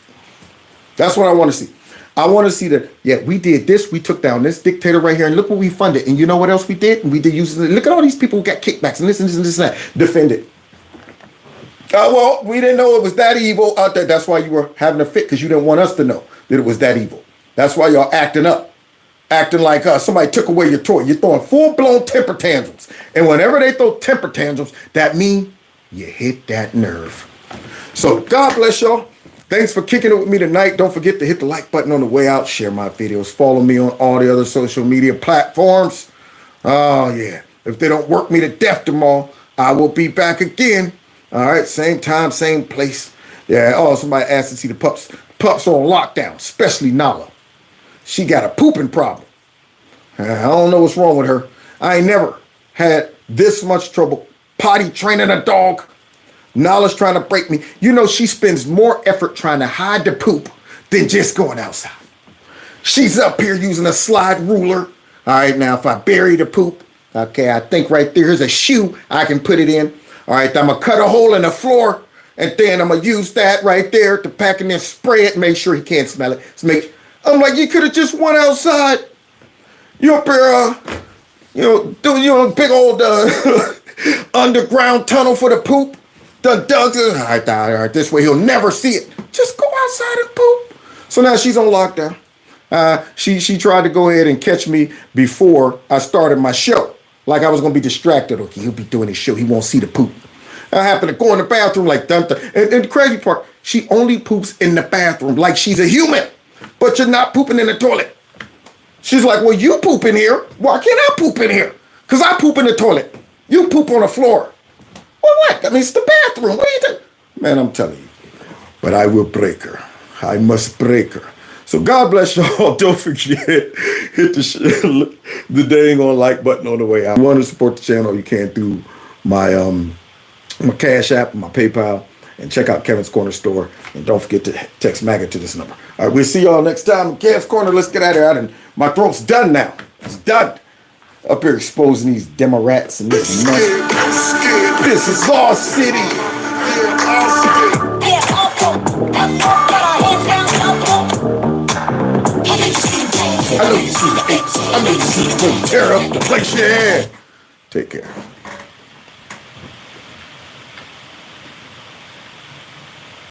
Speaker 1: That's what I want to see. I want to see that, yeah, we did this, we took down this dictator right here, and look what we funded. And you know what else we did? And we did use it. Look at all these people who got kickbacks and this and this and this and that. Defend it. Well, we didn't know it was that evil out there. That's why you were having a fit, because you didn't want us to know that it was that evil. That's why y'all acting up. Acting like somebody took away your toy. You're throwing full-blown temper tantrums. And whenever they throw temper tantrums, that means you hit that nerve. So God bless y'all. Thanks for kicking it with me tonight. Don't forget to hit the like button on the way out. Share my videos. Follow me on all the other social media platforms. Oh, yeah. If they don't work me to death tomorrow, I will be back again. All right, same time, same place. Yeah, oh, somebody asked to see the pups. Pups on lockdown, especially Nala. She got a pooping problem. I don't know what's wrong with her. I ain't never had this much trouble potty training a dog. Nala's trying to break me. You know, she spends more effort trying to hide the poop than just going outside. She's up here using a slide ruler. All right, now if I bury the poop, okay, I think right there's a shoe I can put it in. All right, I'm going to cut a hole in the floor, and then I'm going to use that right there to pack and then spray it and make sure he can't smell it. I'm like, you could have just went outside. You up here, doing big old underground tunnel for the poop. Dug, all right, this way he'll never see it. Just go outside and poop. So now she's on lockdown. She tried to go ahead and catch me before I started my show. Like I was going to be distracted. Okay, he'll be doing his show. He won't see the poop. I happened to go in the bathroom like dun. And the crazy part, she only poops in the bathroom like she's a human. But you're not pooping in the toilet. She's like, well, you poop in here. Why can't I poop in here? Because I poop in the toilet. You poop on the floor. Well, what? I mean, it's the bathroom. What are you doing? Man, I'm telling you. But I will break her. I must break her. So God bless y'all. Don't forget, hit the dang on like button on the way out. If you want to support the channel, you can through my Cash App, my PayPal, and check out Kevin's Corner store. And don't forget to text MAGA to this number. All right, we'll see y'all next time in Kevin's Corner. Let's get out of here. My throat's done now. It's done. Up here exposing these Democrats and this mess. This is our city. I know you see the apes. I know you see the tear up the place. Yeah. Take care.